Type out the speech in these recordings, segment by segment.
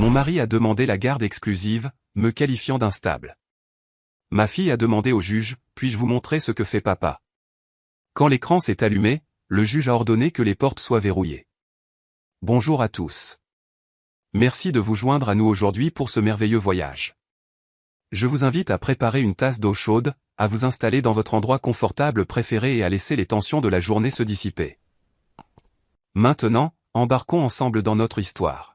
Mon mari a demandé la garde exclusive, me qualifiant d'instable. Ma fille a demandé au juge, puis-je vous montrer ce que fait papa? Quand l'écran s'est allumé, le juge a ordonné que les portes soient verrouillées. Bonjour à tous. Merci de vous joindre à nous aujourd'hui pour ce merveilleux voyage. Je vous invite à préparer une tasse d'eau chaude, à vous installer dans votre endroit confortable préféré et à laisser les tensions de la journée se dissiper. Maintenant, embarquons ensemble dans notre histoire.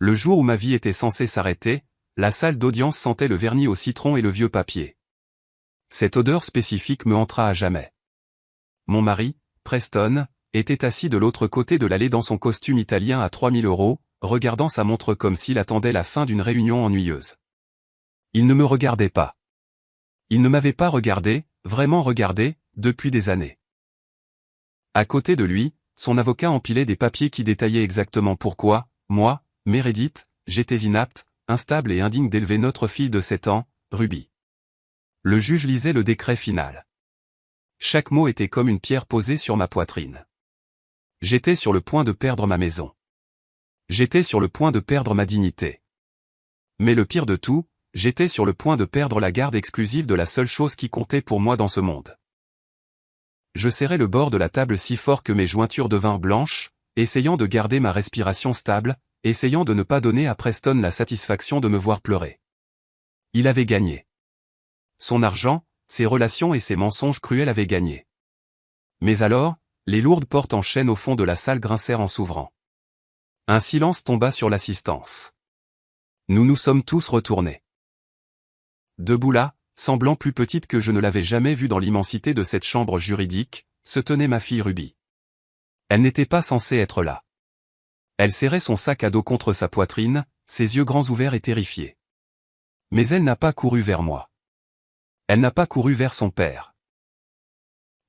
Le jour où ma vie était censée s'arrêter, la salle d'audience sentait le vernis au citron et le vieux papier. Cette odeur spécifique me hantera à jamais. Mon mari, Preston, était assis de l'autre côté de l'allée dans son costume italien à 3000 €, regardant sa montre comme s'il attendait la fin d'une réunion ennuyeuse. Il ne me regardait pas. Il ne m'avait pas regardé, vraiment regardé, depuis des années. À côté de lui, son avocat empilait des papiers qui détaillaient exactement pourquoi, moi, Meredith, j'étais inapte, instable et indigne d'élever notre fille de 7 ans, Ruby. Le juge lisait le décret final. Chaque mot était comme une pierre posée sur ma poitrine. J'étais sur le point de perdre ma maison. J'étais sur le point de perdre ma dignité. Mais le pire de tout, j'étais sur le point de perdre la garde exclusive de la seule chose qui comptait pour moi dans ce monde. Je serrais le bord de la table si fort que mes jointures devinrent blanches, essayant de garder ma respiration stable, essayant de ne pas donner à Preston la satisfaction de me voir pleurer. Il avait gagné. Son argent, ses relations et ses mensonges cruels avaient gagné. Mais alors, les lourdes portes en chaîne au fond de la salle grincèrent en s'ouvrant. Un silence tomba sur l'assistance. Nous nous sommes tous retournés. Debout là, semblant plus petite que je ne l'avais jamais vue dans l'immensité de cette chambre juridique, se tenait ma fille Ruby. Elle n'était pas censée être là. Elle serrait son sac à dos contre sa poitrine, ses yeux grands ouverts et terrifiés. Mais elle n'a pas couru vers moi. Elle n'a pas couru vers son père.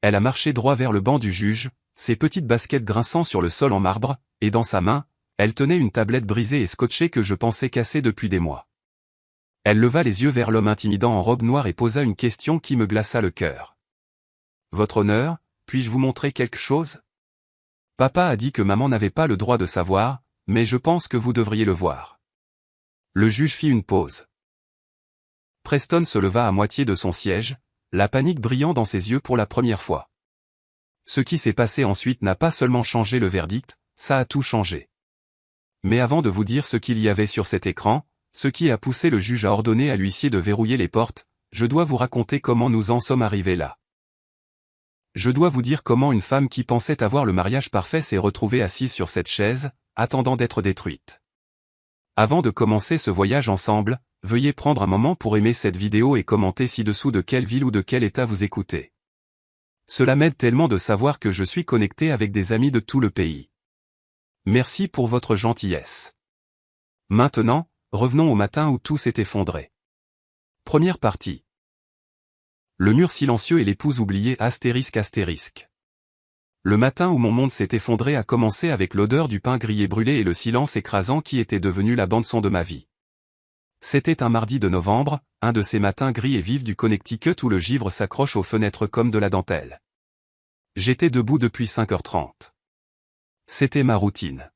Elle a marché droit vers le banc du juge, ses petites baskets grinçant sur le sol en marbre, et dans sa main, elle tenait une tablette brisée et scotchée que je pensais cassée depuis des mois. Elle leva les yeux vers l'homme intimidant en robe noire et posa une question qui me glaça le cœur. « Votre honneur, puis-je vous montrer quelque chose ? Papa a dit que maman n'avait pas le droit de savoir, mais je pense que vous devriez le voir. » Le juge fit une pause. Preston se leva à moitié de son siège, la panique brillant dans ses yeux pour la première fois. Ce qui s'est passé ensuite n'a pas seulement changé le verdict, ça a tout changé. Mais avant de vous dire ce qu'il y avait sur cet écran, ce qui a poussé le juge à ordonner à l'huissier de verrouiller les portes, je dois vous raconter comment nous en sommes arrivés là. Je dois vous dire comment une femme qui pensait avoir le mariage parfait s'est retrouvée assise sur cette chaise, attendant d'être détruite. Avant de commencer ce voyage ensemble, veuillez prendre un moment pour aimer cette vidéo et commenter ci-dessous de quelle ville ou de quel état vous écoutez. Cela m'aide tellement de savoir que je suis connecté avec des amis de tout le pays. Merci pour votre gentillesse. Maintenant, revenons au matin où tout s'est effondré. Première partie. Le mur silencieux et l'épouse oubliée ***. Le matin où mon monde s'est effondré a commencé avec l'odeur du pain grillé brûlé et le silence écrasant qui était devenu la bande-son de ma vie. C'était un mardi de novembre, un de ces matins gris et vifs du Connecticut où le givre s'accroche aux fenêtres comme de la dentelle. J'étais debout depuis 5h30. C'était ma routine.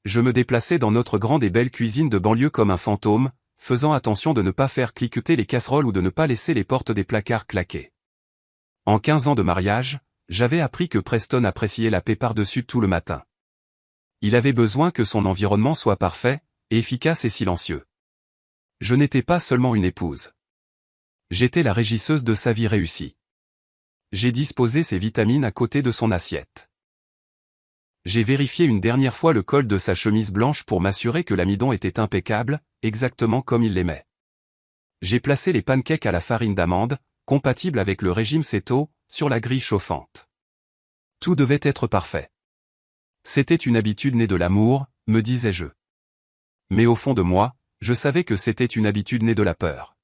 Je me déplaçais dans notre grande et belle cuisine de banlieue comme un fantôme, faisant attention de ne pas faire cliqueter les casseroles ou de ne pas laisser les portes des placards claquer. En 15 ans de mariage, j'avais appris que Preston appréciait la paix par-dessus tout le matin. Il avait besoin que son environnement soit parfait, efficace et silencieux. Je n'étais pas seulement une épouse. J'étais la régisseuse de sa vie réussie. J'ai disposé ses vitamines à côté de son assiette. J'ai vérifié une dernière fois le col de sa chemise blanche pour m'assurer que l'amidon était impeccable, exactement comme il l'aimait. J'ai placé les pancakes à la farine d'amande, compatible avec le régime céto, sur la grille chauffante. Tout devait être parfait. C'était une habitude née de l'amour, me disais-je. Mais au fond de moi, je savais que c'était une habitude née de la peur.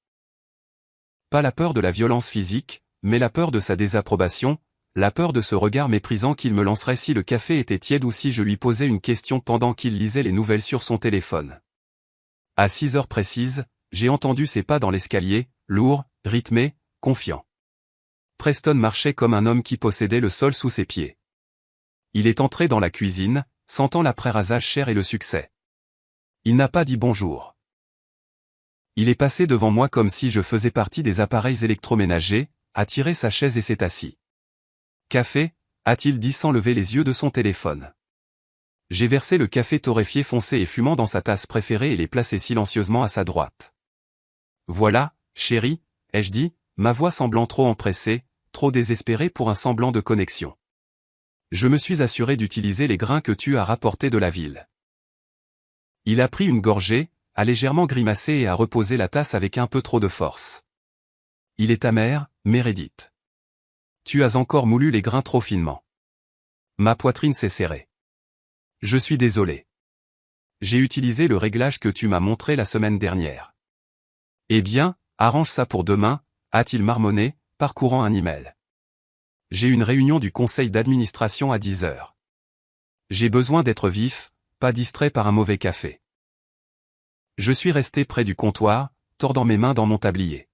Pas la peur de la violence physique, mais la peur de sa désapprobation, la peur de ce regard méprisant qu'il me lancerait si le café était tiède ou si je lui posais une question pendant qu'il lisait les nouvelles sur son téléphone. À 6 heures précises, j'ai entendu ses pas dans l'escalier, lourds, rythmés, confiants. Preston marchait comme un homme qui possédait le sol sous ses pieds. Il est entré dans la cuisine, sentant l'après-rasage cher et le succès. Il n'a pas dit bonjour. Il est passé devant moi comme si je faisais partie des appareils électroménagers, a tiré sa chaise et s'est assis. Café, a-t-il dit sans lever les yeux de son téléphone. J'ai versé le café torréfié foncé et fumant dans sa tasse préférée et l'ai placé silencieusement à sa droite. Voilà, chérie, ai-je dit, ma voix semblant trop empressée, trop désespérée pour un semblant de connexion. Je me suis assuré d'utiliser les grains que tu as rapportés de la ville. Il a pris une gorgée, a légèrement grimacé et a reposé la tasse avec un peu trop de force. Il est amer, Meredith. Tu as encore moulu les grains trop finement. Ma poitrine s'est serrée. Je suis désolé. J'ai utilisé le réglage que tu m'as montré la semaine dernière. Eh bien, arrange ça pour demain, a-t-il marmonné, parcourant un email. J'ai une réunion du conseil d'administration à 10 heures. J'ai besoin d'être vif, pas distrait par un mauvais café. Je suis resté près du comptoir, tordant mes mains dans mon tablier.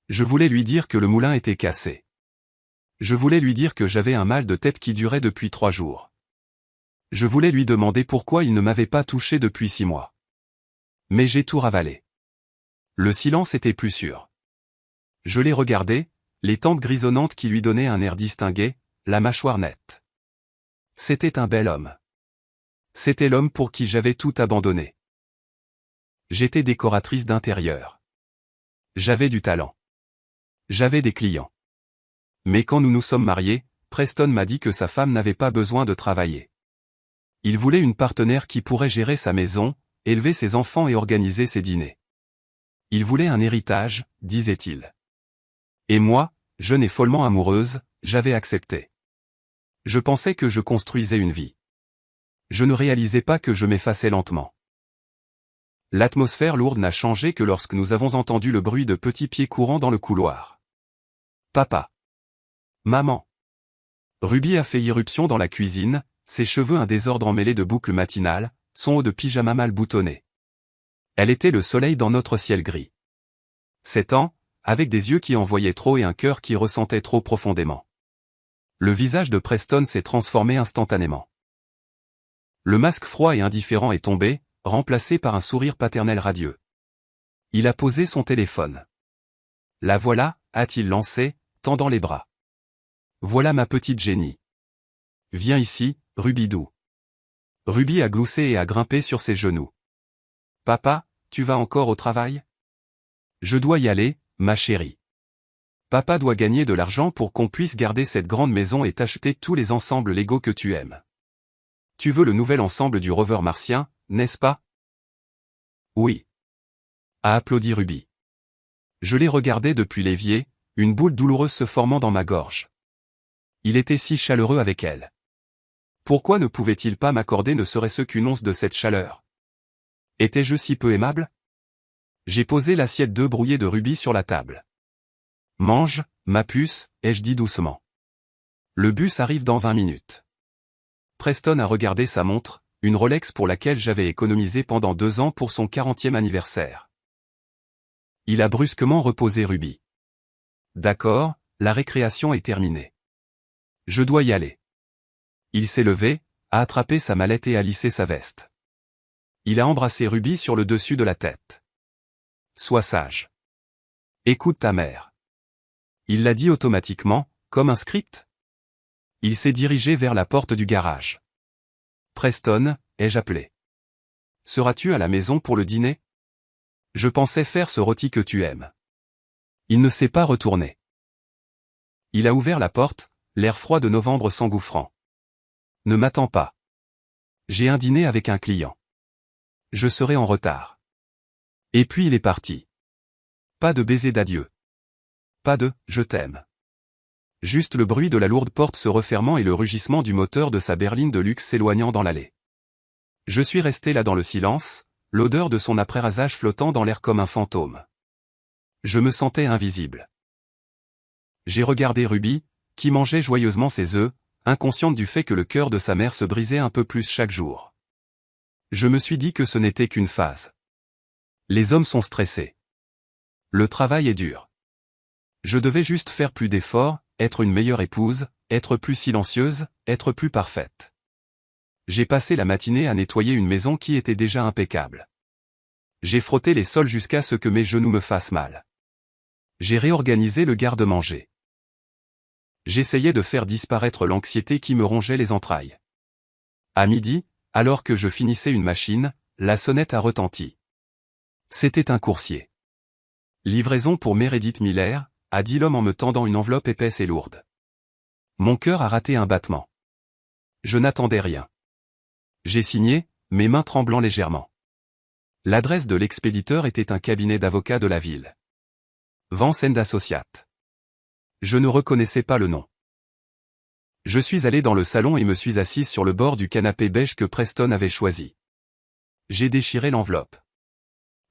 Je voulais lui dire que le moulin était cassé. Je voulais lui dire que j'avais un mal de tête qui durait depuis 3 jours. Je voulais lui demander pourquoi il ne m'avait pas touché depuis 6 mois. Mais j'ai tout ravalé. Le silence était plus sûr. Je l'ai regardé, les tempes grisonnantes qui lui donnaient un air distingué, la mâchoire nette. C'était un bel homme. C'était l'homme pour qui j'avais tout abandonné. J'étais décoratrice d'intérieur. J'avais du talent. J'avais des clients. Mais quand nous nous sommes mariés, Preston m'a dit que sa femme n'avait pas besoin de travailler. Il voulait une partenaire qui pourrait gérer sa maison, élever ses enfants et organiser ses dîners. Il voulait un héritage, disait-il. Et moi, jeune et follement amoureuse, j'avais accepté. Je pensais que je construisais une vie. Je ne réalisais pas que je m'effaçais lentement. L'atmosphère lourde n'a changé que lorsque nous avons entendu le bruit de petits pieds courant dans le couloir. Papa. Maman. Ruby a fait irruption dans la cuisine, ses cheveux un désordre emmêlé de boucles matinales, son haut de pyjama mal boutonné. Elle était le soleil dans notre ciel gris. 7 ans, avec des yeux qui en voyaient trop et un cœur qui ressentait trop profondément. Le visage de Preston s'est transformé instantanément. Le masque froid et indifférent est tombé, remplacé par un sourire paternel radieux. Il a posé son téléphone. La voilà, a-t-il lancé, tendant les bras. Voilà ma petite Jenny. Viens ici, Rubidou. Ruby a gloussé et a grimpé sur ses genoux. Papa, tu vas encore au travail? Je dois y aller, ma chérie. Papa doit gagner de l'argent pour qu'on puisse garder cette grande maison et t'acheter tous les ensembles Lego que tu aimes. Tu veux le nouvel ensemble du rover martien, n'est-ce pas? Oui. A applaudi Ruby. Je l'ai regardé depuis l'évier, une boule douloureuse se formant dans ma gorge. Il était si chaleureux avec elle. Pourquoi ne pouvait-il pas m'accorder ne serait-ce qu'une once de cette chaleur? Étais-je si peu aimable? J'ai posé l'assiette d'œufs brouillés de Ruby sur la table. Mange, ma puce, ai-je dit doucement. Le bus arrive dans 20 minutes. Preston a regardé sa montre, une Rolex pour laquelle j'avais économisé pendant 2 ans pour son 40e anniversaire. Il a brusquement reposé Ruby. D'accord, la récréation est terminée. Je dois y aller. Il s'est levé, a attrapé sa mallette et a lissé sa veste. Il a embrassé Ruby sur le dessus de la tête. Sois sage. Écoute ta mère. Il l'a dit automatiquement, comme un script. Il s'est dirigé vers la porte du garage. Preston, ai-je appelé. Seras-tu à la maison pour le dîner? Je pensais faire ce rôti que tu aimes. Il ne s'est pas retourné. Il a ouvert la porte, l'air froid de novembre s'engouffrant. Ne m'attends pas. J'ai un dîner avec un client. Je serai en retard. Et puis il est parti. Pas de baiser d'adieu. Pas de « je t'aime ». Juste le bruit de la lourde porte se refermant et le rugissement du moteur de sa berline de luxe s'éloignant dans l'allée. Je suis resté là dans le silence, l'odeur de son après-rasage flottant dans l'air comme un fantôme. Je me sentais invisible. J'ai regardé Ruby, qui mangeait joyeusement ses œufs, inconsciente du fait que le cœur de sa mère se brisait un peu plus chaque jour. Je me suis dit que ce n'était qu'une phase. Les hommes sont stressés. Le travail est dur. Je devais juste faire plus d'efforts, être une meilleure épouse, être plus silencieuse, être plus parfaite. J'ai passé la matinée à nettoyer une maison qui était déjà impeccable. J'ai frotté les sols jusqu'à ce que mes genoux me fassent mal. J'ai réorganisé le garde-manger. J'essayais de faire disparaître l'anxiété qui me rongeait les entrailles. À midi, alors que je finissais une machine, la sonnette a retenti. C'était un coursier. Livraison pour Meredith Miller, a dit l'homme en me tendant une enveloppe épaisse et lourde. Mon cœur a raté un battement. Je n'attendais rien. J'ai signé, mes mains tremblant légèrement. L'adresse de l'expéditeur était un cabinet d'avocats de la ville. Vance & Associates. Je ne reconnaissais pas le nom. Je suis allé dans le salon et me suis assise sur le bord du canapé beige que Preston avait choisi. J'ai déchiré l'enveloppe.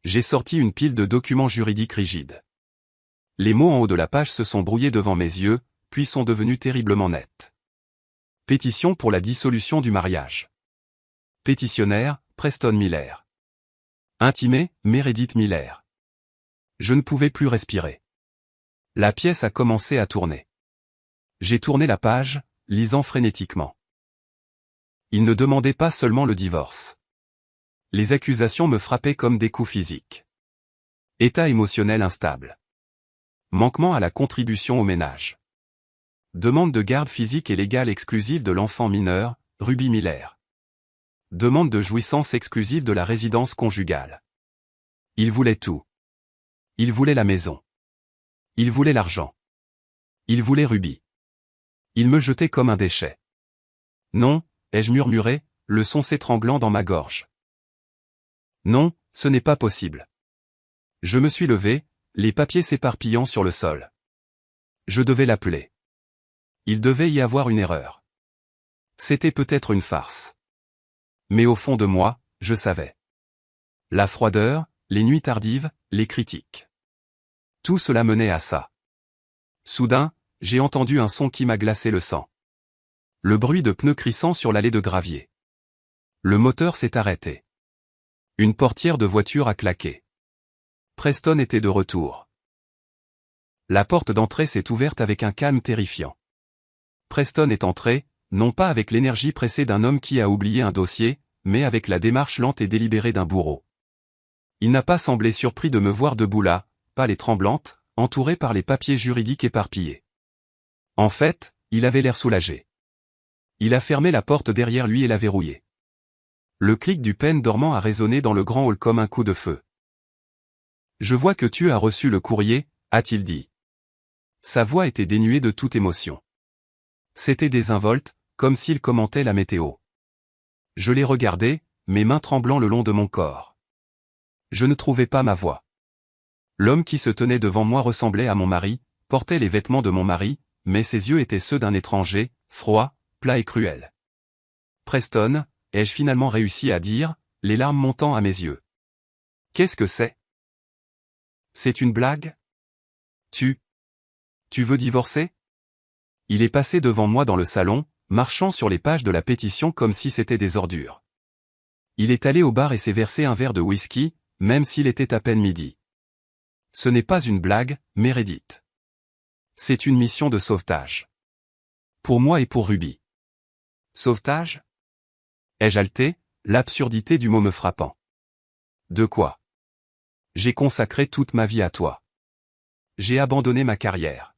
J'ai sorti une pile de documents juridiques rigides. Les mots en haut de la page se sont brouillés devant mes yeux, puis sont devenus terriblement nets. Pétition pour la dissolution du mariage. Pétitionnaire, Preston Miller. Intimé, Meredith Miller. Je ne pouvais plus respirer. La pièce a commencé à tourner. J'ai tourné la page, lisant frénétiquement. Il ne demandait pas seulement le divorce. Les accusations me frappaient comme des coups physiques. État émotionnel instable. Manquement à la contribution au ménage. Demande de garde physique et légale exclusive de l'enfant mineur, Ruby Miller. Demande de jouissance exclusive de la résidence conjugale. Il voulait tout. Il voulait la maison. Il voulait l'argent. Il voulait Ruby. Il me jetait comme un déchet. Non, ai-je murmuré, le son s'étranglant dans ma gorge. Non, ce n'est pas possible. Je me suis levé, les papiers s'éparpillant sur le sol. Je devais l'appeler. Il devait y avoir une erreur. C'était peut-être une farce. Mais au fond de moi, je savais. La froideur, les nuits tardives, les critiques. Tout cela menait à ça. Soudain, j'ai entendu un son qui m'a glacé le sang. Le bruit de pneus crissant sur l'allée de gravier. Le moteur s'est arrêté. Une portière de voiture a claqué. Preston était de retour. La porte d'entrée s'est ouverte avec un calme terrifiant. Preston est entré, non pas avec l'énergie pressée d'un homme qui a oublié un dossier, mais avec la démarche lente et délibérée d'un bourreau. Il n'a pas semblé surpris de me voir debout là, pâle et tremblante, entouré par les papiers juridiques éparpillés. En fait, il avait l'air soulagé. Il a fermé la porte derrière lui et l'a verrouillée. Le clic du pen dormant a résonné dans le grand hall comme un coup de feu. « Je vois que tu as reçu le courrier », a-t-il dit. Sa voix était dénuée de toute émotion. C'était désinvolte, comme s'il commentait la météo. Je l'ai regardé, mes mains tremblant le long de mon corps. Je ne trouvais pas ma voix. L'homme qui se tenait devant moi ressemblait à mon mari, portait les vêtements de mon mari, mais ses yeux étaient ceux d'un étranger, froid, plat et cruel. Preston, ai-je finalement réussi à dire, les larmes montant à mes yeux. Qu'est-ce que c'est? C'est une blague? Tu veux divorcer? Il est passé devant moi dans le salon, marchant sur les pages de la pétition comme si c'était des ordures. Il est allé au bar et s'est versé un verre de whisky, même s'il était à peine midi. Ce n'est pas une blague, Meredith. C'est une mission de sauvetage. Pour moi et pour Ruby. Sauvetage? Ai-je haleté, l'absurdité du mot me frappant. De quoi? J'ai consacré toute ma vie à toi. J'ai abandonné ma carrière.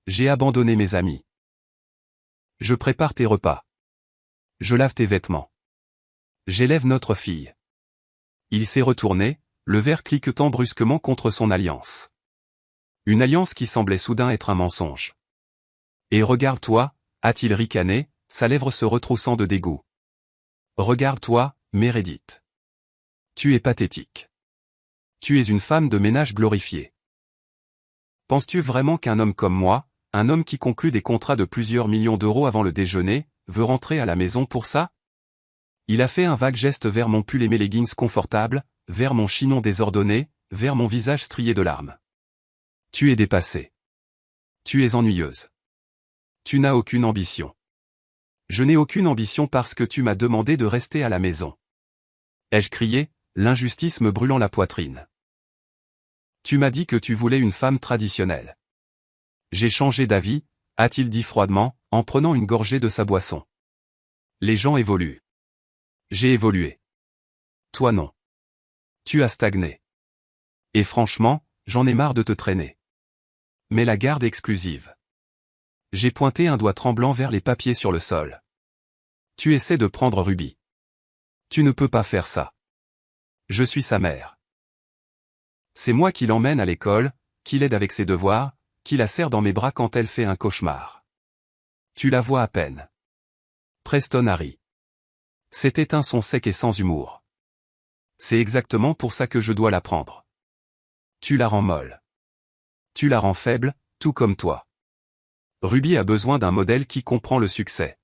J'ai abandonné mes amis. Je prépare tes repas. Je lave tes vêtements. J'élève notre fille. Il s'est retourné, le verre cliquetant brusquement contre son alliance. Une alliance qui semblait soudain être un mensonge. Et regarde-toi, a-t-il ricané, sa lèvre se retroussant de dégoût. Regarde-toi, Meredith. Tu es pathétique. Tu es une femme de ménage glorifiée. Penses-tu vraiment qu'un homme comme moi, un homme qui conclut des contrats de plusieurs millions d'euros avant le déjeuner, veut rentrer à la maison pour ça? Il a fait un vague geste vers mon pull et mes leggings confortables, vers mon chignon désordonné, vers mon visage strié de larmes. Tu es dépassée. Tu es ennuyeuse. Tu n'as aucune ambition. Je n'ai aucune ambition parce que tu m'as demandé de rester à la maison. Ai-je crié, l'injustice me brûlant la poitrine. Tu m'as dit que tu voulais une femme traditionnelle. J'ai changé d'avis, a-t-il dit froidement, en prenant une gorgée de sa boisson. Les gens évoluent. J'ai évolué. Toi non. Tu as stagné. Et franchement, j'en ai marre de te traîner. Mais la garde exclusive. J'ai pointé un doigt tremblant vers les papiers sur le sol. Tu essaies de prendre Ruby. Tu ne peux pas faire ça. Je suis sa mère. C'est moi qui l'emmène à l'école, qui l'aide avec ses devoirs, qui la serre dans mes bras quand elle fait un cauchemar. Tu la vois à peine. Preston a ri. C'était un son sec et sans humour. C'est exactement pour ça que je dois la prendre. Tu la rends molle. Tu la rends faible, tout comme toi. Ruby a besoin d'un modèle qui comprend le succès.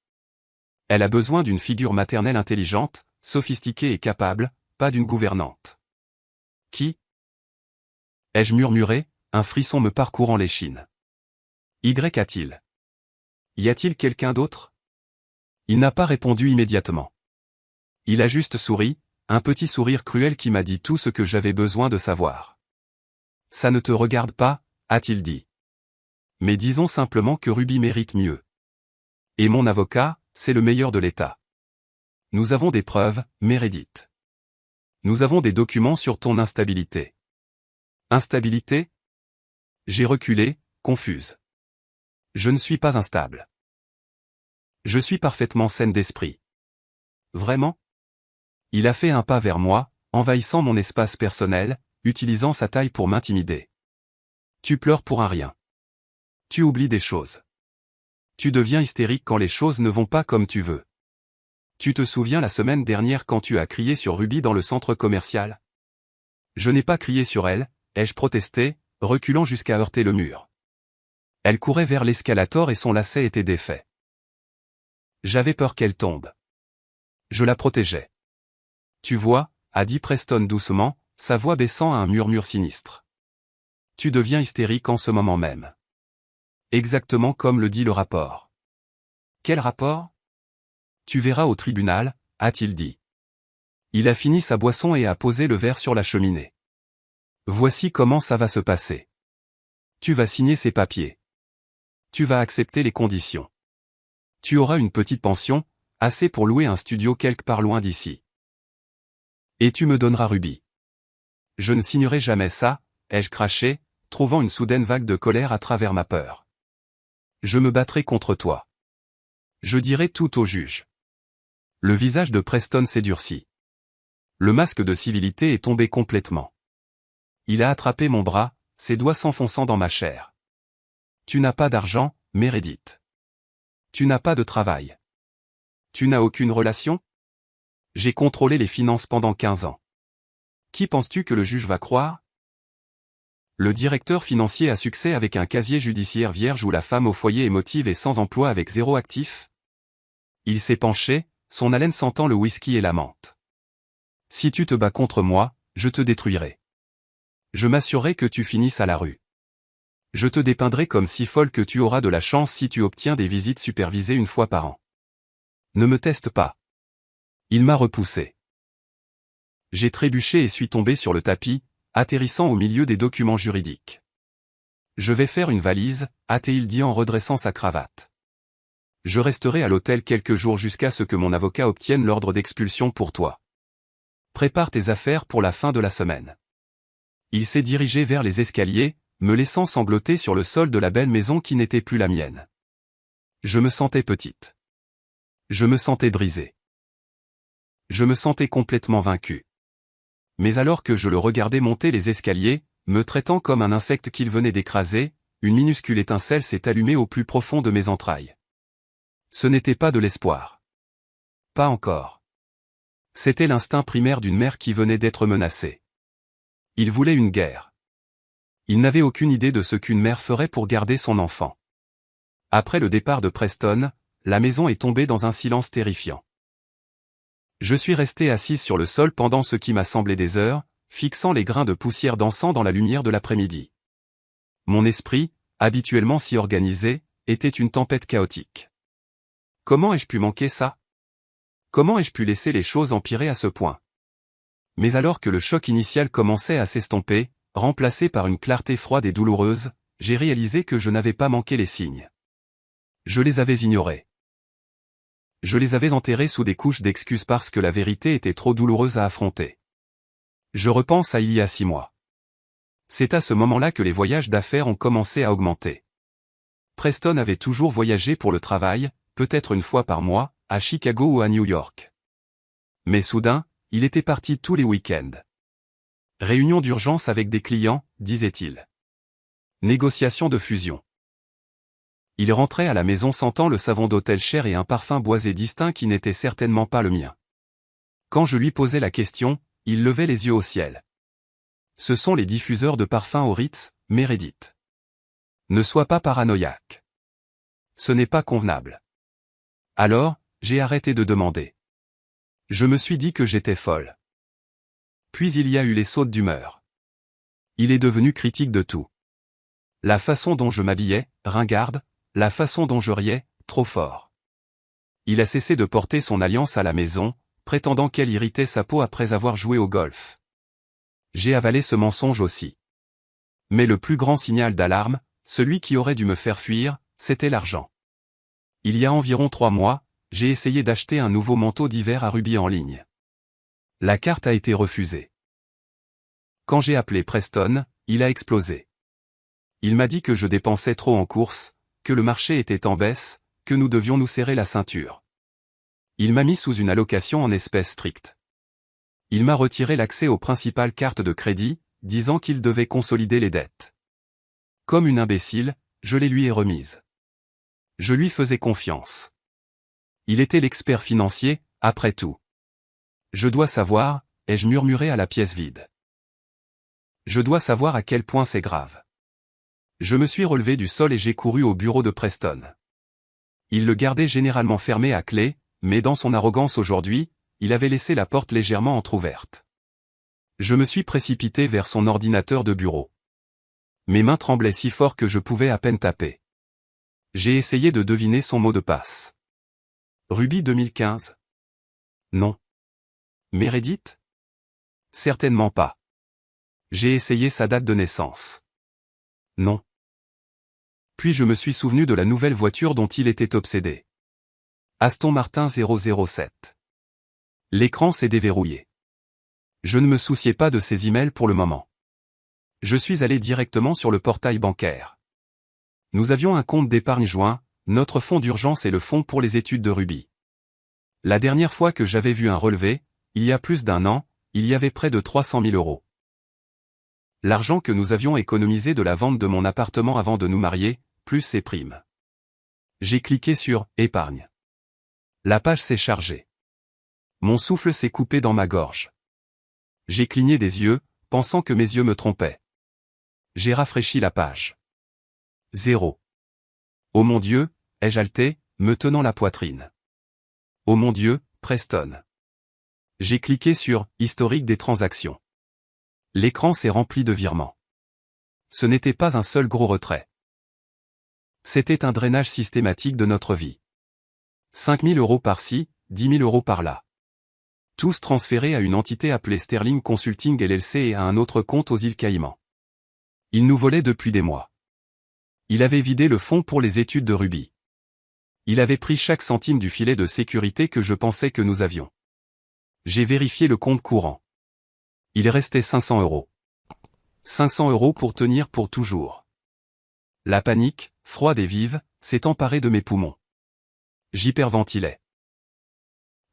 Elle a besoin d'une figure maternelle intelligente, sophistiquée et capable, pas d'une gouvernante. Qui ? Ai-je murmuré, un frisson me parcourant l'échine. Y a-t-il ? Y a-t-il quelqu'un d'autre ? Il n'a pas répondu immédiatement. Il a juste souri, un petit sourire cruel qui m'a dit tout ce que j'avais besoin de savoir. Ça ne te regarde pas, a-t-il dit. Mais disons simplement que Ruby mérite mieux. Et mon avocat, c'est le meilleur de l'État. Nous avons des preuves, Meredith. Nous avons des documents sur ton instabilité. Instabilité ? J'ai reculé, confuse. Je ne suis pas instable. Je suis parfaitement saine d'esprit. Vraiment ? Il a fait un pas vers moi, envahissant mon espace personnel, utilisant sa taille pour m'intimider. Tu pleures pour un rien. Tu oublies des choses. Tu deviens hystérique quand les choses ne vont pas comme tu veux. Tu te souviens la semaine dernière quand tu as crié sur Ruby dans le centre commercial ? Je n'ai pas crié sur elle, ai-je protesté, reculant jusqu'à heurter le mur. Elle courait vers l'escalator et son lacet était défait. J'avais peur qu'elle tombe. Je la protégeais. Tu vois, a dit Preston doucement, sa voix baissant à un murmure sinistre. Tu deviens hystérique en ce moment même. Exactement comme le dit le rapport. Quel rapport ? Tu verras au tribunal, a-t-il dit. Il a fini sa boisson et a posé le verre sur la cheminée. Voici comment ça va se passer. Tu vas signer ces papiers. Tu vas accepter les conditions. Tu auras une petite pension, assez pour louer un studio quelque part loin d'ici. Et tu me donneras Ruby. Je ne signerai jamais ça, ai-je craché, trouvant une soudaine vague de colère à travers ma peur. Je me battrai contre toi. Je dirai tout au juge. Le visage de Preston s'est durci. Le masque de civilité est tombé complètement. Il a attrapé mon bras, ses doigts s'enfonçant dans ma chair. Tu n'as pas d'argent, Meredith. Tu n'as pas de travail. Tu n'as aucune relation ? J'ai contrôlé les finances pendant 15 ans. Qui penses-tu que le juge va croire ? Le directeur financier à succès avec un casier judiciaire vierge ou la femme au foyer émotive et sans emploi avec 0 actif ? Il s'est penché, son haleine sentant le whisky et la menthe. Si tu te bats contre moi, je te détruirai. Je m'assurerai que tu finisses à la rue. Je te dépeindrai comme si folle que tu auras de la chance si tu obtiens des visites supervisées 1 fois par an. Ne me teste pas. Il m'a repoussé. J'ai trébuché et suis tombé sur le tapis, atterrissant au milieu des documents juridiques. Je vais faire une valise, a-t-il dit en redressant sa cravate. Je resterai à l'hôtel quelques jours jusqu'à ce que mon avocat obtienne l'ordre d'expulsion pour toi. Prépare tes affaires pour la fin de la semaine. Il s'est dirigé vers les escaliers, me laissant sangloter sur le sol de la belle maison qui n'était plus la mienne. Je me sentais petite. Je me sentais brisée. Je me sentais complètement vaincu. Mais alors que je le regardais monter les escaliers, me traitant comme un insecte qu'il venait d'écraser, une minuscule étincelle s'est allumée au plus profond de mes entrailles. Ce n'était pas de l'espoir. Pas encore. C'était l'instinct primaire d'une mère qui venait d'être menacée. Il voulait une guerre. Il n'avait aucune idée de ce qu'une mère ferait pour garder son enfant. Après le départ de Preston, la maison est tombée dans un silence terrifiant. Je suis resté assise sur le sol pendant ce qui m'a semblé des heures, fixant les grains de poussière dansant dans la lumière de l'après-midi. Mon esprit, habituellement si organisé, était une tempête chaotique. Comment ai-je pu manquer ça ? Comment ai-je pu laisser les choses empirer à ce point ? Mais alors que le choc initial commençait à s'estomper, remplacé par une clarté froide et douloureuse, j'ai réalisé que je n'avais pas manqué les signes. Je les avais ignorés. Je les avais enterrés sous des couches d'excuses parce que la vérité était trop douloureuse à affronter. Je repense à il y a 6 mois. C'est à ce moment-là que les voyages d'affaires ont commencé à augmenter. Preston avait toujours voyagé pour le travail, peut-être une fois par mois, à Chicago ou à New York. Mais soudain, il était parti tous les week-ends. Réunion d'urgence avec des clients, disait-il. Négociation de fusion. Il rentrait à la maison sentant le savon d'hôtel cher et un parfum boisé distinct qui n'était certainement pas le mien. Quand je lui posais la question, il levait les yeux au ciel. Ce sont les diffuseurs de parfums au Ritz, Meredith. Ne sois pas paranoïaque. Ce n'est pas convenable. Alors, j'ai arrêté de demander. Je me suis dit que j'étais folle. Puis il y a eu les sautes d'humeur. Il est devenu critique de tout. La façon dont je m'habillais, ringarde, la façon dont je riais, trop fort. Il a cessé de porter son alliance à la maison, prétendant qu'elle irritait sa peau après avoir joué au golf. J'ai avalé ce mensonge aussi. Mais le plus grand signal d'alarme, celui qui aurait dû me faire fuir, c'était l'argent. Il y a environ 3 mois, j'ai essayé d'acheter un nouveau manteau d'hiver à Ruby en ligne. La carte a été refusée. Quand j'ai appelé Preston, il a explosé. Il m'a dit que je dépensais trop en courses, que le marché était en baisse, que nous devions nous serrer la ceinture. Il m'a mis sous une allocation en espèces strictes. Il m'a retiré l'accès aux principales cartes de crédit, disant qu'il devait consolider les dettes. Comme une imbécile, je les lui ai remises. Je lui faisais confiance. Il était l'expert financier, après tout. Je dois savoir, ai-je murmuré à la pièce vide. Je dois savoir à quel point c'est grave. Je me suis relevé du sol et j'ai couru au bureau de Preston. Il le gardait généralement fermé à clé, mais dans son arrogance aujourd'hui, il avait laissé la porte légèrement entr'ouverte. Je me suis précipité vers son ordinateur de bureau. Mes mains tremblaient si fort que je pouvais à peine taper. J'ai essayé de deviner son mot de passe. Ruby 2015. Non. Meredith? Certainement pas. J'ai essayé sa date de naissance. Non. Puis je me suis souvenu de la nouvelle voiture dont il était obsédé. Aston Martin 007. L'écran s'est déverrouillé. Je ne me souciais pas de ces emails pour le moment. Je suis allé directement sur le portail bancaire. Nous avions un compte d'épargne joint, notre fonds d'urgence et le fonds pour les études de Ruby. La dernière fois que j'avais vu un relevé, il y a plus d'1 an, il y avait près de 300 000 €. L'argent que nous avions économisé de la vente de mon appartement avant de nous marier, plus ses primes. J'ai cliqué sur « Épargne ». La page s'est chargée. Mon souffle s'est coupé dans ma gorge. J'ai cligné des yeux, pensant que mes yeux me trompaient. J'ai rafraîchi la page. 0. Oh mon Dieu, ai-je haleté, me tenant la poitrine. Oh mon Dieu, Preston. J'ai cliqué sur « Historique des transactions ». L'écran s'est rempli de virements. Ce n'était pas un seul gros retrait. C'était un drainage systématique de notre vie. 5 000 € par-ci, 10 000 € par-là. Tous transférés à une entité appelée Sterling Consulting LLC et à un autre compte aux îles Caïmans. Il nous volait depuis des mois. Il avait vidé le fonds pour les études de Ruby. Il avait pris chaque centime du filet de sécurité que je pensais que nous avions. J'ai vérifié le compte courant. Il restait 500 €. 500 € pour tenir pour toujours. La panique, froide et vive, s'est emparée de mes poumons. J'hyperventilais.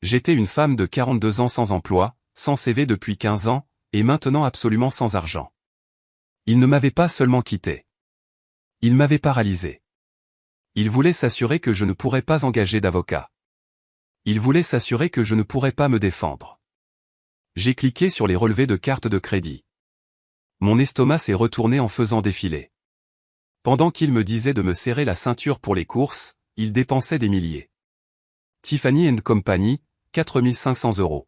J'étais une femme de 42 ans sans emploi, sans CV depuis 15 ans, et maintenant absolument sans argent. Il ne m'avait pas seulement quitté. Il m'avait paralysé. Il voulait s'assurer que je ne pourrais pas engager d'avocat. Il voulait s'assurer que je ne pourrais pas me défendre. J'ai cliqué sur les relevés de carte de crédit. Mon estomac s'est retourné en faisant défiler. Pendant qu'il me disait de me serrer la ceinture pour les courses, il dépensait des milliers. Tiffany & Company, 4 500 €.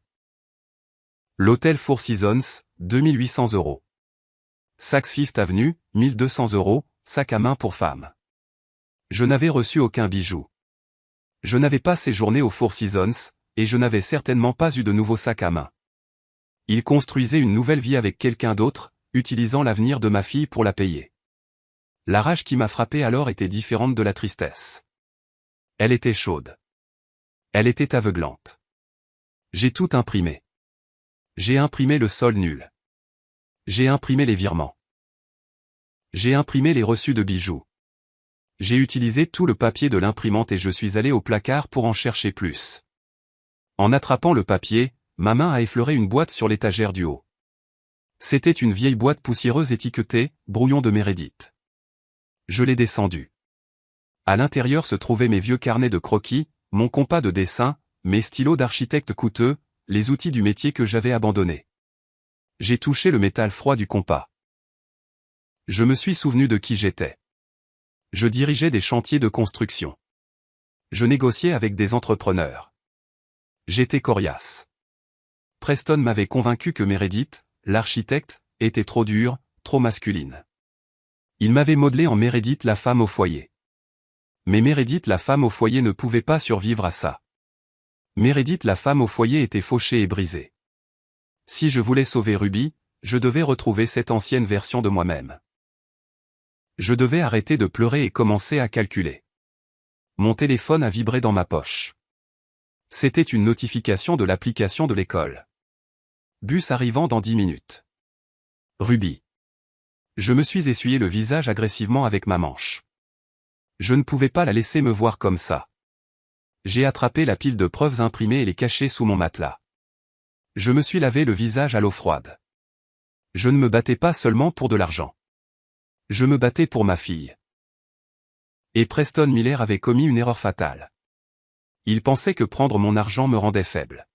L'hôtel Four Seasons, 2 800 €. Saks Fifth Avenue, 1 200 €, sac à main pour femme. Je n'avais reçu aucun bijou. Je n'avais pas séjourné au Four Seasons, et je n'avais certainement pas eu de nouveau sac à main. Il construisait une nouvelle vie avec quelqu'un d'autre, utilisant l'avenir de ma fille pour la payer. La rage qui m'a frappé alors était différente de la tristesse. Elle était chaude. Elle était aveuglante. J'ai tout imprimé. J'ai imprimé le sol nul. J'ai imprimé les virements. J'ai imprimé les reçus de bijoux. J'ai utilisé tout le papier de l'imprimante et je suis allé au placard pour en chercher plus. En attrapant le papier, ma main a effleuré une boîte sur l'étagère du haut. C'était une vieille boîte poussiéreuse étiquetée « Brouillon de Meredith ». Je l'ai descendue. À l'intérieur se trouvaient mes vieux carnets de croquis, mon compas de dessin, mes stylos d'architecte coûteux, les outils du métier que j'avais abandonnés. J'ai touché le métal froid du compas. Je me suis souvenu de qui j'étais. Je dirigeais des chantiers de construction. Je négociais avec des entrepreneurs. J'étais coriace. Preston m'avait convaincu que Meredith, l'architecte, était trop dure, trop masculine. Il m'avait modelé en Meredith la femme au foyer. Mais Meredith la femme au foyer ne pouvait pas survivre à ça. Meredith la femme au foyer était fauchée et brisée. Si je voulais sauver Ruby, je devais retrouver cette ancienne version de moi-même. Je devais arrêter de pleurer et commencer à calculer. Mon téléphone a vibré dans ma poche. C'était une notification de l'application de l'école. Bus arrivant dans 10 minutes. Ruby. Je me suis essuyé le visage agressivement avec ma manche. Je ne pouvais pas la laisser me voir comme ça. J'ai attrapé la pile de preuves imprimées et les caché sous mon matelas. Je me suis lavé le visage à l'eau froide. Je ne me battais pas seulement pour de l'argent. Je me battais pour ma fille. Et Preston Miller avait commis une erreur fatale. Il pensait que prendre mon argent me rendait faible.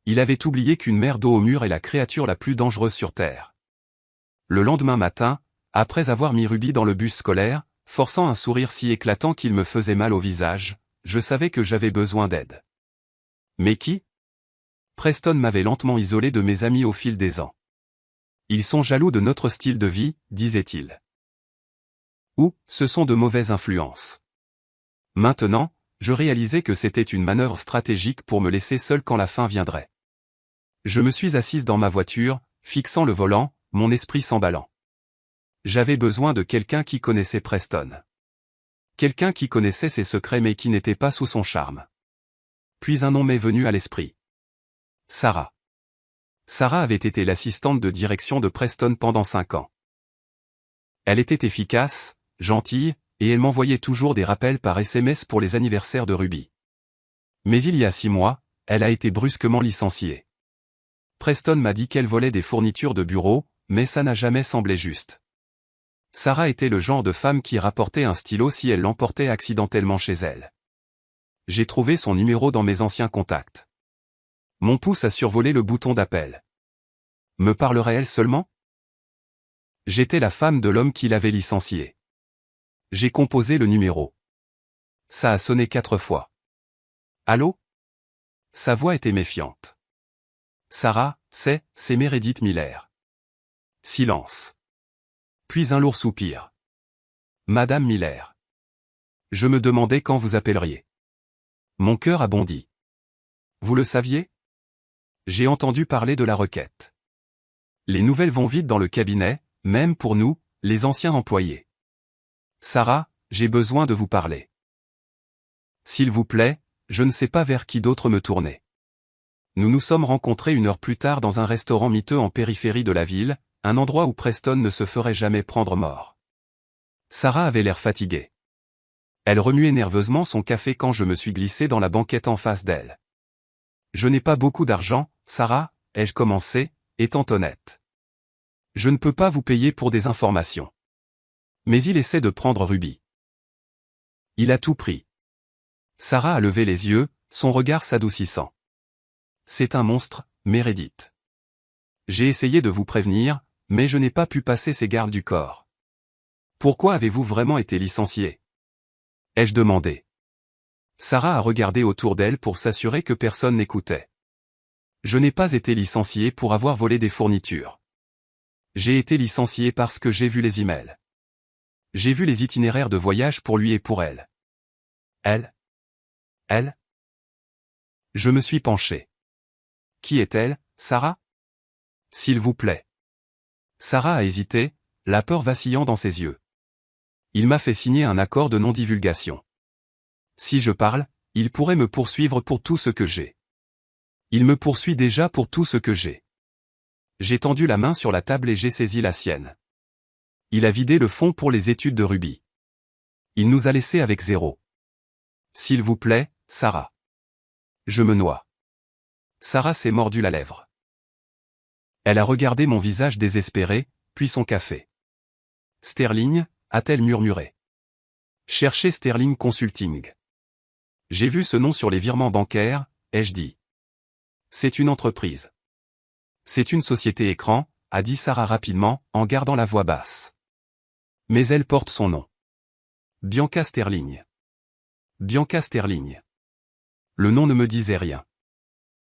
Il avait oublié qu'une mère dos au mur est la créature la plus dangereuse sur Terre. Le lendemain matin, après avoir mis Ruby dans le bus scolaire, forçant un sourire si éclatant qu'il me faisait mal au visage, je savais que j'avais besoin d'aide. Mais qui ? Preston m'avait lentement isolé de mes amis au fil des ans. Ils sont jaloux de notre style de vie, disait-il. Ou, ce sont de mauvaises influences. Maintenant, je réalisais que c'était une manœuvre stratégique pour me laisser seul quand la fin viendrait. Je me suis assise dans ma voiture, fixant le volant, mon esprit s'emballant. J'avais besoin de quelqu'un qui connaissait Preston. Quelqu'un qui connaissait ses secrets mais qui n'était pas sous son charme. Puis un nom m'est venu à l'esprit. Sarah. Sarah avait été l'assistante de direction de Preston pendant 5 ans. Elle était efficace, gentille, et elle m'envoyait toujours des rappels par SMS pour les anniversaires de Ruby. Mais il y a 6 mois, elle a été brusquement licenciée. Preston m'a dit qu'elle volait des fournitures de bureau, mais ça n'a jamais semblé juste. Sarah était le genre de femme qui rapportait un stylo si elle l'emportait accidentellement chez elle. J'ai trouvé son numéro dans mes anciens contacts. Mon pouce a survolé le bouton d'appel. Me parlerait-elle seulement ? J'étais la femme de l'homme qui l'avait licenciée. J'ai composé le numéro. Ça a sonné 4 fois. Allô ? Sa voix était méfiante. Sarah, c'est Meredith Miller. Silence. Puis un lourd soupir. Madame Miller. Je me demandais quand vous appelleriez. Mon cœur a bondi. Vous le saviez ? J'ai entendu parler de la requête. Les nouvelles vont vite dans le cabinet, même pour nous, les anciens employés. Sarah, j'ai besoin de vous parler. S'il vous plaît, je ne sais pas vers qui d'autre me tourner. Nous nous sommes rencontrés 1 heure plus tard dans un restaurant miteux en périphérie de la ville, un endroit où Preston ne se ferait jamais prendre mort. Sarah avait l'air fatiguée. Elle remuait nerveusement son café quand je me suis glissé dans la banquette en face d'elle. Je n'ai pas beaucoup d'argent, Sarah, ai-je commencé, étant honnête. Je ne peux pas vous payer pour des informations. Mais il essaie de prendre Ruby. Il a tout pris. Sarah a levé les yeux, son regard s'adoucissant. C'est un monstre, Meredith. J'ai essayé de vous prévenir, mais je n'ai pas pu passer ces gardes du corps. Pourquoi avez-vous vraiment été licencié ? Ai-je demandé. Sarah a regardé autour d'elle pour s'assurer que personne n'écoutait. Je n'ai pas été licencié pour avoir volé des fournitures. J'ai été licencié parce que j'ai vu les emails. J'ai vu les itinéraires de voyage pour lui et pour elle. Elle ? Je me suis penché. Qui est-elle, Sarah ? S'il vous plaît. Sarah a hésité, la peur vacillant dans ses yeux. Il m'a fait signer un accord de non-divulgation. Si je parle, Il pourrait me poursuivre pour tout ce que j'ai. Il me poursuit déjà pour tout ce que j'ai. J'ai tendu la main sur la table et j'ai saisi la sienne. Il a vidé le fonds pour les études de Ruby. Il nous a laissés avec 0. S'il vous plaît, Sarah. Je me noie. Sarah s'est mordu la lèvre. Elle a regardé mon visage désespéré, puis son café. Sterling, a-t-elle murmuré. Cherchez Sterling Consulting. J'ai vu ce nom sur les virements bancaires, ai-je dit. C'est une entreprise. C'est une société écran, a dit Sarah rapidement, en gardant la voix basse. Mais elle porte son nom. Bianca Sterling. Bianca Sterling. Le nom ne me disait rien.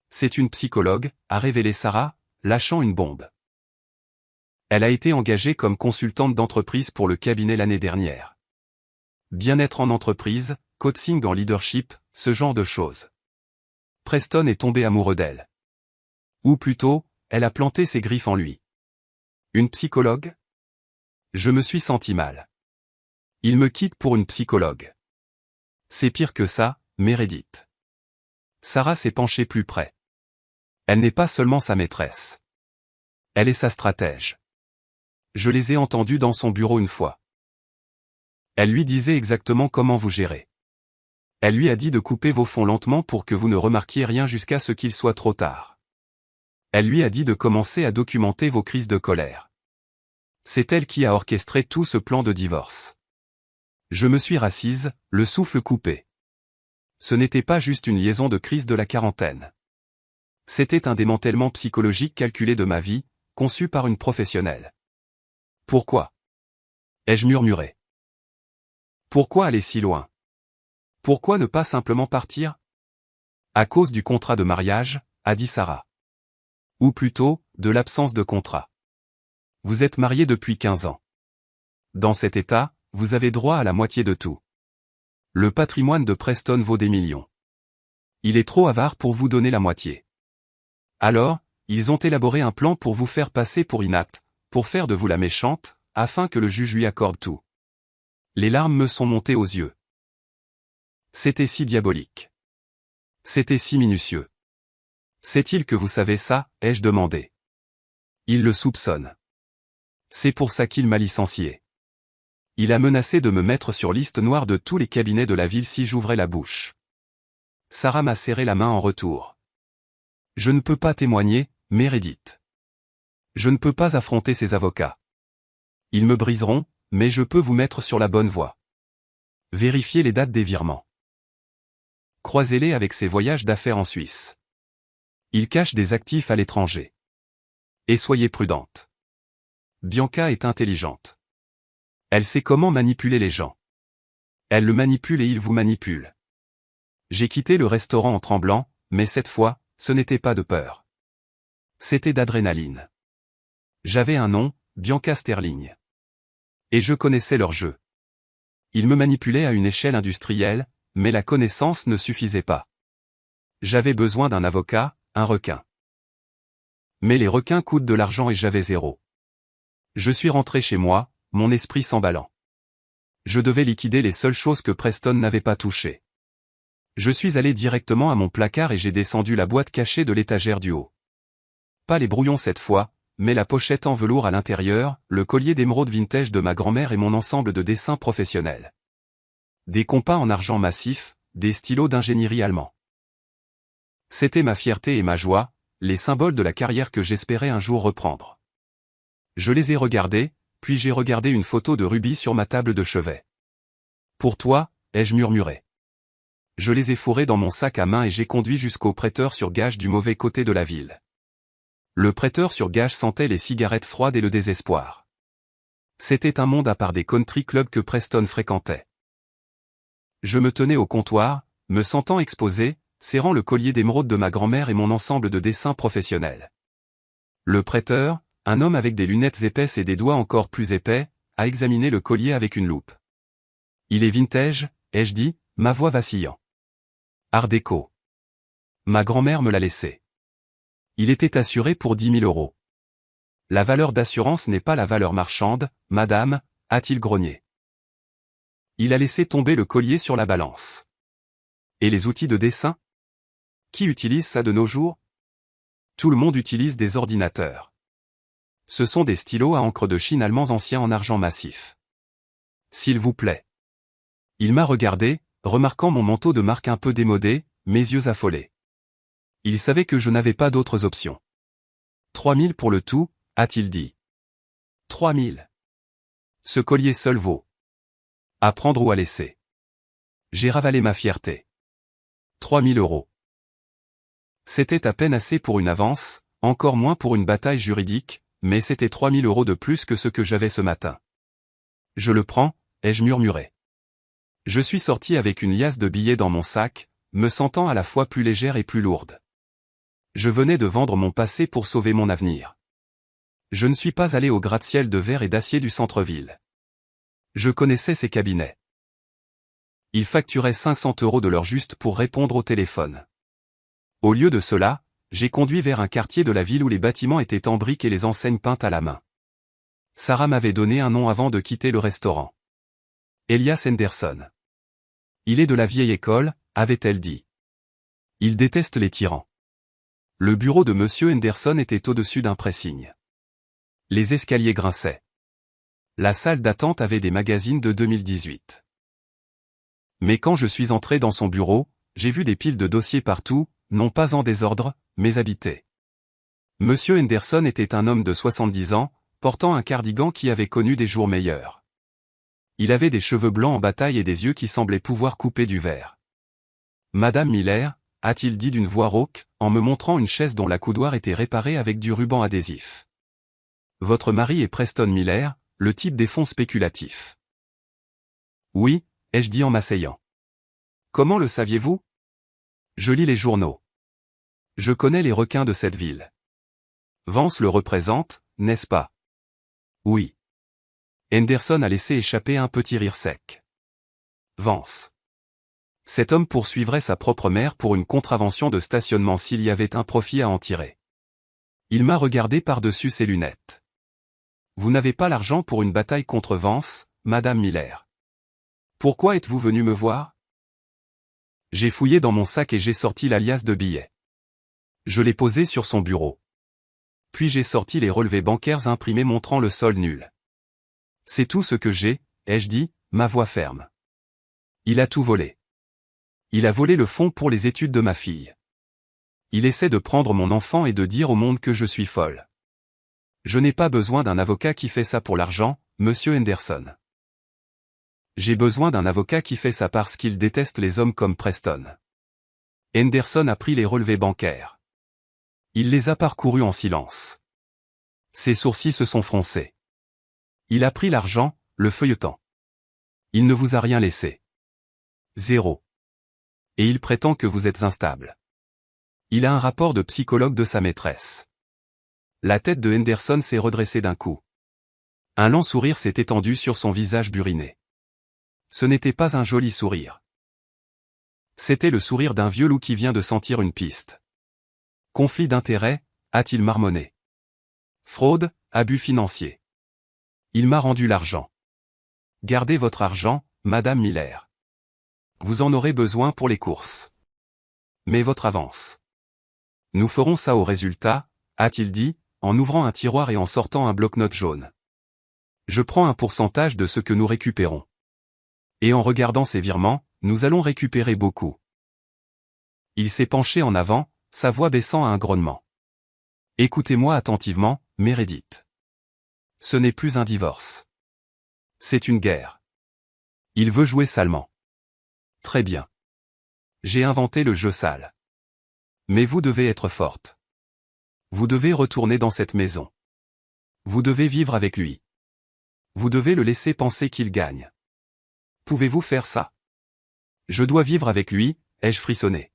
C'est une psychologue, a révélé Sarah, lâchant une bombe. Elle a été engagée comme consultante d'entreprise pour le cabinet l'année dernière. Bien-être en entreprise, coaching en leadership, ce genre de choses. Preston est tombé amoureux d'elle. Ou plutôt, elle a planté ses griffes en lui. Une psychologue? Je me suis senti mal. Il me quitte pour une psychologue. C'est pire que ça, Meredith. Sarah s'est penchée plus près. Elle n'est pas seulement sa maîtresse. Elle est sa stratège. Je les ai entendus dans son bureau une fois. Elle lui disait exactement comment vous gérer. Elle lui a dit de couper vos fonds lentement pour que vous ne remarquiez rien jusqu'à ce qu'il soit trop tard. Elle lui a dit de commencer à documenter vos crises de colère. C'est elle qui a orchestré tout ce plan de divorce. Je me suis rassise, le souffle coupé. Ce n'était pas juste une liaison de crise de la quarantaine. C'était un démantèlement psychologique calculé de ma vie, conçu par une professionnelle. Pourquoi? Ai-je murmuré. Pourquoi aller si loin? Pourquoi ne pas simplement partir? À cause du contrat de mariage, a dit Sarah. Ou plutôt, de l'absence de contrat. Vous êtes mariés depuis 15 ans. Dans cet état, vous avez droit à la moitié de tout. Le patrimoine de Preston vaut des millions. Il est trop avare pour vous donner la moitié. Alors, ils ont élaboré un plan pour vous faire passer pour inapte, pour faire de vous la méchante, afin que le juge lui accorde tout. Les larmes me sont montées aux yeux. C'était si diabolique. C'était si minutieux. Sait-il que vous savez ça, ai-je demandé. Il le soupçonne. C'est pour ça qu'il m'a licencié. Il a menacé de me mettre sur liste noire de tous les cabinets de la ville si j'ouvrais la bouche. Sarah m'a serré la main en retour. Je ne peux pas témoigner, Meredith. Je ne peux pas affronter ces avocats. Ils me briseront, mais je peux vous mettre sur la bonne voie. Vérifiez les dates des virements. Croisez-les avec ses voyages d'affaires en Suisse. Il cache des actifs à l'étranger. Et soyez prudente. Bianca est intelligente. Elle sait comment manipuler les gens. Elle le manipule et il vous manipule. J'ai quitté le restaurant en tremblant, mais cette fois, ce n'était pas de peur. C'était d'adrénaline. J'avais un nom, Bianca Sterling. Et je connaissais leur jeu. Ils me manipulaient à une échelle industrielle, mais la connaissance ne suffisait pas. J'avais besoin d'un avocat, un requin. Mais les requins coûtent de l'argent et j'avais 0. Je suis rentré chez moi, mon esprit s'emballant. Je devais liquider les seules choses que Preston n'avait pas touchées. Je suis allé directement à mon placard et j'ai descendu la boîte cachée de l'étagère du haut. Pas les brouillons cette fois, mais la pochette en velours à l'intérieur, le collier d'émeraude vintage de ma grand-mère et mon ensemble de dessins professionnels. Des compas en argent massif, des stylos d'ingénierie allemands. C'était ma fierté et ma joie, les symboles de la carrière que j'espérais un jour reprendre. Je les ai regardés, puis j'ai regardé une photo de Ruby sur ma table de chevet. Pour toi, ai-je murmuré. Je les ai fourrés dans mon sac à main et j'ai conduit jusqu'au prêteur sur gage du mauvais côté de la ville. Le prêteur sur gage sentait les cigarettes froides et le désespoir. C'était un monde à part des country clubs que Preston fréquentait. Je me tenais au comptoir, me sentant exposé, serrant le collier d'émeraude de ma grand-mère et mon ensemble de dessins professionnels. Le prêteur, un homme avec des lunettes épaisses et des doigts encore plus épais, a examiné le collier avec une loupe. Il est vintage, ai-je dit, ma voix vacillant. Art déco. Ma grand-mère me l'a laissé. Il était assuré pour 10 000 €. La valeur d'assurance n'est pas la valeur marchande, madame, a-t-il grogné. Il a laissé tomber le collier sur la balance. Et les outils de dessin? Qui utilise ça de nos jours? Tout le monde utilise des ordinateurs. Ce sont des stylos à encre de Chine allemands anciens en argent massif. S'il vous plaît. Il m'a regardé, remarquant mon manteau de marque un peu démodé, mes yeux affolés. Il savait que je n'avais pas d'autres options. 3000 pour le tout, a-t-il dit. 3000. Ce collier seul vaut. À prendre ou à laisser. J'ai ravalé ma fierté. 3000 €. C'était à peine assez pour une avance, encore moins pour une bataille juridique, mais c'était 3000 € de plus que ce que j'avais ce matin. Je le prends, ai-je murmuré. Je suis sorti avec une liasse de billets dans mon sac, me sentant à la fois plus légère et plus lourde. Je venais de vendre mon passé pour sauver mon avenir. Je ne suis pas allé au gratte-ciel de verre et d'acier du centre-ville. Je connaissais ces cabinets. Ils facturaient 500 € de leur juste pour répondre au téléphone. Au lieu de cela, j'ai conduit vers un quartier de la ville où les bâtiments étaient en briques et les enseignes peintes à la main. Sarah m'avait donné un nom avant de quitter le restaurant. Elias Henderson. Il est de la vieille école, avait-elle dit. Il déteste les tyrans. Le bureau de Monsieur Henderson était au-dessus d'un pressing. Les escaliers grinçaient. La salle d'attente avait des magazines de 2018. Mais quand je suis entré dans son bureau, j'ai vu des piles de dossiers partout, non pas en désordre, mais habités. Monsieur Henderson était un homme de 70 ans, portant un cardigan qui avait connu des jours meilleurs. Il avait des cheveux blancs en bataille et des yeux qui semblaient pouvoir couper du verre. Madame Miller, a-t-il dit d'une voix rauque, en me montrant une chaise dont la coudoir était réparée avec du ruban adhésif. Votre mari est Preston Miller, le type des fonds spéculatifs. Oui, ai-je dit en m'asseyant. Comment le saviez-vous? Je lis les journaux. Je connais les requins de cette ville. Vance le représente, n'est-ce pas? Oui. Henderson a laissé échapper un petit rire sec. Vance. Cet homme poursuivrait sa propre mère pour une contravention de stationnement s'il y avait un profit à en tirer. Il m'a regardé par-dessus ses lunettes. Vous n'avez pas l'argent pour une bataille contre Vance, Madame Miller. Pourquoi êtes-vous venu me voir? J'ai fouillé dans mon sac et j'ai sorti la liasse de billets. Je l'ai posée sur son bureau. Puis j'ai sorti les relevés bancaires imprimés montrant le solde nul. C'est tout ce que j'ai, ai-je dit, ma voix ferme. Il a tout volé. Il a volé le fonds pour les études de ma fille. Il essaie de prendre mon enfant et de dire au monde que je suis folle. Je n'ai pas besoin d'un avocat qui fait ça pour l'argent, Monsieur Henderson. J'ai besoin d'un avocat qui fait ça parce qu'il déteste les hommes comme Preston. Henderson a pris les relevés bancaires. Il les a parcourus en silence. Ses sourcils se sont froncés. Il a pris l'argent, le feuilletant. Il ne vous a rien laissé. 0. Et il prétend que vous êtes instable. Il a un rapport de psychologue de sa maîtresse. La tête de Henderson s'est redressée d'un coup. Un lent sourire s'est étendu sur son visage buriné. Ce n'était pas un joli sourire. C'était le sourire d'un vieux loup qui vient de sentir une piste. Conflit d'intérêts, a-t-il marmonné. Fraude, abus financier. Il m'a rendu l'argent. Gardez votre argent, Madame Miller. Vous en aurez besoin pour les courses. Mais votre avance. Nous ferons ça au résultat, a-t-il dit, en ouvrant un tiroir et en sortant un bloc-notes jaune. Je prends un pourcentage de ce que nous récupérons. Et en regardant ces virements, nous allons récupérer beaucoup. Il s'est penché en avant, sa voix baissant à un grognement. Écoutez-moi attentivement, Meredith. Ce n'est plus un divorce. C'est une guerre. Il veut jouer salement. Très bien. J'ai inventé le jeu sale. Mais vous devez être forte. Vous devez retourner dans cette maison. Vous devez vivre avec lui. Vous devez le laisser penser qu'il gagne. Pouvez-vous faire ça? Je dois vivre avec lui, ai-je frissonné.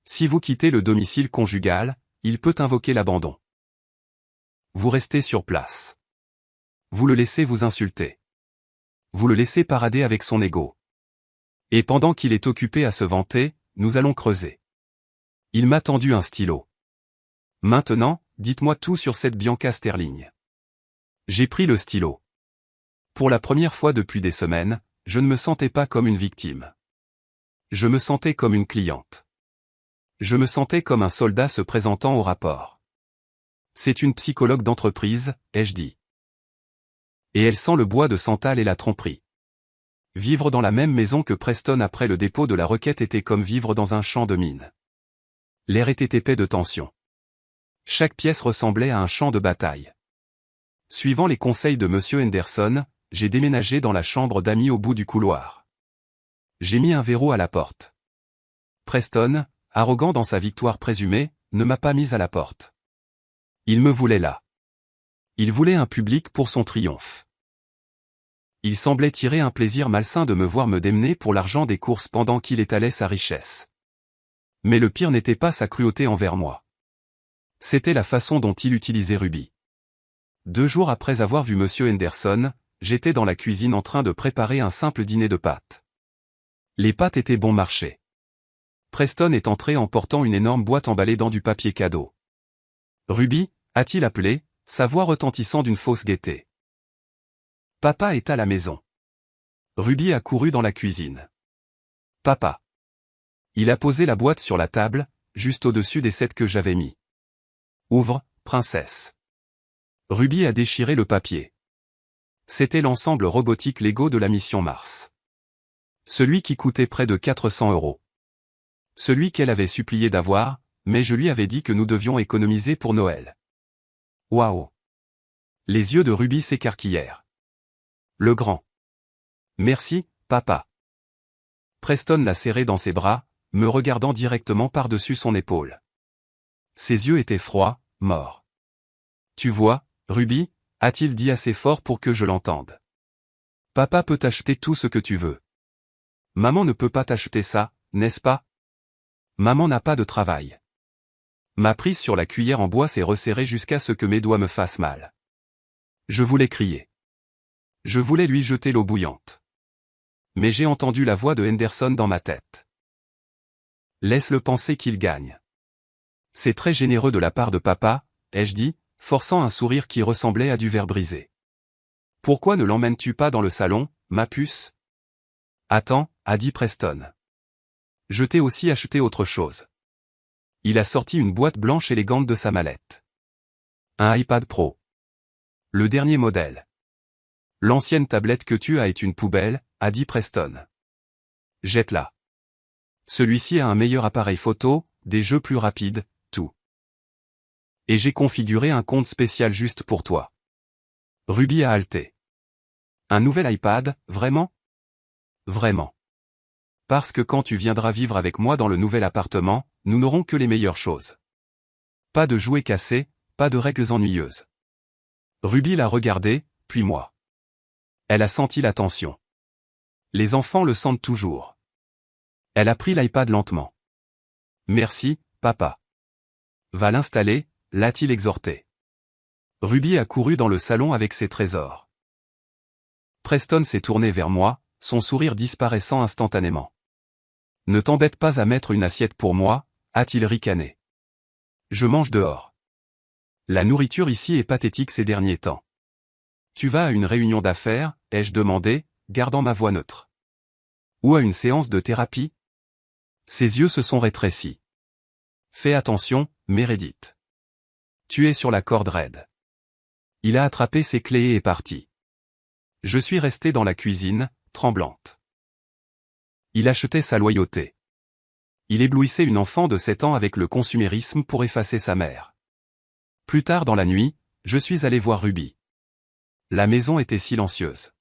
Si vous quittez le domicile conjugal, il peut invoquer l'abandon. Vous restez sur place. Vous le laissez vous insulter. Vous le laissez parader avec son ego. Et pendant qu'il est occupé à se vanter, nous allons creuser. Il m'a tendu un stylo. Maintenant, dites-moi tout sur cette Bianca Sterling. J'ai pris le stylo. Pour la première fois depuis des semaines, je ne me sentais pas comme une victime. Je me sentais comme une cliente. Je me sentais comme un soldat se présentant au rapport. C'est une psychologue d'entreprise, ai-je dit. Et elle sent le bois de santal et la tromperie. Vivre dans la même maison que Preston après le dépôt de la requête était comme vivre dans un champ de mine. L'air était épais de tension. Chaque pièce ressemblait à un champ de bataille. Suivant les conseils de Monsieur Henderson, j'ai déménagé dans la chambre d'amis au bout du couloir. J'ai mis un verrou à la porte. Preston, arrogant dans sa victoire présumée, ne m'a pas mise à la porte. Il me voulait là. Il voulait un public pour son triomphe. Il semblait tirer un plaisir malsain de me voir me démener pour l'argent des courses pendant qu'il étalait sa richesse. Mais le pire n'était pas sa cruauté envers moi. C'était la façon dont il utilisait Ruby. 2 jours après avoir vu Monsieur Henderson, j'étais dans la cuisine en train de préparer un simple dîner de pâtes. Les pâtes étaient bon marché. Preston est entré en portant une énorme boîte emballée dans du papier cadeau. « Ruby » a-t-il appelé, sa voix retentissant d'une fausse gaieté. « Papa est à la maison. » Ruby a couru dans la cuisine. « Papa. » Il a posé la boîte sur la table, juste au-dessus des 7 que j'avais mis. « Ouvre, princesse. » Ruby a déchiré le papier. C'était l'ensemble robotique Lego de la mission Mars. Celui qui coûtait près de 400 €. Celui qu'elle avait supplié d'avoir, mais je lui avais dit que nous devions économiser pour Noël. Waouh! Les yeux de Ruby s'écarquillèrent. Le grand. Merci, papa. Preston l'a serré dans ses bras, me regardant directement par-dessus son épaule. Ses yeux étaient froids, morts. Tu vois, Ruby, a-t-il dit assez fort pour que je l'entende. Papa peut t'acheter tout ce que tu veux. Maman ne peut pas t'acheter ça, n'est-ce pas? Maman n'a pas de travail. Ma prise sur la cuillère en bois s'est resserrée jusqu'à ce que mes doigts me fassent mal. Je voulais crier. Je voulais lui jeter l'eau bouillante. Mais j'ai entendu la voix de Henderson dans ma tête. Laisse-le penser qu'il gagne. C'est très généreux de la part de papa, ai-je dit, forçant un sourire qui ressemblait à du verre brisé. Pourquoi ne l'emmènes-tu pas dans le salon, ma puce? Attends, a dit Preston. Je t'ai aussi acheté autre chose. Il a sorti une boîte blanche élégante de sa mallette. Un iPad Pro. Le dernier modèle. L'ancienne tablette que tu as est une poubelle, a dit Preston. Jette-la. Celui-ci a un meilleur appareil photo, des jeux plus rapides, tout. Et j'ai configuré un compte spécial juste pour toi. Ruby a halté. Un nouvel iPad, vraiment? Vraiment. Parce que quand tu viendras vivre avec moi dans le nouvel appartement, nous n'aurons que les meilleures choses. Pas de jouets cassés, pas de règles ennuyeuses. Ruby l'a regardé, puis moi. Elle a senti la tension. Les enfants le sentent toujours. Elle a pris l'iPad lentement. Merci, papa. Va l'installer, l'a-t-il exhorté. Ruby a couru dans le salon avec ses trésors. Preston s'est tourné vers moi, son sourire disparaissant instantanément. Ne t'embête pas à mettre une assiette pour moi, a-t-il ricané. Je mange dehors. La nourriture ici est pathétique ces derniers temps. Tu vas à une réunion d'affaires, ai-je demandé, gardant ma voix neutre. Ou à une séance de thérapie? Ses yeux se sont rétrécis. Fais attention, Meredith. Tu es sur la corde raide. Il a attrapé ses clés et est parti. Je suis restée dans la cuisine, tremblante. Il achetait sa loyauté. Il éblouissait une enfant de 7 ans avec le consumérisme pour effacer sa mère. Plus tard dans la nuit, je suis allé voir Ruby. La maison était silencieuse.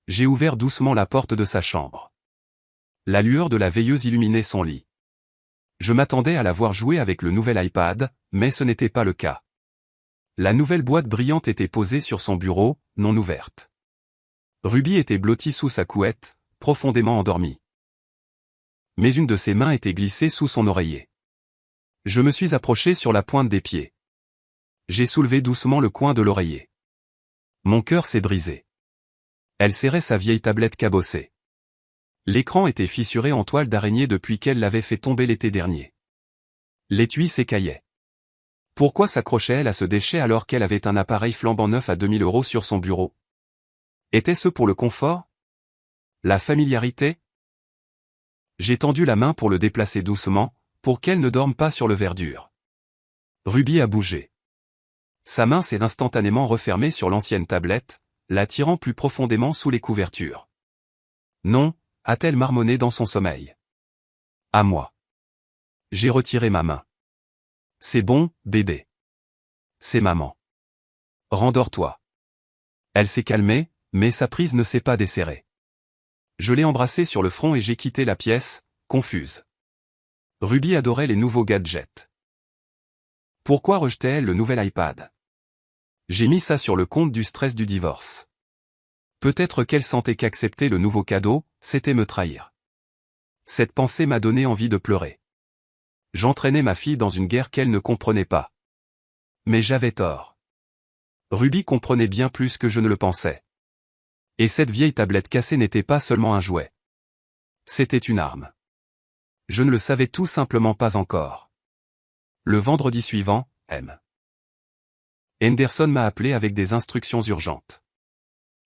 J'ai ouvert doucement la porte de sa chambre. La lueur de la veilleuse illuminait son lit. Je m'attendais à la voir jouer avec le nouvel iPad, mais ce n'était pas le cas. La nouvelle boîte brillante était posée sur son bureau, non ouverte. Ruby était blottie sous sa couette, profondément endormie. Mais une de ses mains était glissée sous son oreiller. Je me suis approché sur la pointe des pieds. J'ai soulevé doucement le coin de l'oreiller. Mon cœur s'est brisé. Elle serrait sa vieille tablette cabossée. L'écran était fissuré en toile d'araignée depuis qu'elle l'avait fait tomber l'été dernier. L'étui s'écaillait. Pourquoi s'accrochait-elle à ce déchet alors qu'elle avait un appareil flambant neuf à 2000 € sur son bureau? Était-ce pour le confort? La familiarité? J'ai tendu la main pour le déplacer doucement, pour qu'elle ne dorme pas sur le verdure. Ruby a bougé. Sa main s'est instantanément refermée sur l'ancienne tablette, l'attirant plus profondément sous les couvertures. Non, a-t-elle marmonné dans son sommeil. À moi. J'ai retiré ma main. C'est bon, bébé. C'est maman. Rendors-toi. Elle s'est calmée, mais sa prise ne s'est pas desserrée. Je l'ai embrassée sur le front et j'ai quitté la pièce, confuse. Ruby adorait les nouveaux gadgets. Pourquoi rejetait-elle le nouvel iPad? J'ai mis ça sur le compte du stress du divorce. Peut-être qu'elle sentait qu'accepter le nouveau cadeau, c'était me trahir. Cette pensée m'a donné envie de pleurer. J'entraînais ma fille dans une guerre qu'elle ne comprenait pas. Mais j'avais tort. Ruby comprenait bien plus que je ne le pensais. Et cette vieille tablette cassée n'était pas seulement un jouet. C'était une arme. Je ne le savais tout simplement pas encore. Le vendredi suivant, M. Henderson m'a appelé avec des instructions urgentes.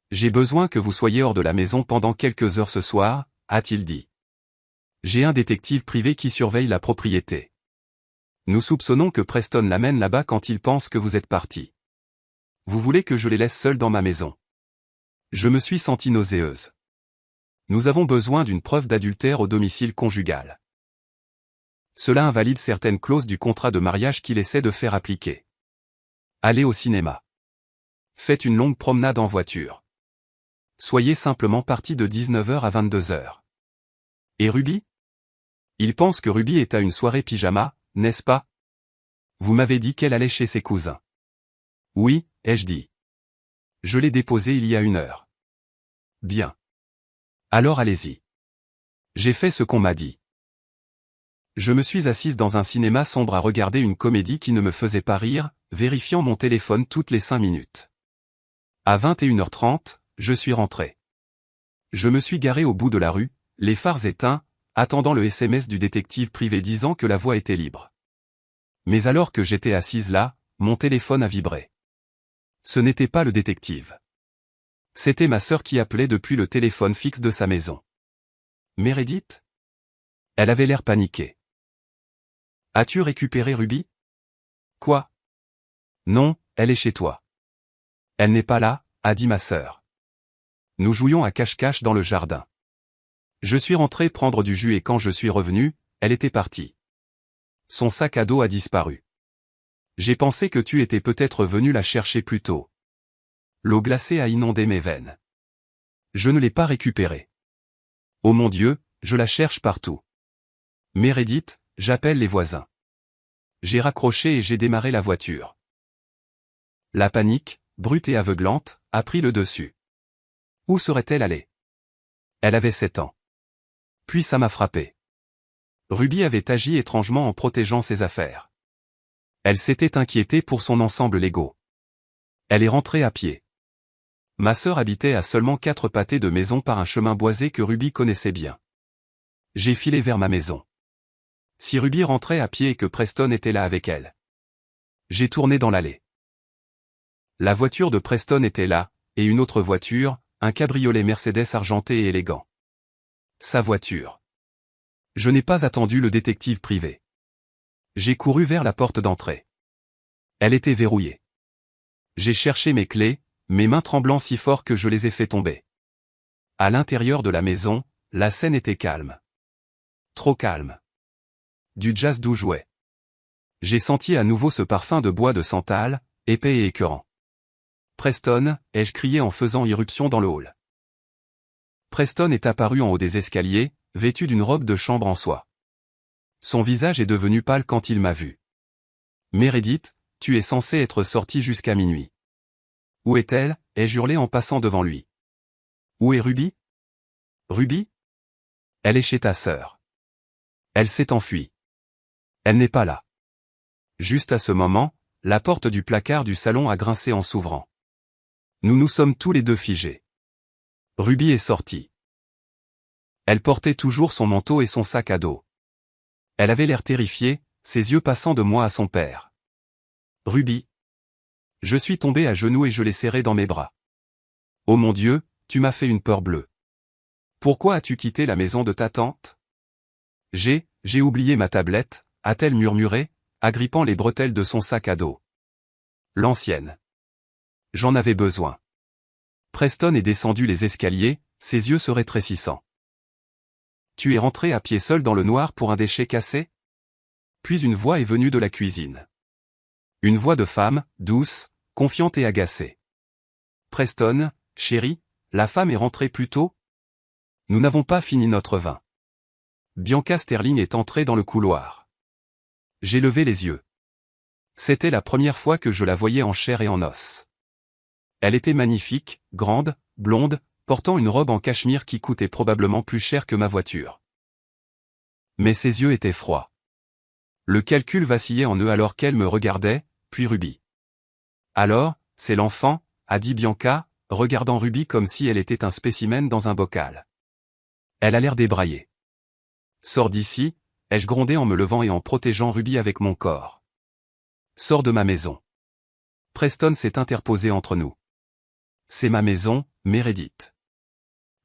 J'ai besoin que vous soyez hors de la maison pendant quelques heures ce soir, a-t-il dit. J'ai un détective privé qui surveille la propriété. Nous soupçonnons que Preston l'amène là-bas quand il pense que vous êtes parti. Vous voulez que je les laisse seuls dans ma maison? Je me suis sentie nauséeuse. Nous avons besoin d'une preuve d'adultère au domicile conjugal. Cela invalide certaines clauses du contrat de mariage qu'il essaie de faire appliquer. Allez au cinéma. Faites une longue promenade en voiture. Soyez simplement partis de 19h à 22h. Et Ruby? Il pense que Ruby est à une soirée pyjama, n'est-ce pas? Vous m'avez dit qu'elle allait chez ses cousins. Oui, ai-je dit. Je l'ai déposée il y a 1 heure. Bien. Alors allez-y. J'ai fait ce qu'on m'a dit. Je me suis assise dans un cinéma sombre à regarder une comédie qui ne me faisait pas rire, vérifiant mon téléphone toutes les 5 minutes. À 21h30, je suis rentré. Je me suis garé au bout de la rue, les phares éteints, attendant le SMS du détective privé disant que la voie était libre. Mais alors que j'étais assise là, mon téléphone a vibré. Ce n'était pas le détective. C'était ma sœur qui appelait depuis le téléphone fixe de sa maison. Meredith? Elle avait l'air paniquée. As-tu récupéré Ruby? Quoi? Non, elle est chez toi. Elle n'est pas là, a dit ma sœur. Nous jouions à cache-cache dans le jardin. Je suis rentré prendre du jus et quand je suis revenu, elle était partie. Son sac à dos a disparu. J'ai pensé que tu étais peut-être venu la chercher plus tôt. L'eau glacée a inondé mes veines. Je ne l'ai pas récupérée. Oh mon Dieu, je la cherche partout. Meredith, j'appelle les voisins. J'ai raccroché et j'ai démarré la voiture. La panique, brute et aveuglante, a pris le dessus. Où serait-elle allée? Elle avait 7 ans. Puis ça m'a frappé. Ruby avait agi étrangement en protégeant ses affaires. Elle s'était inquiétée pour son ensemble Lego. Elle est rentrée à pied. Ma sœur habitait à seulement 4 pâtés de maison par un chemin boisé que Ruby connaissait bien. J'ai filé vers ma maison. Si Ruby rentrait à pied et que Preston était là avec elle. J'ai tourné dans l'allée. La voiture de Preston était là, et une autre voiture, un cabriolet Mercedes argenté et élégant. Sa voiture. Je n'ai pas attendu le détective privé. J'ai couru vers la porte d'entrée. Elle était verrouillée. J'ai cherché mes clés, mes mains tremblant si fort que je les ai fait tomber. À l'intérieur de la maison, la scène était calme. Trop calme. Du jazz doux jouait. J'ai senti à nouveau ce parfum de bois de santal, épais et écœurant. Preston, ai-je crié en faisant irruption dans le hall. Preston est apparu en haut des escaliers, vêtu d'une robe de chambre en soie. Son visage est devenu pâle quand il m'a vu. Meredith, tu es censée être sortie jusqu'à minuit. Où est-elle? Ai-je hurlé en passant devant lui. Où est Ruby? Ruby? Elle est chez ta sœur. Elle s'est enfuie. Elle n'est pas là. Juste à ce moment, la porte du placard du salon a grincé en s'ouvrant. Nous nous sommes tous les deux figés. Ruby est sortie. Elle portait toujours son manteau et son sac à dos. Elle avait l'air terrifiée, ses yeux passant de moi à son père. Ruby. Je suis tombé à genoux et je l'ai serrée dans mes bras. Oh mon Dieu, tu m'as fait une peur bleue. Pourquoi as-tu quitté la maison de ta tante? J'ai oublié ma tablette, a-t-elle murmuré, agrippant les bretelles de son sac à dos. L'ancienne. J'en avais besoin. Preston est descendu les escaliers, ses yeux se rétrécissant. Tu es rentré à pied seul dans le noir pour un déchet cassé? Puis une voix est venue de la cuisine. Une voix de femme, douce, confiante et agacée. Preston, chérie, la femme est rentrée plus tôt? Nous n'avons pas fini notre vin. Bianca Sterling est entrée dans le couloir. J'ai levé les yeux. C'était la première fois que je la voyais en chair et en os. Elle était magnifique, grande, blonde, portant une robe en cachemire qui coûtait probablement plus cher que ma voiture. Mais ses yeux étaient froids. Le calcul vacillait en eux alors qu'elle me regardait, puis Ruby. Alors, c'est l'enfant, a dit Bianca, regardant Ruby comme si elle était un spécimen dans un bocal. Elle a l'air débraillée. Sors d'ici, ai-je grondé en me levant et en protégeant Ruby avec mon corps. Sors de ma maison. Preston s'est interposé entre nous. C'est ma maison, Meredith.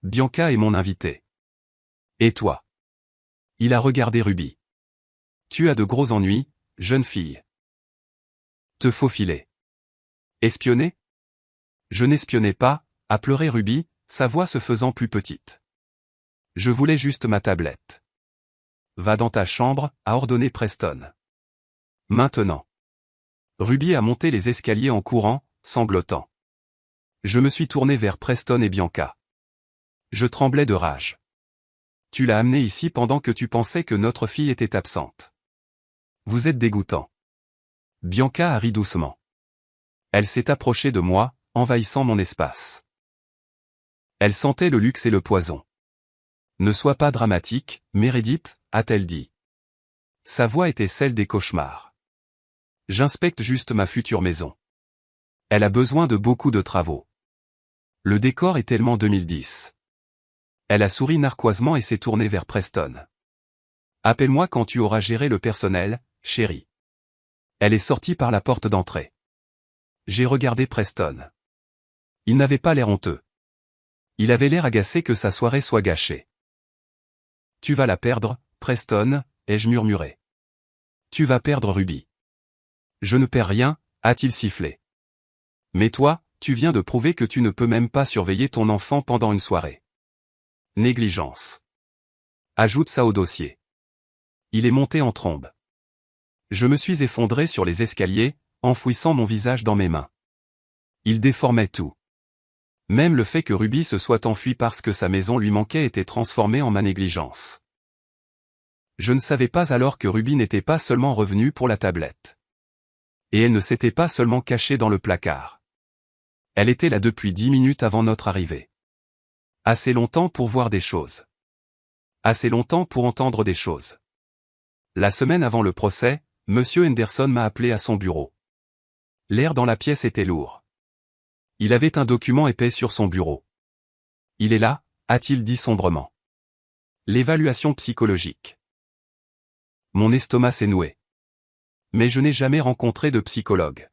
Bianca est mon invitée. Et toi? Il a regardé Ruby. Tu as de gros ennuis, jeune fille. Te faufiler. Espionner? Je n'espionnais pas, a pleuré Ruby, sa voix se faisant plus petite. Je voulais juste ma tablette. Va dans ta chambre, a ordonné Preston. Maintenant. Ruby a monté les escaliers en courant, sanglotant. Je me suis tourné vers Preston et Bianca. Je tremblais de rage. Tu l'as amenée ici pendant que tu pensais que notre fille était absente. Vous êtes dégoûtant. Bianca a ri doucement. Elle s'est approchée de moi, envahissant mon espace. Elle sentait le luxe et le poison. Ne sois pas dramatique, Meredith, a-t-elle dit. Sa voix était celle des cauchemars. J'inspecte juste ma future maison. Elle a besoin de beaucoup de travaux. Le décor est tellement 2010. Elle a souri narquoisement et s'est tournée vers Preston. Appelle-moi quand tu auras géré le personnel, chérie. Elle est sortie par la porte d'entrée. J'ai regardé Preston. Il n'avait pas l'air honteux. Il avait l'air agacé que sa soirée soit gâchée. Tu vas la perdre, Preston, ai-je murmuré. Tu vas perdre Ruby. Je ne perds rien, a-t-il sifflé. Mais toi, tu viens de prouver que tu ne peux même pas surveiller ton enfant pendant une soirée. Négligence. Ajoute ça au dossier. Il est monté en trombe. Je me suis effondré sur les escaliers, enfouissant mon visage dans mes mains. Il déformait tout. Même le fait que Ruby se soit enfuie parce que sa maison lui manquait était transformé en ma négligence. Je ne savais pas alors que Ruby n'était pas seulement revenue pour la tablette. Et elle ne s'était pas seulement cachée dans le placard. Elle était là depuis 10 minutes avant notre arrivée. Assez longtemps pour voir des choses. Assez longtemps pour entendre des choses. La semaine avant le procès, Monsieur Henderson m'a appelé à son bureau. L'air dans la pièce était lourd. Il avait un document épais sur son bureau. Il est là, a-t-il dit sombrement. L'évaluation psychologique. Mon estomac s'est noué. Mais je n'ai jamais rencontré de psychologue.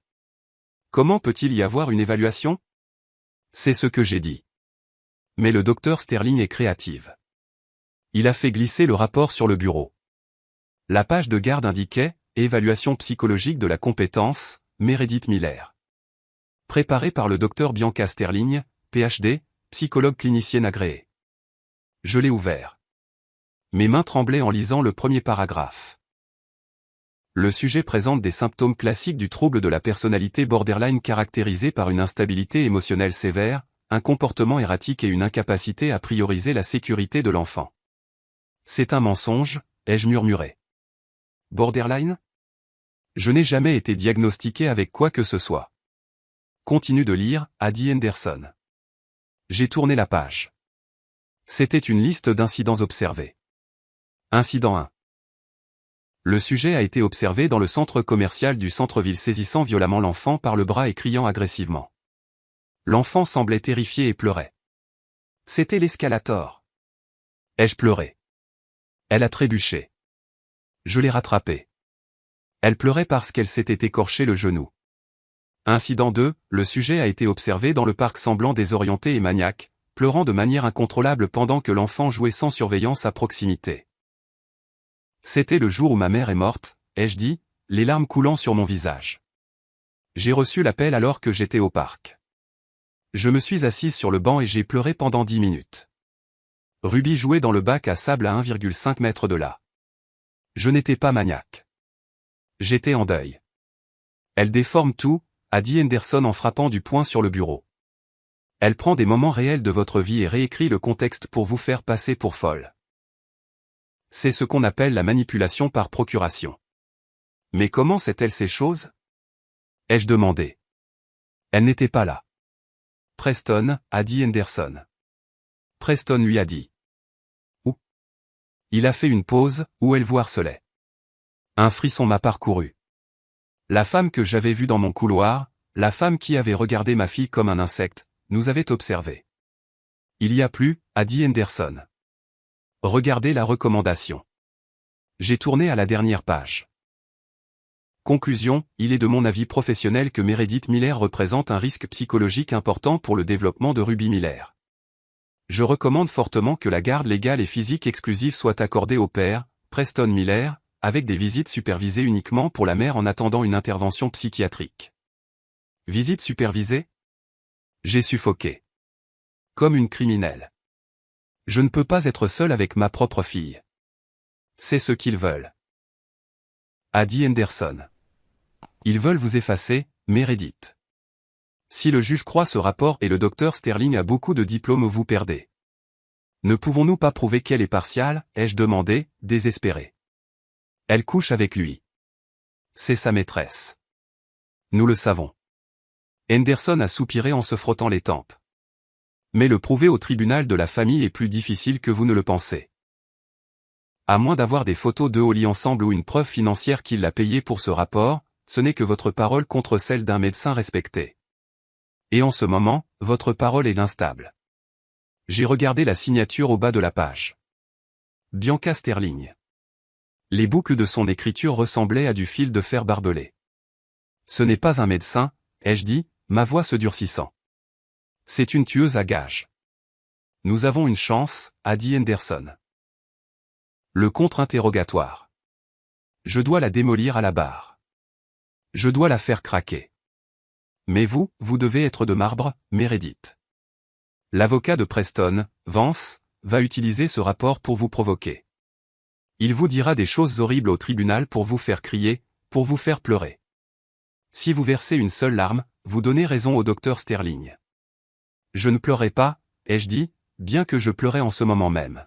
Comment peut-il y avoir une évaluation? C'est ce que j'ai dit. Mais le docteur Sterling est créative. Il a fait glisser le rapport sur le bureau. La page de garde indiquait « Évaluation psychologique de la compétence, Meredith Miller ». Préparé par le docteur Bianca Sterling, PhD, psychologue clinicienne agréée. Je l'ai ouvert. Mes mains tremblaient en lisant le premier paragraphe. Le sujet présente des symptômes classiques du trouble de la personnalité borderline caractérisé par une instabilité émotionnelle sévère, un comportement erratique et une incapacité à prioriser la sécurité de l'enfant. C'est un mensonge, ai-je murmuré. Borderline? Je n'ai jamais été diagnostiqué avec quoi que ce soit. Continue de lire, a dit Henderson. J'ai tourné la page. C'était une liste d'incidents observés. Incident 1. Le sujet a été observé dans le centre commercial du centre-ville saisissant violemment l'enfant par le bras et criant agressivement. L'enfant semblait terrifié et pleurait. C'était l'escalator. Ai-je pleuré? Elle a trébuché. Je l'ai rattrapée. Elle pleurait parce qu'elle s'était écorché le genou. Incident 2, le sujet a été observé dans le parc semblant désorienté et maniaque, pleurant de manière incontrôlable pendant que l'enfant jouait sans surveillance à proximité. C'était le jour où ma mère est morte, ai-je dit, les larmes coulant sur mon visage. J'ai reçu l'appel alors que j'étais au parc. Je me suis assise sur le banc et j'ai pleuré pendant 10 minutes. Ruby jouait dans le bac à sable à 1,5 mètre de là. Je n'étais pas maniaque. J'étais en deuil. Elle déforme tout, a dit Henderson en frappant du poing sur le bureau. Elle prend des moments réels de votre vie et réécrit le contexte pour vous faire passer pour folle. C'est ce qu'on appelle la manipulation par procuration. Mais comment sait-elle ces choses? Ai-je demandé. Elle n'était pas là. Preston, a dit Henderson. Preston lui a dit. Où? Il a fait une pause, où elle vous harcelait. Un frisson m'a parcouru. La femme que j'avais vue dans mon couloir, la femme qui avait regardé ma fille comme un insecte, nous avait observé. Il y a plus, a dit Henderson. Regardez la recommandation. J'ai tourné à la dernière page. Conclusion, il est de mon avis professionnel que Meredith Miller représente un risque psychologique important pour le développement de Ruby Miller. Je recommande fortement que la garde légale et physique exclusive soit accordée au père, Preston Miller, avec des visites supervisées uniquement pour la mère en attendant une intervention psychiatrique. Visite supervisée? J'ai suffoqué. Comme une criminelle. Je ne peux pas être seul avec ma propre fille. C'est ce qu'ils veulent. A dit Henderson. Ils veulent vous effacer, Meredith. Si le juge croit ce rapport et le docteur Sterling a beaucoup de diplômes, vous perdez. Ne pouvons-nous pas prouver qu'elle est partiale, ai-je demandé, désespéré. Elle couche avec lui. C'est sa maîtresse. Nous le savons. Henderson a soupiré en se frottant les tempes. Mais le prouver au tribunal de la famille est plus difficile que vous ne le pensez. À moins d'avoir des photos d'eux au lit ensemble ou une preuve financière qu'il l'a payé pour ce rapport, ce n'est que votre parole contre celle d'un médecin respecté. Et en ce moment, votre parole est instable. J'ai regardé la signature au bas de la page. Bianca Sterling. Les boucles de son écriture ressemblaient à du fil de fer barbelé. Ce n'est pas un médecin, ai-je dit, ma voix se durcissant. C'est une tueuse à gages. Nous avons une chance, a dit Henderson. Le contre-interrogatoire. Je dois la démolir à la barre. Je dois la faire craquer. Mais vous devez être de marbre, Meredith. L'avocat de Preston, Vance, va utiliser ce rapport pour vous provoquer. Il vous dira des choses horribles au tribunal pour vous faire crier, pour vous faire pleurer. Si vous versez une seule larme, vous donnez raison au docteur Sterling. Je ne pleurais pas, ai-je dit, bien que je pleurais en ce moment même.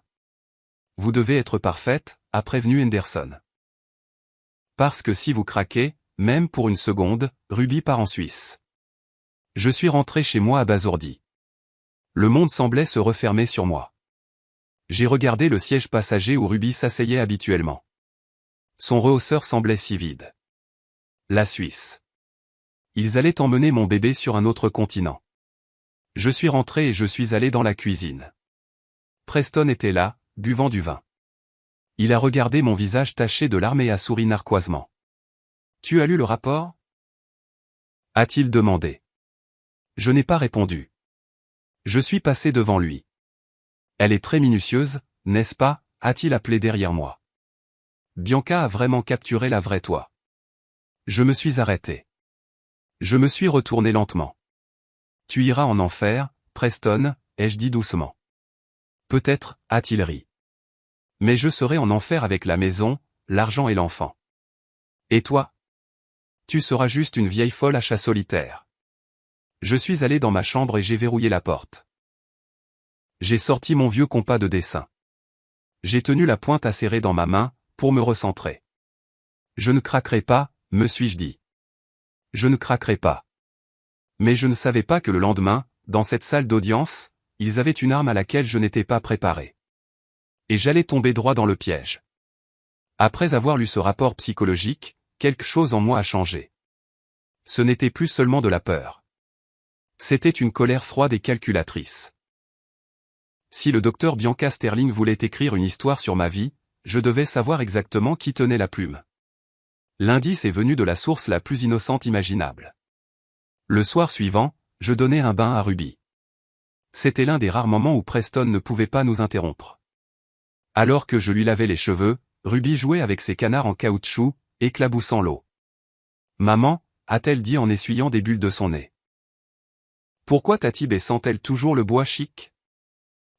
Vous devez être parfaite, a prévenu Henderson. Parce que si vous craquez, même pour une seconde, Ruby part en Suisse. Je suis rentré chez moi abasourdi. Le monde semblait se refermer sur moi. J'ai regardé le siège passager où Ruby s'asseyait habituellement. Son rehausseur semblait si vide. La Suisse. Ils allaient emmener mon bébé sur un autre continent. Je suis rentré et je suis allé dans la cuisine. Preston était là, buvant du vin. Il a regardé mon visage taché de larmes et a souri narquoisement. « Tu as lu le rapport » a-t-il demandé. Je n'ai pas répondu. Je suis passé devant lui. Elle est très minutieuse, n'est-ce pas, a-t-il appelé derrière moi. Bianca a vraiment capturé la vraie toi. Je me suis arrêté. Je me suis retourné lentement. Tu iras en enfer, Preston, ai-je dit doucement. Peut-être, a-t-il ri. Mais je serai en enfer avec la maison, l'argent et l'enfant. Et toi? Tu seras juste une vieille folle à chat solitaire. Je suis allé dans ma chambre et j'ai verrouillé la porte. J'ai sorti mon vieux compas de dessin. J'ai tenu la pointe acérée dans ma main, pour me recentrer. Je ne craquerai pas, me suis-je dit. Je ne craquerai pas. Mais je ne savais pas que le lendemain, dans cette salle d'audience, ils avaient une arme à laquelle je n'étais pas préparé. Et j'allais tomber droit dans le piège. Après avoir lu ce rapport psychologique, quelque chose en moi a changé. Ce n'était plus seulement de la peur. C'était une colère froide et calculatrice. Si le docteur Bianca Sterling voulait écrire une histoire sur ma vie, je devais savoir exactement qui tenait la plume. L'indice est venu de la source la plus innocente imaginable. Le soir suivant, je donnai un bain à Ruby. C'était l'un des rares moments où Preston ne pouvait pas nous interrompre. Alors que je lui lavais les cheveux, Ruby jouait avec ses canards en caoutchouc, éclaboussant l'eau. Maman, a-t-elle dit en essuyant des bulles de son nez. Pourquoi Tatibé sent-elle toujours le bois chic?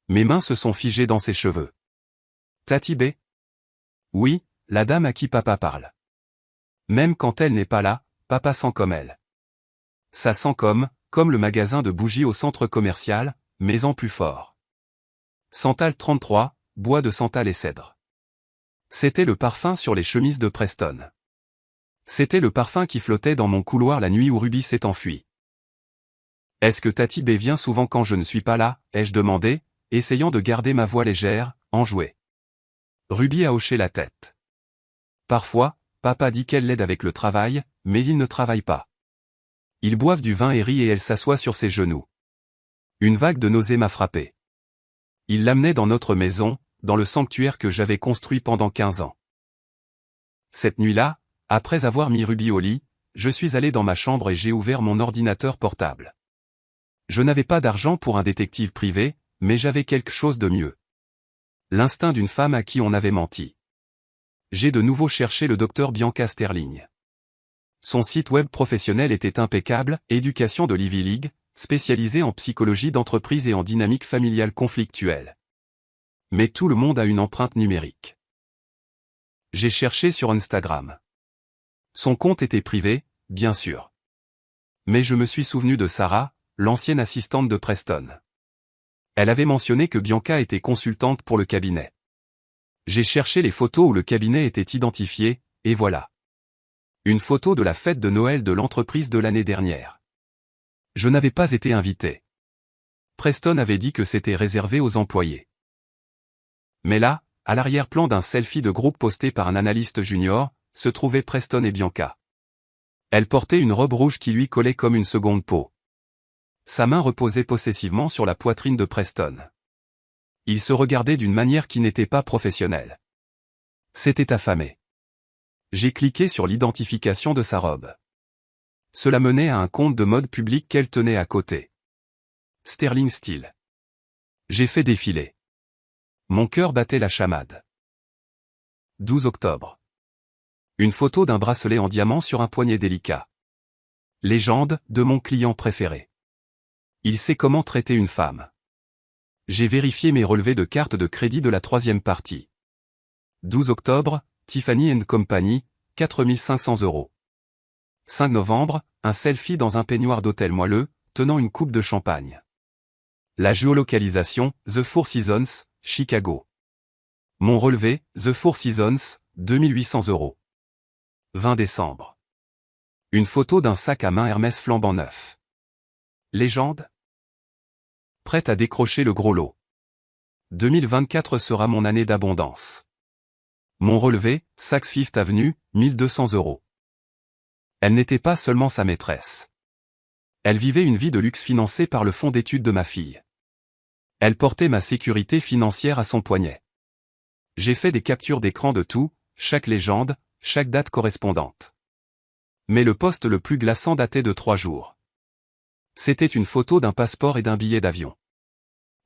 Mes mains se sont figées dans ses cheveux. Tatibé? Oui, la dame à qui papa parle. Même quand elle n'est pas là, papa sent comme elle. Ça sent comme le magasin de bougies au centre commercial, mais en plus fort. Santal 33, bois de santal et cèdre. C'était le parfum sur les chemises de Preston. C'était le parfum qui flottait dans mon couloir la nuit où Ruby s'est enfuie. Est-ce que Tatibé vient souvent quand je ne suis pas là, ai-je demandé, essayant de garder ma voix légère, enjouée. Ruby a hoché la tête. Parfois, papa dit qu'elle l'aide avec le travail, mais il ne travaille pas. Ils boivent du vin et rient et elle s'assoit sur ses genoux. Une vague de nausée m'a frappé. Il l'amenait dans notre maison, dans le sanctuaire que j'avais construit pendant 15 ans. Cette nuit-là, après avoir mis Ruby au lit, je suis allé dans ma chambre et j'ai ouvert mon ordinateur portable. Je n'avais pas d'argent pour un détective privé, mais j'avais quelque chose de mieux. L'instinct d'une femme à qui on avait menti. J'ai de nouveau cherché le docteur Bianca Sterling. Son site web professionnel était impeccable, éducation de l'Ivy League, spécialisé en psychologie d'entreprise et en dynamique familiale conflictuelle. Mais tout le monde a une empreinte numérique. J'ai cherché sur Instagram. Son compte était privé, bien sûr. Mais je me suis souvenu de Sarah, l'ancienne assistante de Preston. Elle avait mentionné que Bianca était consultante pour le cabinet. J'ai cherché les photos où le cabinet était identifié, et voilà. Une photo de la fête de Noël de l'entreprise de l'année dernière. Je n'avais pas été invité. Preston avait dit que c'était réservé aux employés. Mais là, à l'arrière-plan d'un selfie de groupe posté par un analyste junior, se trouvaient Preston et Bianca. Elle portait une robe rouge qui lui collait comme une seconde peau. Sa main reposait possessivement sur la poitrine de Preston. Ils se regardaient d'une manière qui n'était pas professionnelle. C'était affamé. J'ai cliqué sur l'identification de sa robe. Cela menait à un compte de mode public qu'elle tenait à côté. Sterling Style. J'ai fait défiler. Mon cœur battait la chamade. 12 octobre. Une photo d'un bracelet en diamant sur un poignet délicat. Légende de mon client préféré. Il sait comment traiter une femme. J'ai vérifié mes relevés de carte de crédit de la 3e partie. 12 octobre, Tiffany & Company, 4 500 €. 5 novembre, un selfie dans un peignoir d'hôtel moelleux, tenant une coupe de champagne. La géolocalisation, The Four Seasons, Chicago. Mon relevé, The Four Seasons, 2800 €. 20 décembre. Une photo d'un sac à main Hermès flambant neuf. Légende? Prête à décrocher le gros lot. 2024 sera mon année d'abondance. Mon relevé, Saks Fifth Avenue, 1200 €. Elle n'était pas seulement sa maîtresse. Elle vivait une vie de luxe financée par le fonds d'études de ma fille. Elle portait ma sécurité financière à son poignet. J'ai fait des captures d'écran de tout, chaque légende, chaque date correspondante. Mais le poste le plus glaçant datait de 3 jours. C'était une photo d'un passeport et d'un billet d'avion.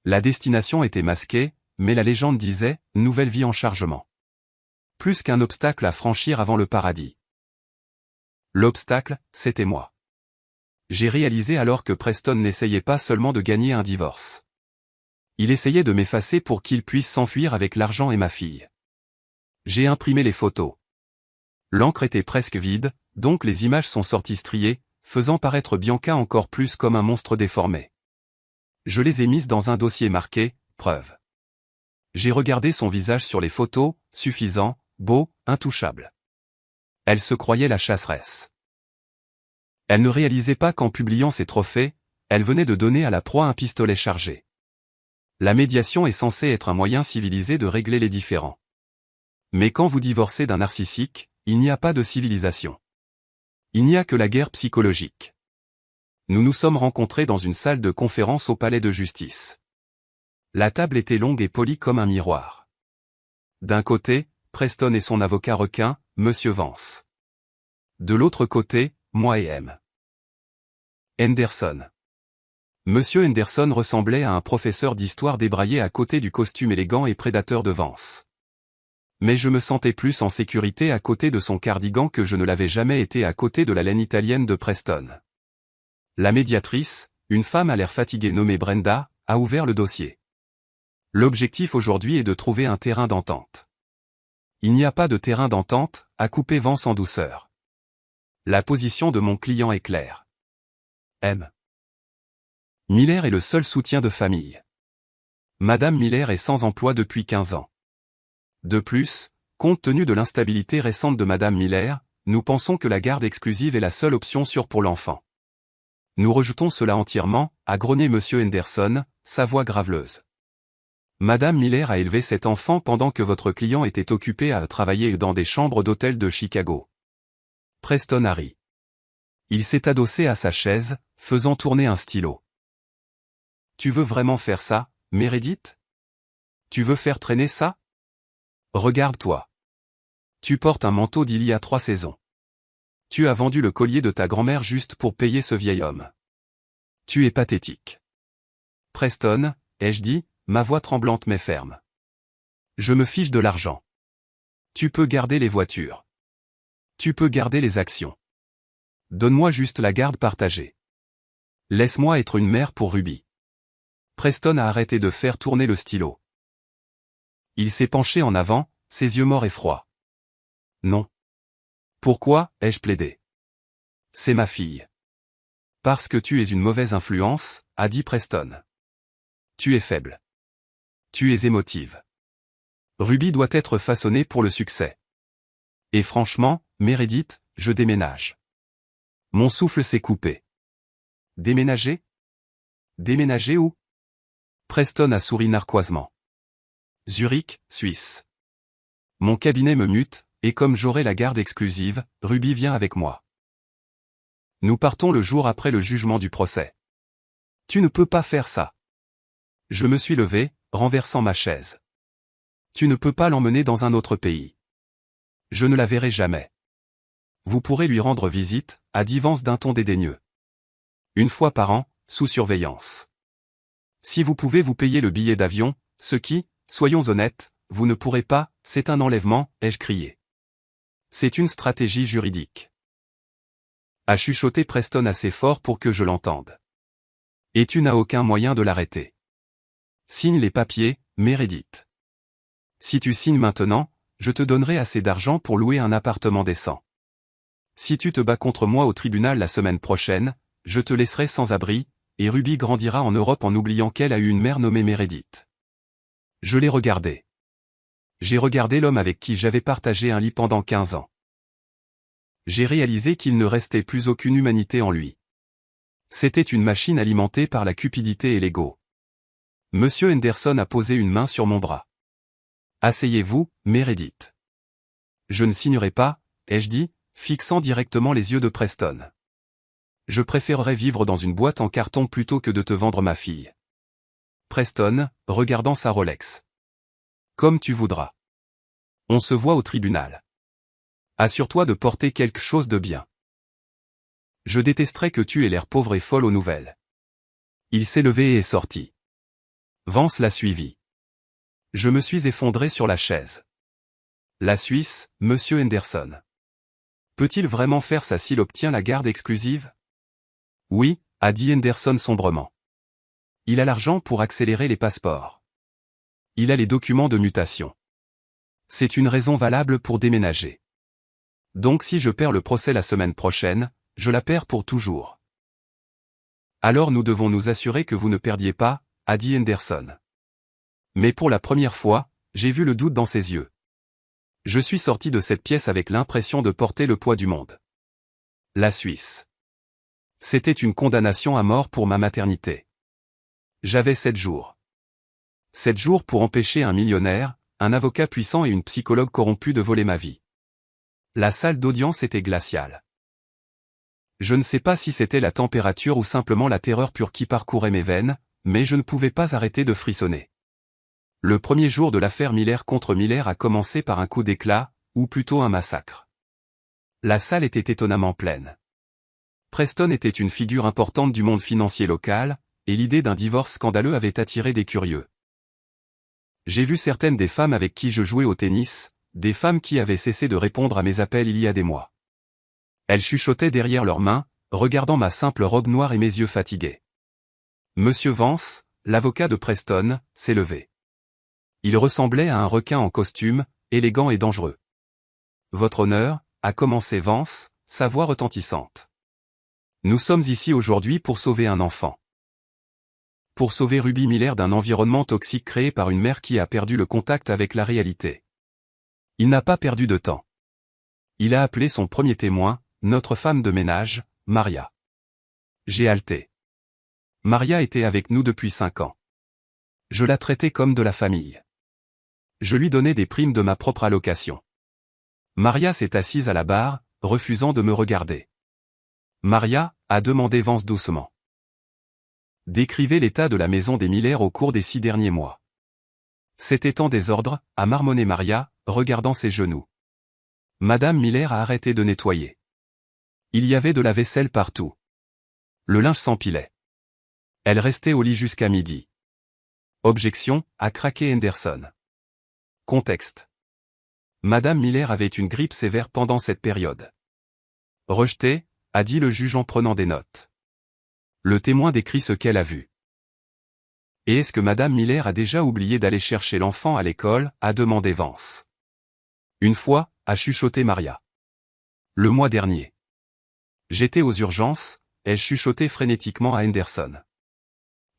La destination était masquée, mais la légende disait « Nouvelle vie en chargement ». Plus qu'un obstacle à franchir avant le paradis. L'obstacle, c'était moi. J'ai réalisé alors que Preston n'essayait pas seulement de gagner un divorce. Il essayait de m'effacer pour qu'il puisse s'enfuir avec l'argent et ma fille. J'ai imprimé les photos. L'encre était presque vide, donc les images sont sorties striées, faisant paraître Bianca encore plus comme un monstre déformé. Je les ai mises dans un dossier marqué « Preuve ». J'ai regardé son visage sur les photos, suffisant, beau, intouchable. Elle se croyait la chasseresse. Elle ne réalisait pas qu'en publiant ses trophées, elle venait de donner à la proie un pistolet chargé. La médiation est censée être un moyen civilisé de régler les différends. Mais quand vous divorcez d'un narcissique, il n'y a pas de civilisation. Il n'y a que la guerre psychologique. Nous nous sommes rencontrés dans une salle de conférence au palais de justice. La table était longue et polie comme un miroir. D'un côté, Preston et son avocat requin, Monsieur Vance. De l'autre côté, moi et M. Henderson. Monsieur Henderson ressemblait à un professeur d'histoire débraillé à côté du costume élégant et prédateur de Vance. Mais je me sentais plus en sécurité à côté de son cardigan que je ne l'avais jamais été à côté de la laine italienne de Preston. La médiatrice, une femme à l'air fatiguée nommée Brenda, a ouvert le dossier. L'objectif aujourd'hui est de trouver un terrain d'entente. Il n'y a pas de terrain d'entente, a coupé Vance en douceur. La position de mon client est claire. M. Miller est le seul soutien de famille. Madame Miller est sans emploi depuis 15 ans. De plus, compte tenu de l'instabilité récente de Madame Miller, nous pensons que la garde exclusive est la seule option sûre pour l'enfant. Nous rejetons cela entièrement, a grogné Monsieur Henderson, sa voix graveleuse. Madame Miller a élevé cet enfant pendant que votre client était occupé à travailler dans des chambres d'hôtel de Chicago. Preston a ri. Il s'est adossé à sa chaise, faisant tourner un stylo. Tu veux vraiment faire ça, Meredith? Tu veux faire traîner ça? Regarde-toi. Tu portes un manteau d'il y a 3 saisons. Tu as vendu le collier de ta grand-mère juste pour payer ce vieil homme. Tu es pathétique. Preston, ai-je dit, ma voix tremblante mais ferme. Je me fiche de l'argent. Tu peux garder les voitures. Tu peux garder les actions. Donne-moi juste la garde partagée. Laisse-moi être une mère pour Ruby. Preston a arrêté de faire tourner le stylo. Il s'est penché en avant, ses yeux morts et froids. Non. Pourquoi, ai-je plaidé? C'est ma fille. Parce que tu es une mauvaise influence, a dit Preston. Tu es faible. Tu es émotive. Ruby doit être façonnée pour le succès. Et franchement, Meredith, je déménage. Mon souffle s'est coupé. Déménager? Déménager où? Preston a souri narquoisement. Zurich, Suisse. Mon cabinet me mute, et comme j'aurai la garde exclusive, Ruby vient avec moi. Nous partons le jour après le jugement du procès. Tu ne peux pas faire ça. Je me suis levé, renversant ma chaise. Tu ne peux pas l'emmener dans un autre pays. Je ne la verrai jamais. Vous pourrez lui rendre visite, a dit Vance d'un ton dédaigneux. Une fois par an, sous surveillance. Si vous pouvez vous payer le billet d'avion, ce qui, soyons honnêtes, vous ne pourrez pas, c'est un enlèvement, ai-je crié. C'est une stratégie juridique. A chuchoté Preston assez fort pour que je l'entende. Et tu n'as aucun moyen de l'arrêter. Signe les papiers, Meredith. Si tu signes maintenant, je te donnerai assez d'argent pour louer un appartement décent. Si tu te bats contre moi au tribunal la semaine prochaine, je te laisserai sans abri, et Ruby grandira en Europe en oubliant qu'elle a eu une mère nommée Meredith. Je l'ai regardé. J'ai regardé l'homme avec qui j'avais partagé un lit pendant 15 ans. J'ai réalisé qu'il ne restait plus aucune humanité en lui. C'était une machine alimentée par la cupidité et l'ego. Monsieur Henderson a posé une main sur mon bras. Asseyez-vous, Meredith. Je ne signerai pas, ai-je dit, fixant directement les yeux de Preston. Je préférerais vivre dans une boîte en carton plutôt que de te vendre ma fille. Preston, regardant sa Rolex. Comme tu voudras. On se voit au tribunal. Assure-toi de porter quelque chose de bien. Je détesterais que tu aies l'air pauvre et folle aux nouvelles. Il s'est levé et est sorti. Vance l'a suivi. Je me suis effondré sur la chaise. La Suisse, Monsieur Henderson. Peut-il vraiment faire ça s'il obtient la garde exclusive? Oui, a dit Henderson sombrement. Il a l'argent pour accélérer les passeports. Il a les documents de mutation. C'est une raison valable pour déménager. Donc si je perds le procès la semaine prochaine, je la perds pour toujours. Alors nous devons nous assurer que vous ne perdiez pas, a dit Henderson. Mais pour la première fois, j'ai vu le doute dans ses yeux. Je suis sorti de cette pièce avec l'impression de porter le poids du monde. La Suisse. C'était une condamnation à mort pour ma maternité. J'avais 7 jours. 7 jours pour empêcher un millionnaire, un avocat puissant et une psychologue corrompue de voler ma vie. La salle d'audience était glaciale. Je ne sais pas si c'était la température ou simplement la terreur pure qui parcourait mes veines, mais je ne pouvais pas arrêter de frissonner. Le premier jour de l'affaire Miller contre Miller a commencé par un coup d'éclat, ou plutôt un massacre. La salle était étonnamment pleine. Preston était une figure importante du monde financier local, et l'idée d'un divorce scandaleux avait attiré des curieux. J'ai vu certaines des femmes avec qui je jouais au tennis, des femmes qui avaient cessé de répondre à mes appels il y a des mois. Elles chuchotaient derrière leurs mains, regardant ma simple robe noire et mes yeux fatigués. Monsieur Vance, l'avocat de Preston, s'est levé. Il ressemblait à un requin en costume, élégant et dangereux. Votre honneur, a commencé Vance, sa voix retentissante. Nous sommes ici aujourd'hui pour sauver un enfant. Pour sauver Ruby Miller d'un environnement toxique créé par une mère qui a perdu le contact avec la réalité. Il n'a pas perdu de temps. Il a appelé son premier témoin, notre femme de ménage, Maria. J'ai halté. Maria était avec nous depuis 5 ans. Je la traitais comme de la famille. Je lui donnais des primes de ma propre allocation. Maria s'est assise à la barre, refusant de me regarder. Maria, a demandé Vance doucement. Décrivez l'état de la maison des Miller au cours des 6 derniers mois. C'était en désordre, a marmonné Maria, regardant ses genoux. Madame Miller a arrêté de nettoyer. Il y avait de la vaisselle partout. Le linge s'empilait. Elle restait au lit jusqu'à midi. Objection, a craqué Henderson. Contexte. Madame Miller avait une grippe sévère pendant cette période. Rejeté, a dit le juge en prenant des notes. Le témoin décrit ce qu'elle a vu. Et est-ce que Madame Miller a déjà oublié d'aller chercher l'enfant à l'école, a demandé Vance. Une fois, a chuchoté Maria. Le mois dernier. J'étais aux urgences, elle chuchotait frénétiquement à Henderson.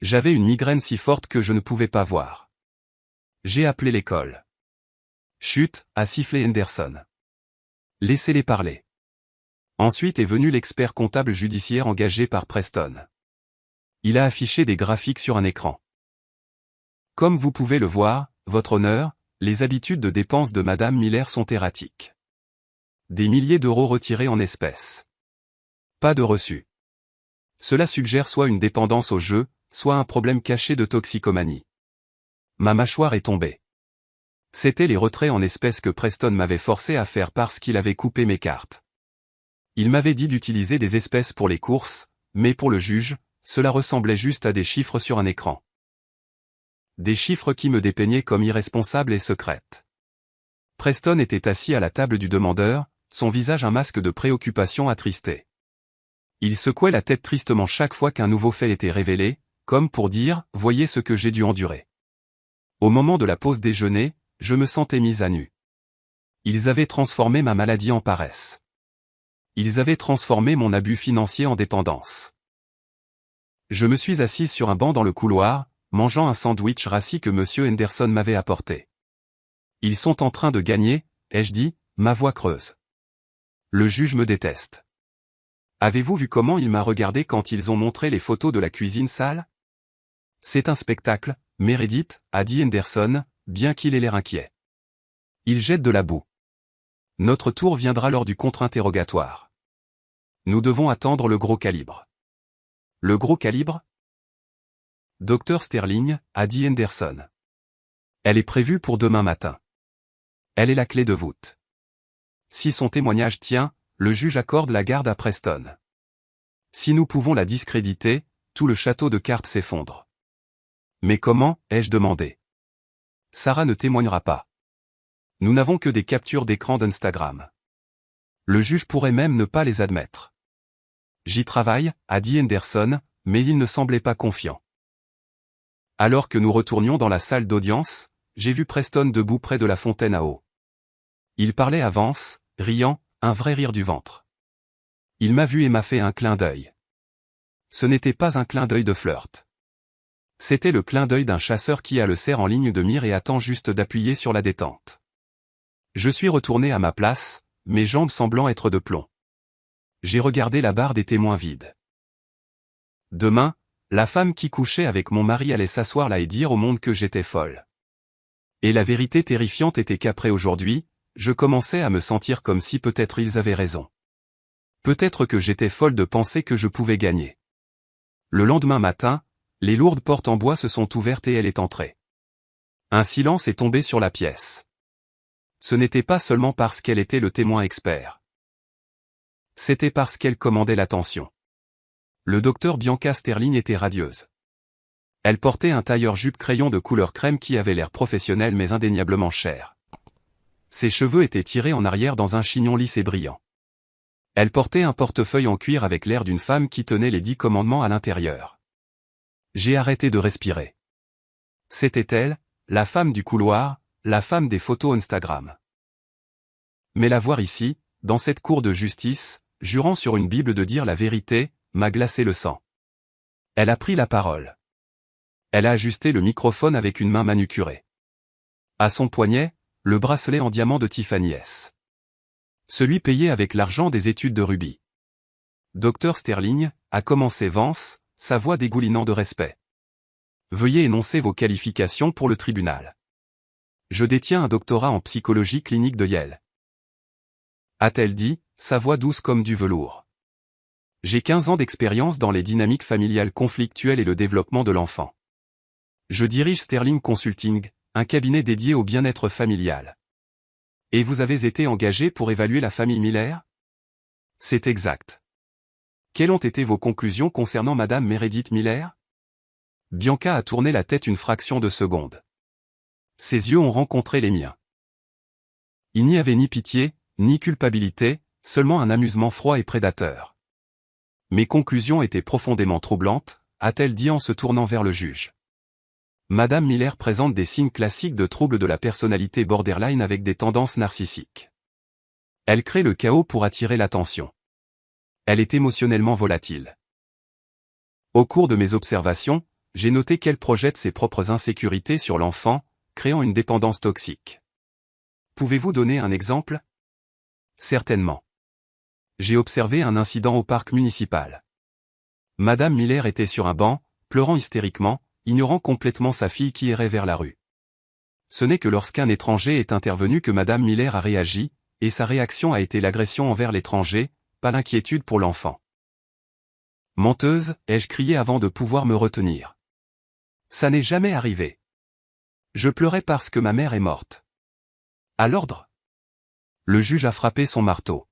J'avais une migraine si forte que je ne pouvais pas voir. J'ai appelé l'école. Chut, a sifflé Henderson. Laissez-les parler. Ensuite est venu l'expert comptable judiciaire engagé par Preston. Il a affiché des graphiques sur un écran. Comme vous pouvez le voir, votre honneur, les habitudes de dépenses de Madame Miller sont erratiques. Des milliers d'euros retirés en espèces. Pas de reçu. Cela suggère soit une dépendance au jeu, soit un problème caché de toxicomanie. Ma mâchoire est tombée. C'étaient les retraits en espèces que Preston m'avait forcé à faire parce qu'il avait coupé mes cartes. Il m'avait dit d'utiliser des espèces pour les courses, mais pour le juge, cela ressemblait juste à des chiffres sur un écran. Des chiffres qui me dépeignaient comme irresponsable et secrète. Preston était assis à la table du demandeur, son visage un masque de préoccupation attristé. Il secouait la tête tristement chaque fois qu'un nouveau fait était révélé, comme pour dire « Voyez ce que j'ai dû endurer ». Au moment de la pause déjeuner, je me sentais mise à nu. Ils avaient transformé ma maladie en paresse. Ils avaient transformé mon abus financier en dépendance. Je me suis assise sur un banc dans le couloir, mangeant un sandwich rassis que Monsieur Henderson m'avait apporté. Ils sont en train de gagner, ai-je dit, ma voix creuse. Le juge me déteste. Avez-vous vu comment il m'a regardé quand ils ont montré les photos de la cuisine sale? C'est un spectacle, Meredith, a dit Henderson, bien qu'il ait l'air inquiet. Il jette de la boue. Notre tour viendra lors du contre-interrogatoire. Nous devons attendre le gros calibre. Le gros calibre? Dr Sterling, a dit Henderson. Elle est prévue pour demain matin. Elle est la clé de voûte. Si son témoignage tient, le juge accorde la garde à Preston. Si nous pouvons la discréditer, tout le château de cartes s'effondre. Mais comment, ai-je demandé. Sarah ne témoignera pas. Nous n'avons que des captures d'écran d'Instagram. Le juge pourrait même ne pas les admettre. J'y travaille, a dit Henderson, mais il ne semblait pas confiant. Alors que nous retournions dans la salle d'audience, j'ai vu Preston debout près de la fontaine à eau. Il parlait à Vance, riant, un vrai rire du ventre. Il m'a vu et m'a fait un clin d'œil. Ce n'était pas un clin d'œil de flirt. C'était le clin d'œil d'un chasseur qui a le cerf en ligne de mire et attend juste d'appuyer sur la détente. Je suis retourné à ma place, mes jambes semblant être de plomb. J'ai regardé la barre des témoins vide. Demain, la femme qui couchait avec mon mari allait s'asseoir là et dire au monde que j'étais folle. Et la vérité terrifiante était qu'après aujourd'hui, je commençais à me sentir comme si peut-être ils avaient raison. Peut-être que j'étais folle de penser que je pouvais gagner. Le lendemain matin, les lourdes portes en bois se sont ouvertes et elle est entrée. Un silence est tombé sur la pièce. Ce n'était pas seulement parce qu'elle était le témoin expert. C'était parce qu'elle commandait l'attention. Le docteur Bianca Sterling était radieuse. Elle portait un tailleur-jupe crayon de couleur crème qui avait l'air professionnel mais indéniablement cher. Ses cheveux étaient tirés en arrière dans un chignon lisse et brillant. Elle portait un portefeuille en cuir avec l'air d'une femme qui tenait les 10 commandements à l'intérieur. J'ai arrêté de respirer. C'était elle, la femme du couloir, la femme des photos Instagram. Mais la voir ici, dans cette cour de justice, jurant sur une Bible de dire la vérité, m'a glacé le sang. Elle a pris la parole. Elle a ajusté le microphone avec une main manucurée. À son poignet, le bracelet en diamant de Tiffany S. Celui payé avec l'argent des études de Ruby. Dr Sterling, a commencé Vance, sa voix dégoulinant de respect. Veuillez énoncer vos qualifications pour le tribunal. Je détiens un doctorat en psychologie clinique de Yale. A-t-elle dit, sa voix douce comme du velours. J'ai 15 ans d'expérience dans les dynamiques familiales conflictuelles et le développement de l'enfant. Je dirige Sterling Consulting, un cabinet dédié au bien-être familial. Et vous avez été engagé pour évaluer la famille Miller? C'est exact. Quelles ont été vos conclusions concernant Madame Meredith Miller? Bianca a tourné la tête une fraction de seconde. Ses yeux ont rencontré les miens. Il n'y avait ni pitié, ni culpabilité, seulement un amusement froid et prédateur. Mes conclusions étaient profondément troublantes, a-t-elle dit en se tournant vers le juge. Madame Miller présente des signes classiques de troubles de la personnalité borderline avec des tendances narcissiques. Elle crée le chaos pour attirer l'attention. Elle est émotionnellement volatile. Au cours de mes observations, j'ai noté qu'elle projette ses propres insécurités sur l'enfant, créant une dépendance toxique. Pouvez-vous donner un exemple? Certainement. J'ai observé un incident au parc municipal. Madame Miller était sur un banc, pleurant hystériquement, ignorant complètement sa fille qui errait vers la rue. Ce n'est que lorsqu'un étranger est intervenu que Madame Miller a réagi, et sa réaction a été l'agression envers l'étranger, pas l'inquiétude pour l'enfant. Menteuse, ai-je crié avant de pouvoir me retenir. Ça n'est jamais arrivé. Je pleurais parce que ma mère est morte. À l'ordre. Le juge a frappé son marteau.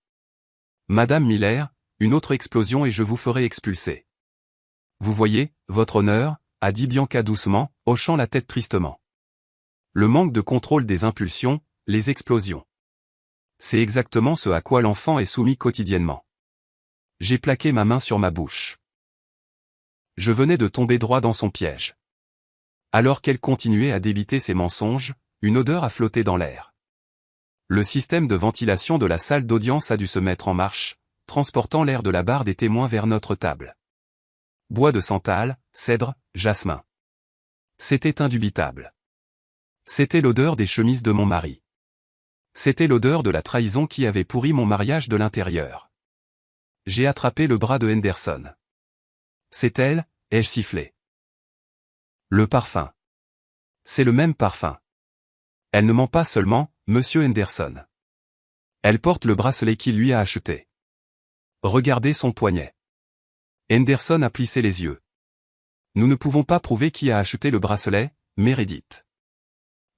Madame Miller, une autre explosion et je vous ferai expulser. Vous voyez, votre honneur, a dit Bianca doucement, hochant la tête tristement. Le manque de contrôle des impulsions, les explosions. C'est exactement ce à quoi l'enfant est soumis quotidiennement. J'ai plaqué ma main sur ma bouche. Je venais de tomber droit dans son piège. Alors qu'elle continuait à débiter ses mensonges, une odeur a flotté dans l'air. Le système de ventilation de la salle d'audience a dû se mettre en marche, transportant l'air de la barre des témoins vers notre table. Bois de santal, cèdre, jasmin. C'était indubitable. C'était l'odeur des chemises de mon mari. C'était l'odeur de la trahison qui avait pourri mon mariage de l'intérieur. J'ai attrapé le bras de Henderson. C'est elle, ai-je sifflé. Le parfum. C'est le même parfum. Elle ne ment pas seulement, monsieur Henderson. Elle porte le bracelet qu'il lui a acheté. Regardez son poignet. Henderson a plissé les yeux. Nous ne pouvons pas prouver qui a acheté le bracelet, Meredith.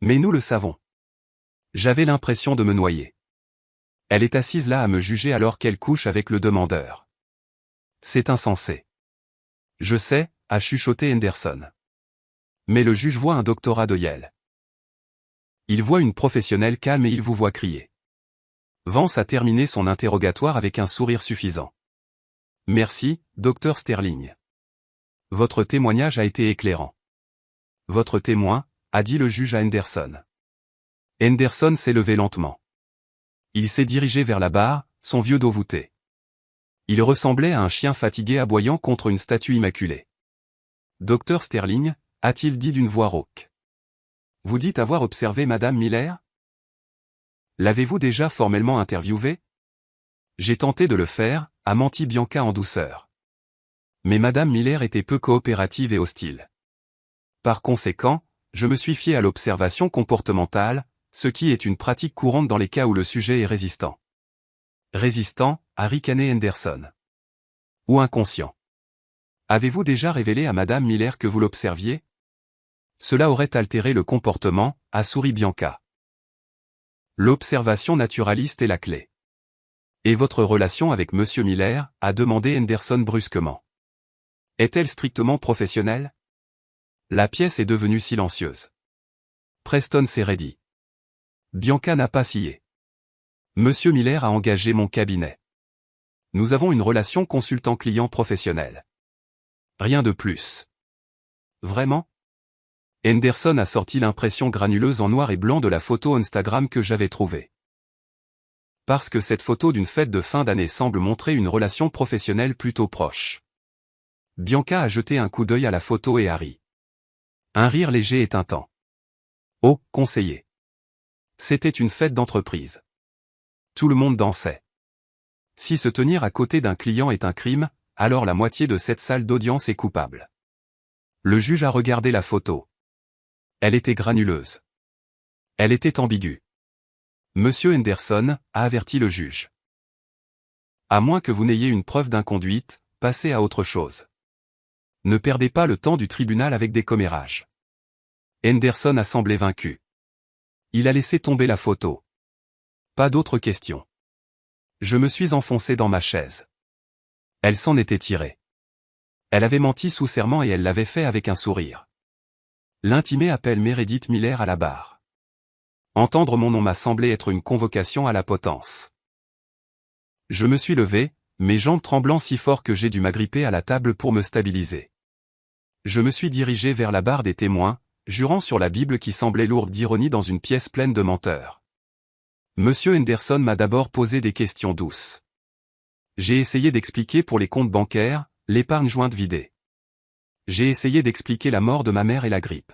Mais nous le savons. J'avais l'impression de me noyer. Elle est assise là à me juger alors qu'elle couche avec le demandeur. C'est insensé. Je sais, a chuchoté Henderson. Mais le juge voit un doctorat de Yale. Il voit une professionnelle calme et il vous voit crier. Vance a terminé son interrogatoire avec un sourire suffisant. Merci, docteur Sterling. Votre témoignage a été éclairant. Votre témoin, a dit le juge à Henderson. Henderson s'est levé lentement. Il s'est dirigé vers la barre, son vieux dos voûté. Il ressemblait à un chien fatigué aboyant contre une statue immaculée. Docteur Sterling, a-t-il dit d'une voix rauque. Vous dites avoir observé Madame Miller? L'avez-vous déjà formellement interviewée? J'ai tenté de le faire, a menti Bianca en douceur. Mais Madame Miller était peu coopérative et hostile. Par conséquent, je me suis fié à l'observation comportementale, ce qui est une pratique courante dans les cas où le sujet est résistant. Résistant, a ricané Henderson. Ou inconscient. Avez-vous déjà révélé à Madame Miller que vous l'observiez? Cela aurait altéré le comportement, a souri Bianca. L'observation naturaliste est la clé. Et votre relation avec Monsieur Miller, a demandé Henderson brusquement. Est-elle strictement professionnelle? La pièce est devenue silencieuse. Preston s'est raidi. Bianca n'a pas scié. Monsieur Miller a engagé mon cabinet. Nous avons une relation consultant-client professionnelle. Rien de plus. Vraiment? Henderson a sorti l'impression granuleuse en noir et blanc de la photo Instagram que j'avais trouvée. Parce que cette photo d'une fête de fin d'année semble montrer une relation professionnelle plutôt proche. Bianca a jeté un coup d'œil à la photo et a ri. Un rire léger et tintant. Oh, conseiller. C'était une fête d'entreprise. Tout le monde dansait. Si se tenir à côté d'un client est un crime, alors la moitié de cette salle d'audience est coupable. Le juge a regardé la photo. Elle était granuleuse. Elle était ambiguë. Monsieur Henderson, a averti le juge. À moins que vous n'ayez une preuve d'inconduite, passez à autre chose. Ne perdez pas le temps du tribunal avec des commérages. Henderson a semblé vaincu. Il a laissé tomber la photo. Pas d'autres questions. Je me suis enfoncé dans ma chaise. Elle s'en était tirée. Elle avait menti sous serment et elle l'avait fait avec un sourire. L'intimé appelle Meredith Miller à la barre. Entendre mon nom m'a semblé être une convocation à la potence. Je me suis levé, mes jambes tremblant si fort que j'ai dû m'agripper à la table pour me stabiliser. Je me suis dirigé vers la barre des témoins, jurant sur la Bible qui semblait lourde d'ironie dans une pièce pleine de menteurs. Monsieur Henderson m'a d'abord posé des questions douces. J'ai essayé d'expliquer pour les comptes bancaires, l'épargne jointe vidée. J'ai essayé d'expliquer la mort de ma mère et la grippe.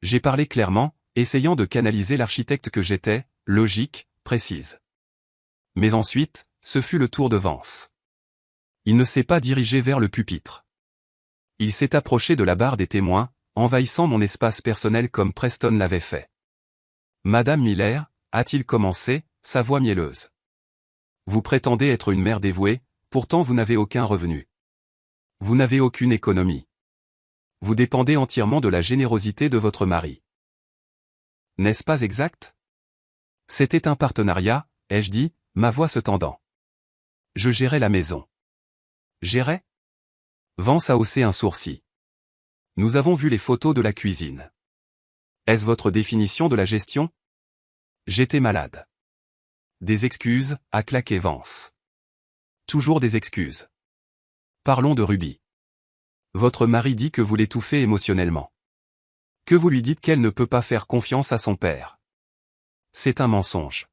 J'ai parlé clairement, essayant de canaliser l'architecte que j'étais, logique, précise. Mais ensuite, ce fut le tour de Vance. Il ne s'est pas dirigé vers le pupitre. Il s'est approché de la barre des témoins, envahissant mon espace personnel comme Preston l'avait fait. Madame Miller, a-t-il commencé, sa voix mielleuse. Vous prétendez être une mère dévouée, pourtant vous n'avez aucun revenu. Vous n'avez aucune économie. Vous dépendez entièrement de la générosité de votre mari. N'est-ce pas exact? C'était un partenariat, ai-je dit, ma voix se tendant. Je gérais la maison. Gérais? Vance a haussé un sourcil. Nous avons vu les photos de la cuisine. Est-ce votre définition de la gestion? J'étais malade. Des excuses, a claqué Vance. Toujours des excuses. Parlons de Ruby. Votre mari dit que vous l'étouffez émotionnellement. Que vous lui dites qu'elle ne peut pas faire confiance à son père. C'est un mensonge.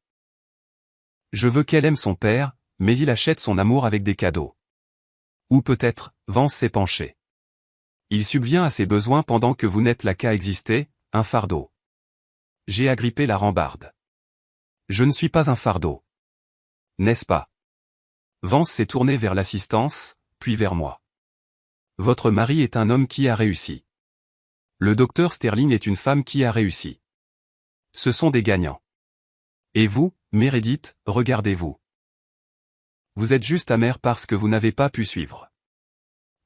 Je veux qu'elle aime son père, mais il achète son amour avec des cadeaux. Ou peut-être, Vance s'est penché. Il subvient à ses besoins pendant que vous n'êtes là qu'à exister, un fardeau. J'ai agrippé la rambarde. Je ne suis pas un fardeau. N'est-ce pas? Vance s'est tourné vers l'assistance, puis vers moi. Votre mari est un homme qui a réussi. Le docteur Sterling est une femme qui a réussi. Ce sont des gagnants. Et vous, Meredith, regardez-vous. Vous êtes juste amère parce que vous n'avez pas pu suivre.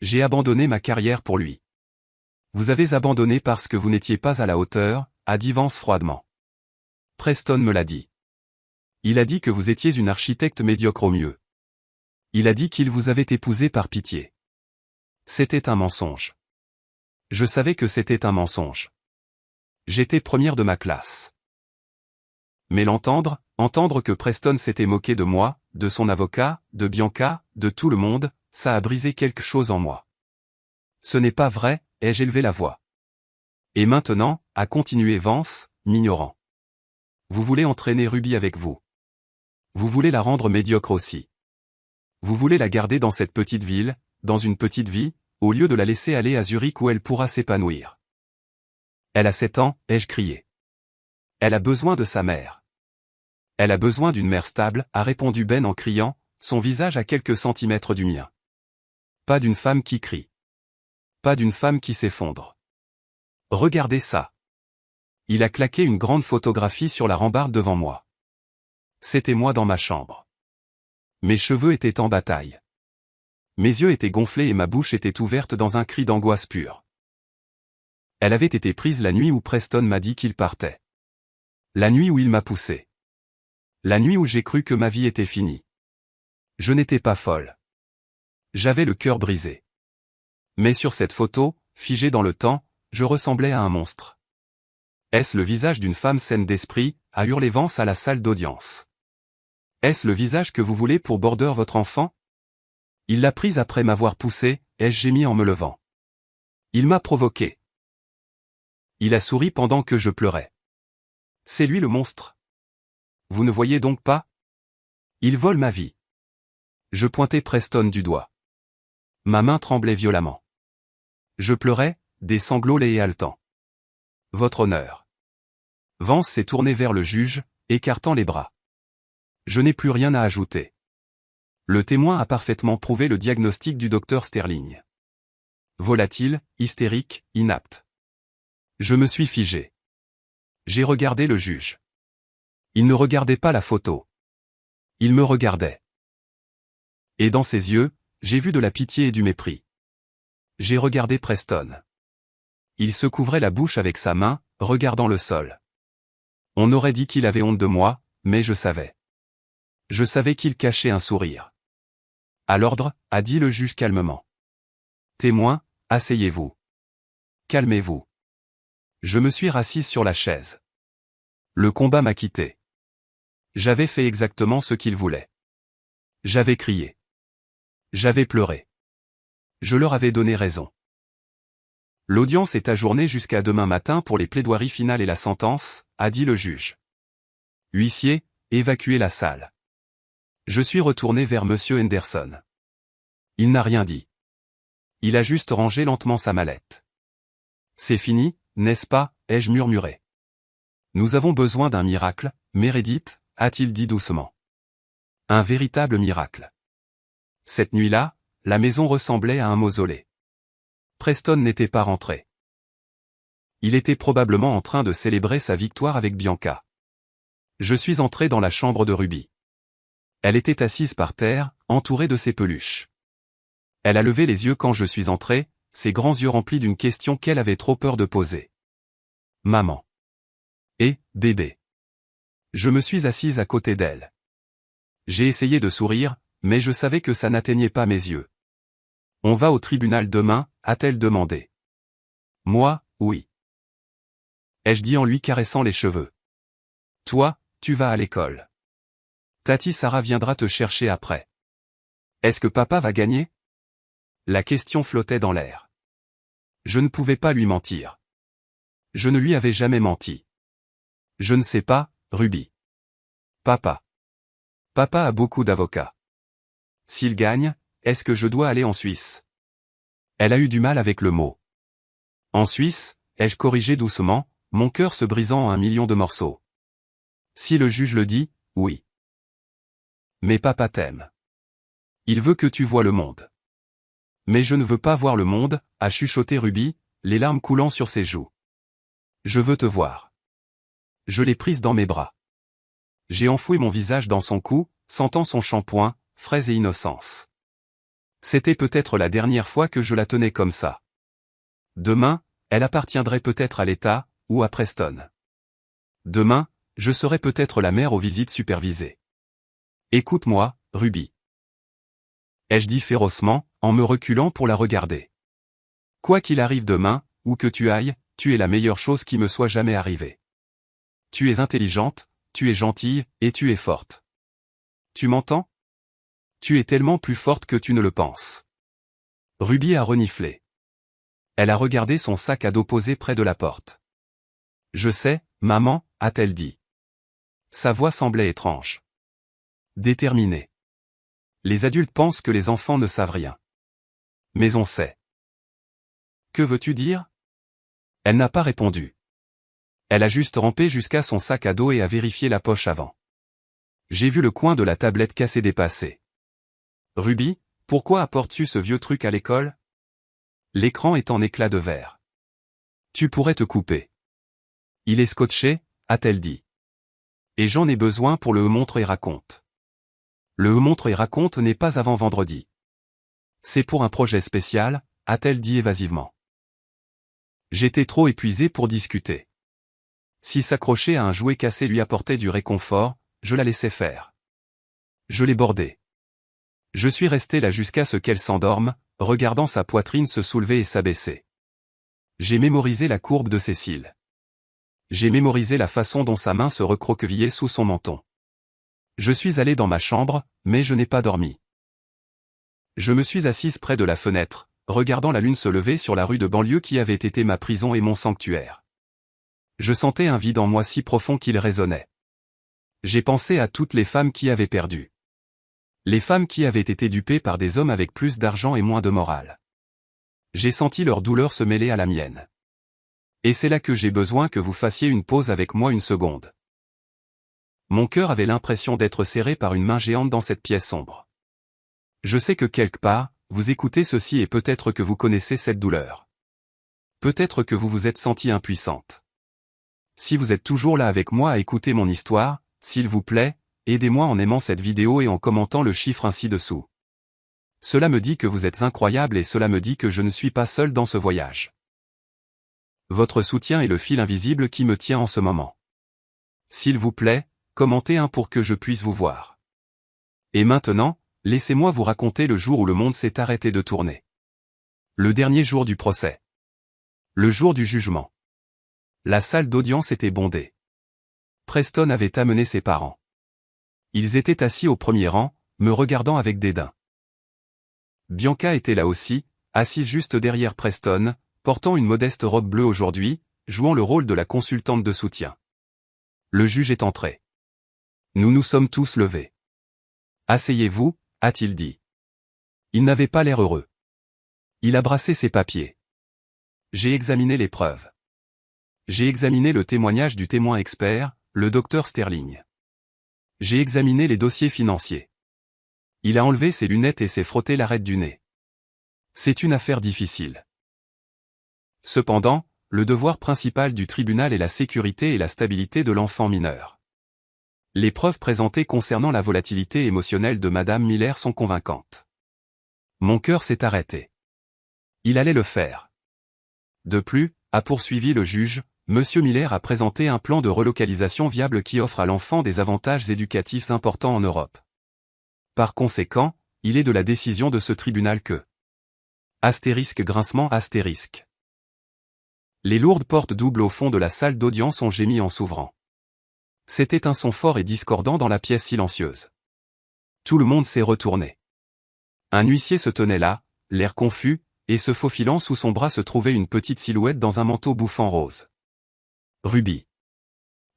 J'ai abandonné ma carrière pour lui. Vous avez abandonné parce que vous n'étiez pas à la hauteur, a dit Vance froidement. Preston me l'a dit. Il a dit que vous étiez une architecte médiocre au mieux. Il a dit qu'il vous avait épousé par pitié. C'était un mensonge. Je savais que c'était un mensonge. J'étais première de ma classe. Mais entendre que Preston s'était moqué de moi, de son avocat, de Bianca, de tout le monde, ça a brisé quelque chose en moi. Ce n'est pas vrai, ai-je élevé la voix. Et maintenant, a continué Vance, m'ignorant. Vous voulez entraîner Ruby avec vous. Vous voulez la rendre médiocre aussi. Vous voulez la garder dans cette petite ville, dans une petite vie, au lieu de la laisser aller à Zurich où elle pourra s'épanouir. Elle a 7 ans, ai-je crié. Elle a besoin de sa mère. Elle a besoin d'une mère stable, a répondu Ben en criant, son visage à quelques centimètres du mien. Pas d'une femme qui crie. Pas d'une femme qui s'effondre. Regardez ça. Il a claqué une grande photographie sur la rambarde devant moi. C'était moi dans ma chambre. Mes cheveux étaient en bataille. Mes yeux étaient gonflés et ma bouche était ouverte dans un cri d'angoisse pure. Elle avait été prise la nuit où Preston m'a dit qu'il partait. La nuit où il m'a poussé. La nuit où j'ai cru que ma vie était finie. Je n'étais pas folle. J'avais le cœur brisé. Mais sur cette photo, figée dans le temps, je ressemblais à un monstre. Est-ce le visage d'une femme saine d'esprit, a hurlé Vance à la salle d'audience. Est-ce le visage que vous voulez pour Border votre enfant? Il l'a prise après m'avoir poussé, ai-je gémi en me levant. Il m'a provoqué. Il a souri pendant que je pleurais. C'est lui le monstre. Vous ne voyez donc pas? Il vole ma vie. Je pointais Preston du doigt. Ma main tremblait violemment. Je pleurais, des sanglots laids et haletants. Votre honneur. Vance s'est tourné vers le juge, écartant les bras. Je n'ai plus rien à ajouter. Le témoin a parfaitement prouvé le diagnostic du docteur Sterling. Volatile, hystérique, inapte. Je me suis figé. J'ai regardé le juge. Il ne regardait pas la photo. Il me regardait. Et dans ses yeux, j'ai vu de la pitié et du mépris. J'ai regardé Preston. Il se couvrait la bouche avec sa main, regardant le sol. On aurait dit qu'il avait honte de moi, mais je savais. Je savais qu'il cachait un sourire. À l'ordre, a dit le juge calmement. Témoin, asseyez-vous. Calmez-vous. Je me suis rassise sur la chaise. Le combat m'a quitté. J'avais fait exactement ce qu'il voulait. J'avais crié. J'avais pleuré. Je leur avais donné raison. L'audience est ajournée jusqu'à demain matin pour les plaidoiries finales et la sentence, a dit le juge. Huissier, évacuez la salle. Je suis retourné vers monsieur Henderson. Il n'a rien dit. Il a juste rangé lentement sa mallette. C'est fini, n'est-ce pas, ai-je murmuré. Nous avons besoin d'un miracle, Meredith, a-t-il dit doucement. Un véritable miracle. Cette nuit-là, la maison ressemblait à un mausolée. Preston n'était pas rentré. Il était probablement en train de célébrer sa victoire avec Bianca. Je suis entré dans la chambre de Ruby. Elle était assise par terre, entourée de ses peluches. Elle a levé les yeux quand je suis entré, ses grands yeux remplis d'une question qu'elle avait trop peur de poser. Maman. Et, bébé. Je me suis assise à côté d'elle. J'ai essayé de sourire, mais je savais que ça n'atteignait pas mes yeux. On va au tribunal demain, a-t-elle demandé. Moi, oui. Ai-je dit en lui caressant les cheveux. Toi, tu vas à l'école. Tati Sarah viendra te chercher après. Est-ce que papa va gagner? La question flottait dans l'air. Je ne pouvais pas lui mentir. Je ne lui avais jamais menti. Je ne sais pas, Ruby. Papa. Papa a beaucoup d'avocats. S'il gagne, est-ce que je dois aller en Suisse? Elle a eu du mal avec le mot. En Suisse, ai-je corrigé doucement, mon cœur se brisant en 1 million de morceaux. Si le juge le dit, oui. Mais papa t'aime. Il veut que tu vois le monde. Mais je ne veux pas voir le monde, a chuchoté Ruby, les larmes coulant sur ses joues. Je veux te voir. Je l'ai prise dans mes bras. J'ai enfoui mon visage dans son cou, sentant son shampoing, fraise et innocence. C'était peut-être la dernière fois que je la tenais comme ça. Demain, elle appartiendrait peut-être à l'État, ou à Preston. Demain, je serai peut-être la mère aux visites supervisées. Écoute-moi, Ruby. Ai-je dit férocement, en me reculant pour la regarder. Quoi qu'il arrive demain, où que tu ailles, tu es la meilleure chose qui me soit jamais arrivée. Tu es intelligente, tu es gentille, et tu es forte. Tu m'entends? Tu es tellement plus forte que tu ne le penses. Ruby a reniflé. Elle a regardé son sac à dos posé près de la porte. Je sais, maman, a-t-elle dit. Sa voix semblait étrange. Déterminée. Les adultes pensent que les enfants ne savent rien. Mais on sait. Que veux-tu dire? Elle n'a pas répondu. Elle a juste rampé jusqu'à son sac à dos et a vérifié la poche avant. J'ai vu le coin de la tablette cassée dépasser. Ruby, pourquoi apportes-tu ce vieux truc à l'école? L'écran est en éclat de verre. Tu pourrais te couper. Il est scotché, a-t-elle dit. Et j'en ai besoin pour le montre et raconte. Le montre et raconte n'est pas avant vendredi. C'est pour un projet spécial, a-t-elle dit évasivement. J'étais trop épuisé pour discuter. Si s'accrocher à un jouet cassé lui apportait du réconfort, je la laissais faire. Je l'ai bordée. Je suis resté là jusqu'à ce qu'elle s'endorme, regardant sa poitrine se soulever et s'abaisser. J'ai mémorisé la courbe de ses cils. J'ai mémorisé la façon dont sa main se recroquevillait sous son menton. Je suis allé dans ma chambre, mais je n'ai pas dormi. Je me suis assise près de la fenêtre, regardant la lune se lever sur la rue de banlieue qui avait été ma prison et mon sanctuaire. Je sentais un vide en moi si profond qu'il résonnait. J'ai pensé à toutes les femmes qui avaient perdu. Les femmes qui avaient été dupées par des hommes avec plus d'argent et moins de morale. J'ai senti leur douleur se mêler à la mienne. Et c'est là que j'ai besoin que vous fassiez une pause avec moi une seconde. Mon cœur avait l'impression d'être serré par une main géante dans cette pièce sombre. Je sais que quelque part, vous écoutez ceci et peut-être que vous connaissez cette douleur. Peut-être que vous vous êtes sentie impuissante. Si vous êtes toujours là avec moi à écouter mon histoire, s'il vous plaît, aidez-moi en aimant cette vidéo et en commentant le chiffre ainsi dessous. Cela me dit que vous êtes incroyable et cela me dit que je ne suis pas seul dans ce voyage. Votre soutien est le fil invisible qui me tient en ce moment. S'il vous plaît, commentez un pour que je puisse vous voir. Et maintenant, laissez-moi vous raconter le jour où le monde s'est arrêté de tourner. Le dernier jour du procès. Le jour du jugement. La salle d'audience était bondée. Preston avait amené ses parents. Ils étaient assis au premier rang, me regardant avec dédain. Bianca était là aussi, assise juste derrière Preston, portant une modeste robe bleue aujourd'hui, jouant le rôle de la consultante de soutien. Le juge est entré. Nous nous sommes tous levés. « Asseyez-vous » a-t-il dit. Il n'avait pas l'air heureux. Il a brassé ses papiers. J'ai examiné les preuves. J'ai examiné le témoignage du témoin expert, le docteur Sterling. J'ai examiné les dossiers financiers. Il a enlevé ses lunettes et s'est frotté l'arête du nez. C'est une affaire difficile. Cependant, le devoir principal du tribunal est la sécurité et la stabilité de l'enfant mineur. Les preuves présentées concernant la volatilité émotionnelle de Madame Miller sont convaincantes. Mon cœur s'est arrêté. Il allait le faire. De plus, a poursuivi le juge, Monsieur Miller a présenté un plan de relocalisation viable qui offre à l'enfant des avantages éducatifs importants en Europe. Par conséquent, il est de la décision de ce tribunal que... Astérisque grincement astérisque. Les lourdes portes doubles au fond de la salle d'audience ont gémi en s'ouvrant. C'était un son fort et discordant dans la pièce silencieuse. Tout le monde s'est retourné. Un huissier se tenait là, l'air confus, et se faufilant sous son bras se trouvait une petite silhouette dans un manteau bouffant rose. Ruby.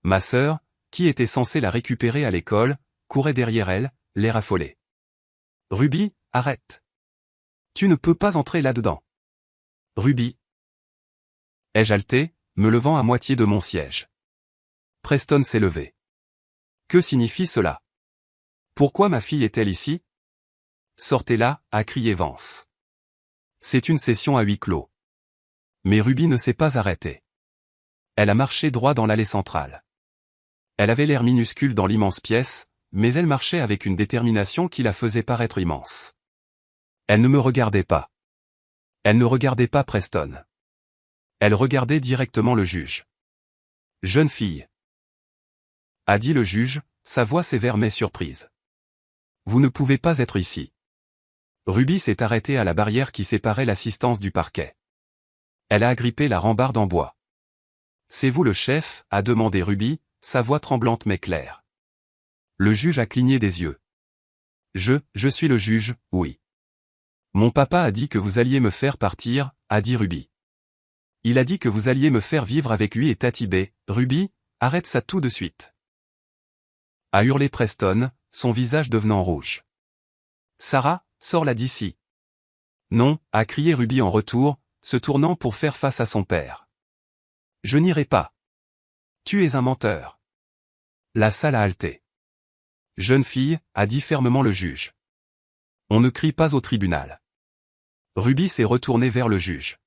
Ma sœur, qui était censée la récupérer à l'école, courait derrière elle, l'air affolé. Ruby, arrête. Tu ne peux pas entrer là-dedans. Ruby. Ai-je haleté, me levant à moitié de mon siège. Preston s'est levé. Que signifie cela? Pourquoi ma fille est-elle ici? Sortez-la, a crié Vance. C'est une session à huis clos. Mais Ruby ne s'est pas arrêtée. Elle a marché droit dans l'allée centrale. Elle avait l'air minuscule dans l'immense pièce, mais elle marchait avec une détermination qui la faisait paraître immense. Elle ne me regardait pas. Elle ne regardait pas Preston. Elle regardait directement le juge. Jeune fille. A dit le juge, sa voix sévère mais surprise. Vous ne pouvez pas être ici. Ruby s'est arrêtée à la barrière qui séparait l'assistance du parquet. Elle a agrippé la rambarde en bois. C'est vous le chef, a demandé Ruby, sa voix tremblante mais claire. Le juge a cligné des yeux. Je suis le juge, oui. Mon papa a dit que vous alliez me faire partir, a dit Ruby. Il a dit que vous alliez me faire vivre avec lui et Tatibé. Ruby, arrête ça tout de suite. A hurlé Preston, son visage devenant rouge. Sarah, sors-la d'ici. Non, a crié Ruby en retour, se tournant pour faire face à son père. Je n'irai pas. Tu es un menteur. La salle a halté. Jeune fille, a dit fermement le juge. On ne crie pas au tribunal. Ruby s'est retournée vers le juge.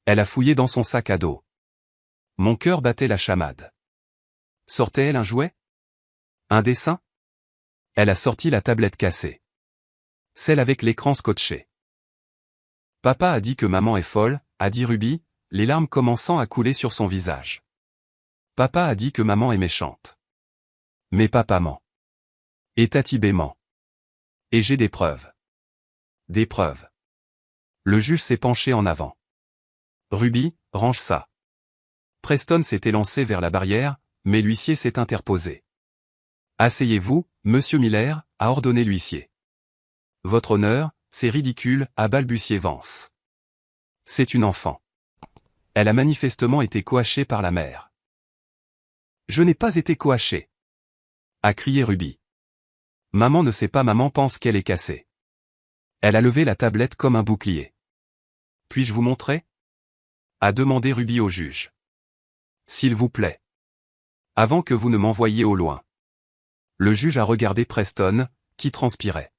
Elle a fouillé dans son sac à dos. Mon cœur battait la chamade. Sortait-elle un jouet? Un dessin? Elle a sorti la tablette cassée. Celle avec l'écran scotché. Papa a dit que maman est folle, a dit Ruby, les larmes commençant à couler sur son visage. Papa a dit que maman est méchante. Mais papa ment. Et Tatibé ment. Et j'ai des preuves. Des preuves. Le juge s'est penché en avant. Ruby, range ça. Preston s'est élancé vers la barrière, mais l'huissier s'est interposé. « Asseyez-vous, monsieur Miller », a ordonné l'huissier. « Votre honneur, c'est ridicule », a balbutié Vance. « C'est une enfant. Elle a manifestement été coachée par la mère. »« Je n'ai pas été coachée », a crié Ruby. « Maman ne sait pas, maman pense qu'elle est cassée. » Elle a levé la tablette comme un bouclier. « Puis-je vous montrer ?» a demandé Ruby au juge. « S'il vous plaît. Avant que vous ne m'envoyiez au loin. » Le juge a regardé Preston, qui transpirait.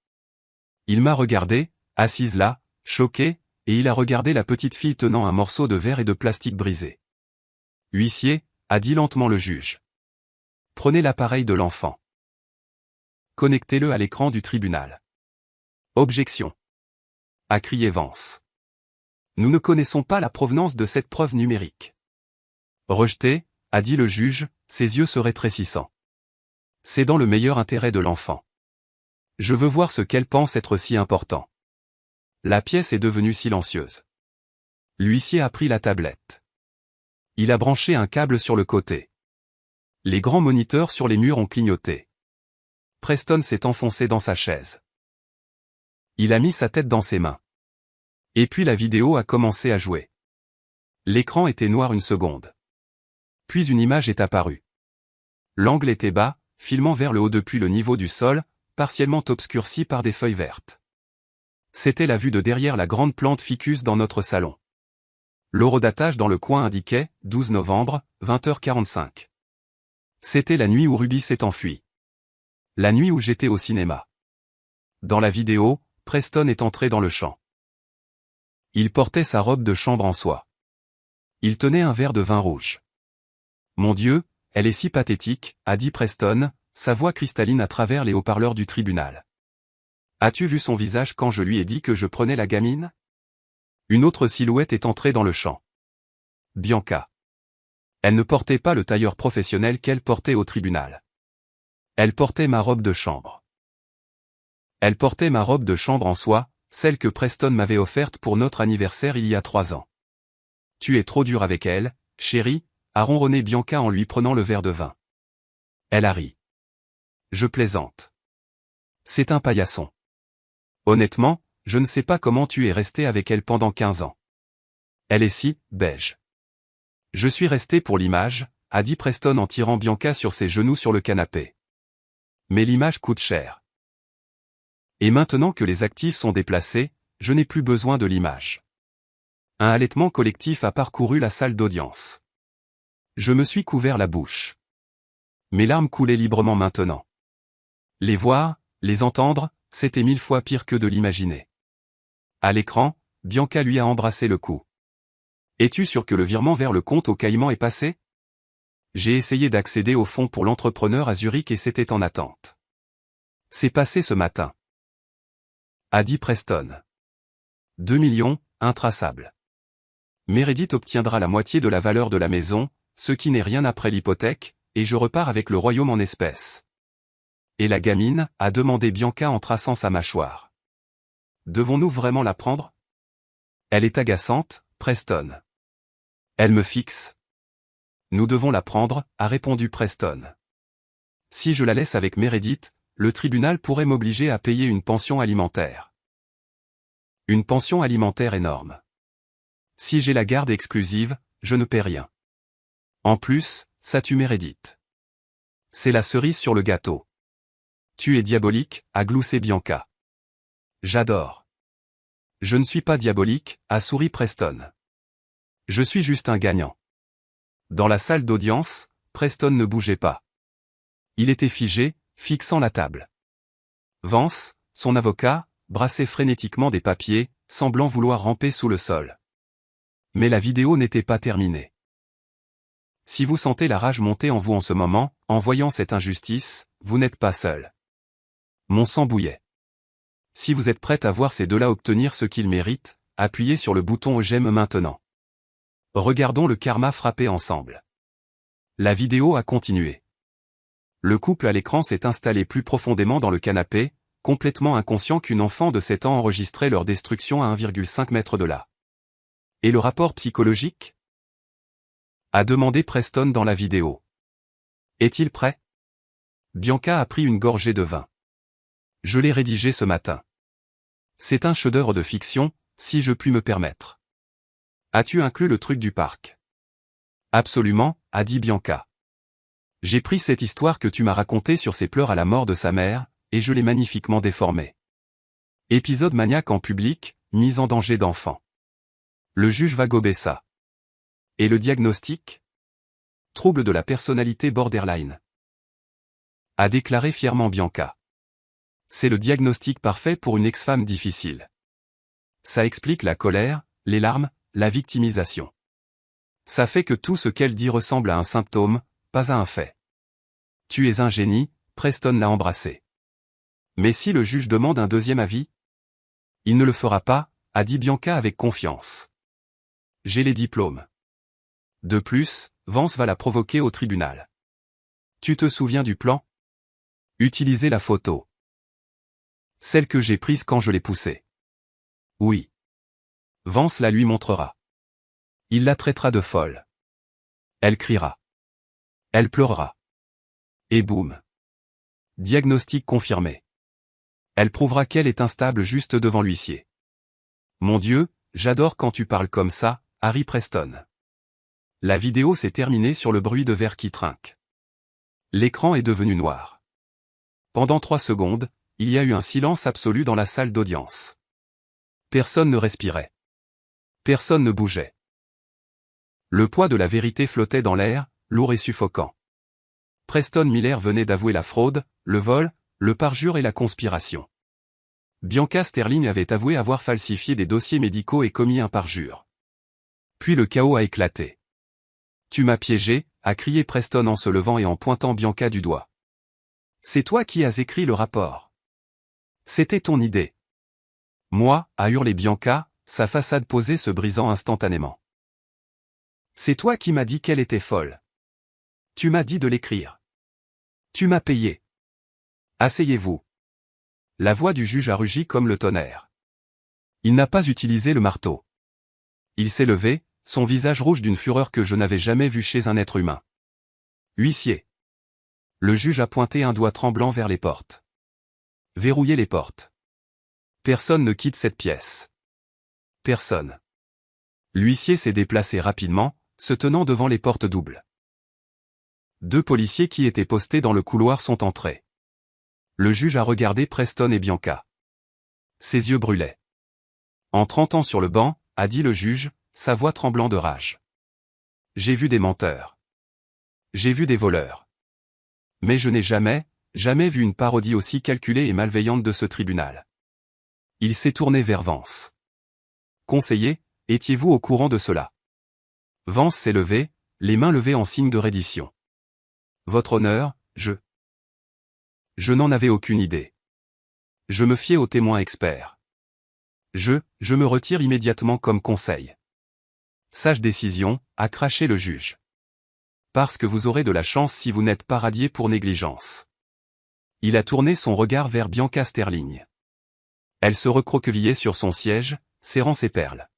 Il m'a regardé, assise là, choqué, et il a regardé la petite fille tenant un morceau de verre et de plastique brisé. « Huissier, » a dit lentement le juge. « Prenez l'appareil de l'enfant. Connectez-le à l'écran du tribunal. » « Objection !» a crié Vance. « Nous ne connaissons pas la provenance de cette preuve numérique. »« Rejeté !» a dit le juge, ses yeux se rétrécissant. « C'est dans le meilleur intérêt de l'enfant. Je veux voir ce qu'elle pense être si important. » La pièce est devenue silencieuse. L'huissier a pris la tablette. Il a branché un câble sur le côté. Les grands moniteurs sur les murs ont clignoté. Preston s'est enfoncé dans sa chaise. Il a mis sa tête dans ses mains. Et puis la vidéo a commencé à jouer. L'écran était noir une seconde. Puis une image est apparue. L'angle était bas, filmant vers le haut depuis le niveau du sol, partiellement obscurci par des feuilles vertes. C'était la vue de derrière la grande plante ficus dans notre salon. L'horodatage dans le coin indiquait « 12 novembre, 20h45 ». C'était la nuit où Ruby s'est enfuie. La nuit où j'étais au cinéma. Dans la vidéo, Preston est entré dans le champ. Il portait sa robe de chambre en soie. Il tenait un verre de vin rouge. « Mon Dieu, elle est si pathétique », a dit Preston, sa voix cristalline à travers les haut-parleurs du tribunal. « As-tu vu son visage quand je lui ai dit que je prenais la gamine ?» Une autre silhouette est entrée dans le champ. Bianca. Elle ne portait pas le tailleur professionnel qu'elle portait au tribunal. Elle portait ma robe de chambre. Elle portait ma robe de chambre en soie, celle que Preston m'avait offerte pour notre anniversaire il y a 3 ans. « Tu es trop dur avec elle, chérie », a ronronné Bianca en lui prenant le verre de vin. Elle a ri. « Je plaisante. C'est un paillasson. Honnêtement, je ne sais pas comment tu es resté avec elle pendant 15 ans. Elle est si beige. »« Je suis resté pour l'image », a dit Preston en tirant Bianca sur ses genoux sur le canapé. « Mais l'image coûte cher. Et maintenant que les actifs sont déplacés, je n'ai plus besoin de l'image. » Un halètement collectif a parcouru la salle d'audience. Je me suis couvert la bouche. Mes larmes coulaient librement maintenant. Les voir, les entendre, c'était 1000 fois pire que de l'imaginer. À l'écran, Bianca lui a embrassé le cou. « Es-tu sûr que le virement vers le compte au Caïman est passé ? J'ai essayé d'accéder au fonds pour l'entrepreneur à Zurich et c'était en attente. C'est passé ce matin. » a dit Preston. 2 millions, intraçable. Meredith obtiendra la moitié de la valeur de la maison, ce qui n'est rien après l'hypothèque, et je repars avec le royaume en espèces. Et la gamine, a demandé Bianca en traçant sa mâchoire. Devons-nous vraiment la prendre ? Elle est agaçante, Preston. Elle me fixe. Nous devons la prendre, a répondu Preston. Si je la laisse avec Meredith, le tribunal pourrait m'obliger à payer une pension alimentaire. Une pension alimentaire énorme. Si j'ai la garde exclusive, je ne paie rien. En plus, ça tue Meredith. C'est la cerise sur le gâteau. Tu es diabolique, a gloussé Bianca. J'adore. Je ne suis pas diabolique, a souri Preston. Je suis juste un gagnant. Dans la salle d'audience, Preston ne bougeait pas. Il était figé, fixant la table. Vance, son avocat, brassait frénétiquement des papiers, semblant vouloir ramper sous le sol. Mais la vidéo n'était pas terminée. Si vous sentez la rage monter en vous en ce moment, en voyant cette injustice, vous n'êtes pas seul. Mon sang bouillait. Si vous êtes prête à voir ces deux-là obtenir ce qu'ils méritent, appuyez sur le bouton j'aime maintenant. Regardons le karma frapper ensemble. La vidéo a continué. Le couple à l'écran s'est installé plus profondément dans le canapé, complètement inconscient qu'une enfant de 7 ans enregistrait leur destruction à 1,5 mètre de là. Et le rapport psychologique ? a demandé Preston dans la vidéo. Est-il prêt? Bianca a pris une gorgée de vin. Je l'ai rédigé ce matin. C'est un chef-d'œuvre de fiction, si je puis me permettre. As-tu inclus le truc du parc? Absolument, a dit Bianca. J'ai pris cette histoire que tu m'as racontée sur ses pleurs à la mort de sa mère, et je l'ai magnifiquement déformée. Épisode maniaque en public, mise en danger d'enfant. Le juge va gober ça. Et le diagnostic? Trouble de la personnalité borderline. A déclaré fièrement Bianca. C'est le diagnostic parfait pour une ex-femme difficile. Ça explique la colère, les larmes, la victimisation. Ça fait que tout ce qu'elle dit ressemble à un symptôme, pas à un fait. Tu es un génie, Preston l'a embrassé. Mais si le juge demande un deuxième avis? Il ne le fera pas, a dit Bianca avec confiance. J'ai les diplômes. De plus, Vance va la provoquer au tribunal. Tu te souviens du plan? Utiliser la photo. Celle que j'ai prise quand je l'ai poussée. Oui. Vance la lui montrera. Il la traitera de folle. Elle criera. Elle pleurera. Et boum. Diagnostic confirmé. Elle prouvera qu'elle est instable juste devant l'huissier. Mon Dieu, j'adore quand tu parles comme ça, Harry Preston. La vidéo s'est terminée sur le bruit de verre qui trinque. L'écran est devenu noir. Pendant 3 secondes, il y a eu un silence absolu dans la salle d'audience. Personne ne respirait. Personne ne bougeait. Le poids de la vérité flottait dans l'air, lourd et suffocant. Preston Miller venait d'avouer la fraude, le vol, le parjure et la conspiration. Bianca Sterling avait avoué avoir falsifié des dossiers médicaux et commis un parjure. Puis le chaos a éclaté. Tu m'as piégé, a crié Preston en se levant et en pointant Bianca du doigt. C'est toi qui as écrit le rapport. C'était ton idée. Moi, a hurlé Bianca, sa façade posée se brisant instantanément. C'est toi qui m'as dit qu'elle était folle. Tu m'as dit de l'écrire. Tu m'as payé. Asseyez-vous. La voix du juge a rugi comme le tonnerre. Il n'a pas utilisé le marteau. Il s'est levé, son visage rouge d'une fureur que je n'avais jamais vue chez un être humain. Huissier. Le juge a pointé un doigt tremblant vers les portes. Verrouillez les portes. Personne ne quitte cette pièce. Personne. L'huissier s'est déplacé rapidement, se tenant devant les portes doubles. 2 policiers qui étaient postés dans le couloir sont entrés. Le juge a regardé Preston et Bianca. Ses yeux brûlaient. En 30 ans sur le banc, a dit le juge, sa voix tremblant de rage. J'ai vu des menteurs. J'ai vu des voleurs. Mais je n'ai jamais vu une parodie aussi calculée et malveillante de ce tribunal. Il s'est tourné vers Vance. Conseiller, étiez-vous au courant de cela? Vance s'est levé, les mains levées en signe de reddition. Votre honneur, je n'en avais aucune idée. Je me fiais aux témoins experts. Je me retire immédiatement comme conseil. Sage décision, a craché le juge. Parce que vous aurez de la chance si vous n'êtes pas radié pour négligence. Il a tourné son regard vers Bianca Sterling. Elle se recroquevillait sur son siège, serrant ses perles.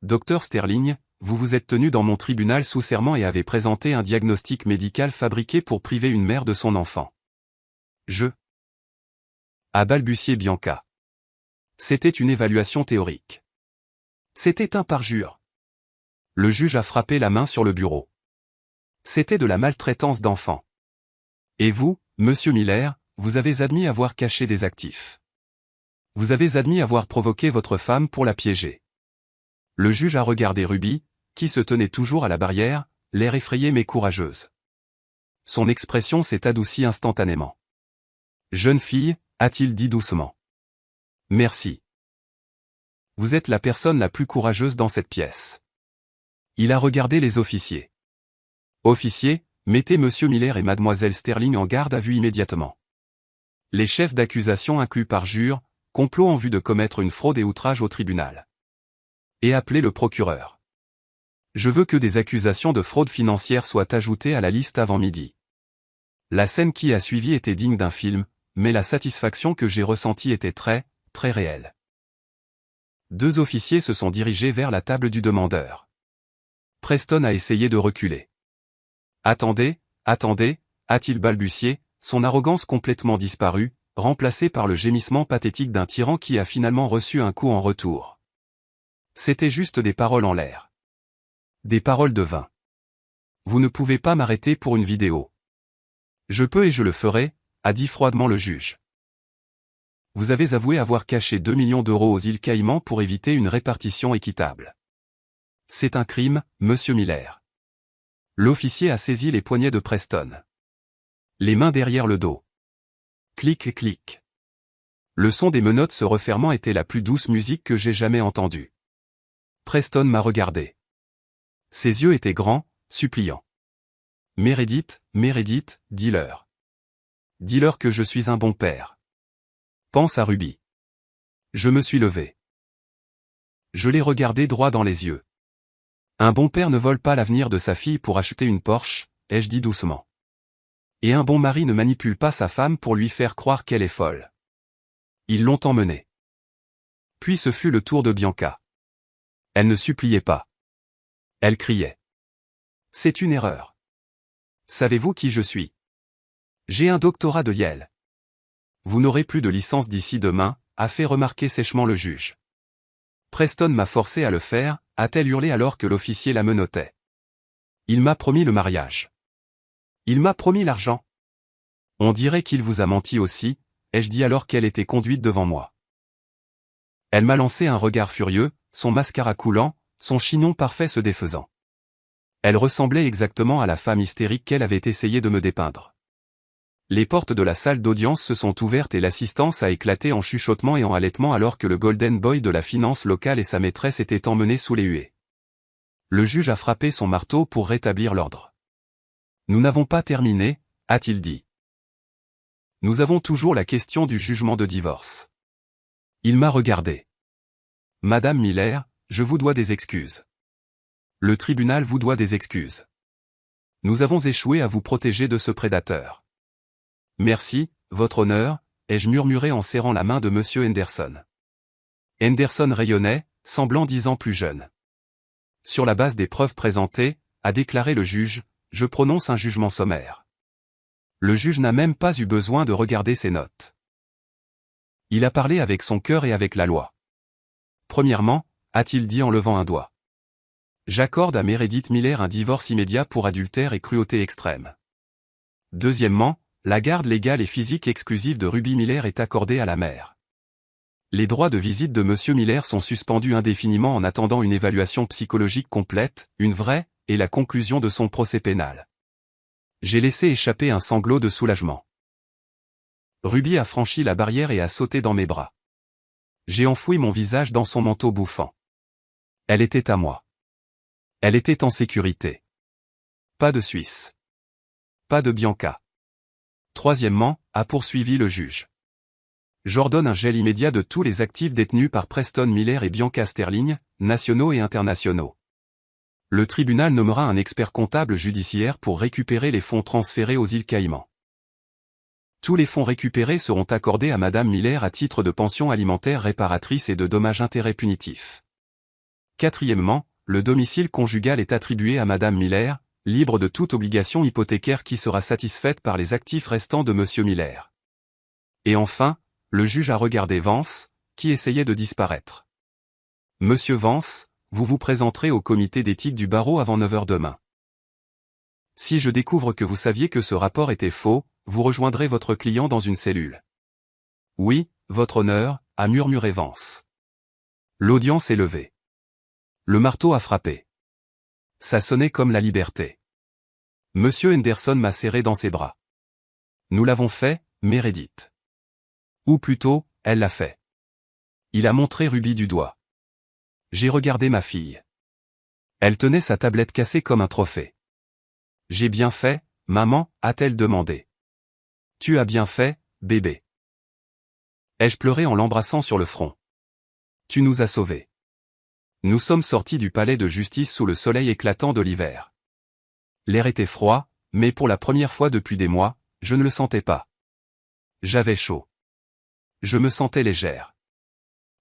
Docteur Sterling, vous vous êtes tenu dans mon tribunal sous serment et avez présenté un diagnostic médical fabriqué pour priver une mère de son enfant. A balbutié Bianca. C'était une évaluation théorique. C'était un parjure. Le juge a frappé la main sur le bureau. C'était de la maltraitance d'enfant. Et vous, monsieur Miller, vous avez admis avoir caché des actifs. Vous avez admis avoir provoqué votre femme pour la piéger. Le juge a regardé Ruby, qui se tenait toujours à la barrière, l'air effrayé mais courageuse. Son expression s'est adoucie instantanément. Jeune fille, a-t-il dit doucement. Merci. Vous êtes la personne la plus courageuse dans cette pièce. Il a regardé les officiers. Officiers, mettez monsieur Miller et mademoiselle Sterling en garde à vue immédiatement. Les chefs d'accusation incluent parjure, complot en vue de commettre une fraude et outrage au tribunal. Et appelez le procureur. Je veux que des accusations de fraude financière soient ajoutées à la liste avant midi. La scène qui a suivi était digne d'un film, mais la satisfaction que j'ai ressentie était très réelle. 2 officiers se sont dirigés vers la table du demandeur. Preston a essayé de reculer. Attendez, attendez, a-t-il balbutié, son arrogance complètement disparue, remplacée par le gémissement pathétique d'un tyran qui a finalement reçu un coup en retour. C'était juste des paroles en l'air. Des paroles de vin. Vous ne pouvez pas m'arrêter pour une vidéo. Je peux et je le ferai, a dit froidement le juge. Vous avez avoué avoir caché 2 millions d'euros aux îles Caïmans pour éviter une répartition équitable. C'est un crime, monsieur Miller. L'officier a saisi les poignets de Preston. Les mains derrière le dos. Clic, clic. Le son des menottes se refermant était la plus douce musique que j'ai jamais entendue. Preston m'a regardé. Ses yeux étaient grands, suppliants. Meredith, Meredith, dis-leur. Dis-leur que je suis un bon père. Pense à Ruby. Je me suis levé. Je l'ai regardé droit dans les yeux. Un bon père ne vole pas l'avenir de sa fille pour acheter une Porsche, ai-je dit doucement. Et un bon mari ne manipule pas sa femme pour lui faire croire qu'elle est folle. Ils l'ont emmenée. Puis ce fut le tour de Bianca. Elle ne suppliait pas. Elle criait. C'est une erreur. Savez-vous qui je suis? J'ai un doctorat de Yale. Vous n'aurez plus de licence d'ici demain, a fait remarquer sèchement le juge. Preston m'a forcé à le faire, a-t-elle hurlé alors que l'officier la menottait. Il m'a promis le mariage. Il m'a promis l'argent. On dirait qu'il vous a menti aussi, ai-je dit alors qu'elle était conduite devant moi. Elle m'a lancé un regard furieux, son mascara coulant, son chignon parfait se défaisant. Elle ressemblait exactement à la femme hystérique qu'elle avait essayé de me dépeindre. Les portes de la salle d'audience se sont ouvertes et l'assistance a éclaté en chuchotements et en halètements alors que le Golden Boy de la finance locale et sa maîtresse étaient emmenés sous les huées. Le juge a frappé son marteau pour rétablir l'ordre. Nous n'avons pas terminé, a-t-il dit. Nous avons toujours la question du jugement de divorce. Il m'a regardé. Madame Miller, je vous dois des excuses. Le tribunal vous doit des excuses. Nous avons échoué à vous protéger de ce prédateur. Merci, votre honneur, ai-je murmuré en serrant la main de monsieur Henderson. Henderson rayonnait, semblant 10 ans plus jeune. Sur la base des preuves présentées, a déclaré le juge, je prononce un jugement sommaire. Le juge n'a même pas eu besoin de regarder ses notes. Il a parlé avec son cœur et avec la loi. Premièrement, a-t-il dit en levant un doigt. J'accorde à Meredith Miller un divorce immédiat pour adultère et cruauté extrême. Deuxièmement, la garde légale et physique exclusive de Ruby Miller est accordée à la mère. Les droits de visite de monsieur Miller sont suspendus indéfiniment en attendant une évaluation psychologique complète, une vraie, et la conclusion de son procès pénal. J'ai laissé échapper un sanglot de soulagement. Ruby a franchi la barrière et a sauté dans mes bras. J'ai enfoui mon visage dans son manteau bouffant. Elle était à moi. Elle était en sécurité. Pas de Suisse. Pas de Bianca. Troisièmement, a poursuivi le juge. J'ordonne un gel immédiat de tous les actifs détenus par Preston Miller et Bianca Sterling, nationaux et internationaux. Le tribunal nommera un expert comptable judiciaire pour récupérer les fonds transférés aux îles Caïmans. Tous les fonds récupérés seront accordés à Madame Miller à titre de pension alimentaire réparatrice et de dommages-intérêts punitifs. Quatrièmement, le domicile conjugal est attribué à Madame Miller, libre de toute obligation hypothécaire qui sera satisfaite par les actifs restants de monsieur Miller. Et enfin, le juge a regardé Vance, qui essayait de disparaître. Monsieur Vance, vous vous présenterez au comité d'éthique du barreau avant 9 heures demain. Si je découvre que vous saviez que ce rapport était faux, vous rejoindrez votre client dans une cellule. Oui, votre honneur, a murmuré Vance. L'audience est levée. Le marteau a frappé. Ça sonnait comme la liberté. Monsieur Henderson m'a serré dans ses bras. Nous l'avons fait, Meredith. Ou plutôt, elle l'a fait. Il a montré Ruby du doigt. J'ai regardé ma fille. Elle tenait sa tablette cassée comme un trophée. J'ai bien fait, maman, a-t-elle demandé. Tu as bien fait, bébé. Ai-je pleuré en l'embrassant sur le front. Tu nous as sauvés. Nous sommes sortis du palais de justice sous le soleil éclatant de l'hiver. L'air était froid, mais pour la première fois depuis des mois, je ne le sentais pas. J'avais chaud. Je me sentais légère.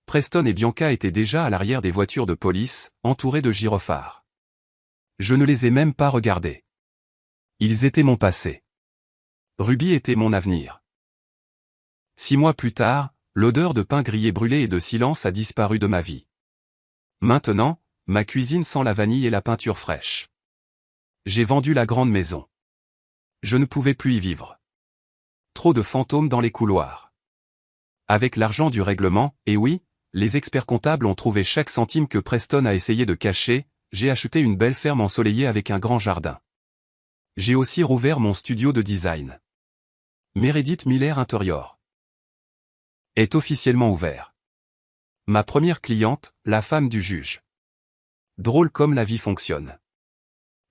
Preston et Bianca étaient déjà à l'arrière des voitures de police, entourées de gyrophares. Je ne les ai même pas regardés. Ils étaient mon passé. Ruby était mon avenir. 6 mois plus tard, l'odeur de pain grillé brûlé et de silence a disparu de ma vie. Maintenant, ma cuisine sent la vanille et la peinture fraîche. J'ai vendu la grande maison. Je ne pouvais plus y vivre. Trop de fantômes dans les couloirs. Avec l'argent du règlement, et oui, les experts comptables ont trouvé chaque centime que Preston a essayé de cacher, j'ai acheté une belle ferme ensoleillée avec un grand jardin. J'ai aussi rouvert mon studio de design. Meredith Miller Interior est officiellement ouvert. Ma première cliente, la femme du juge. Drôle comme la vie fonctionne.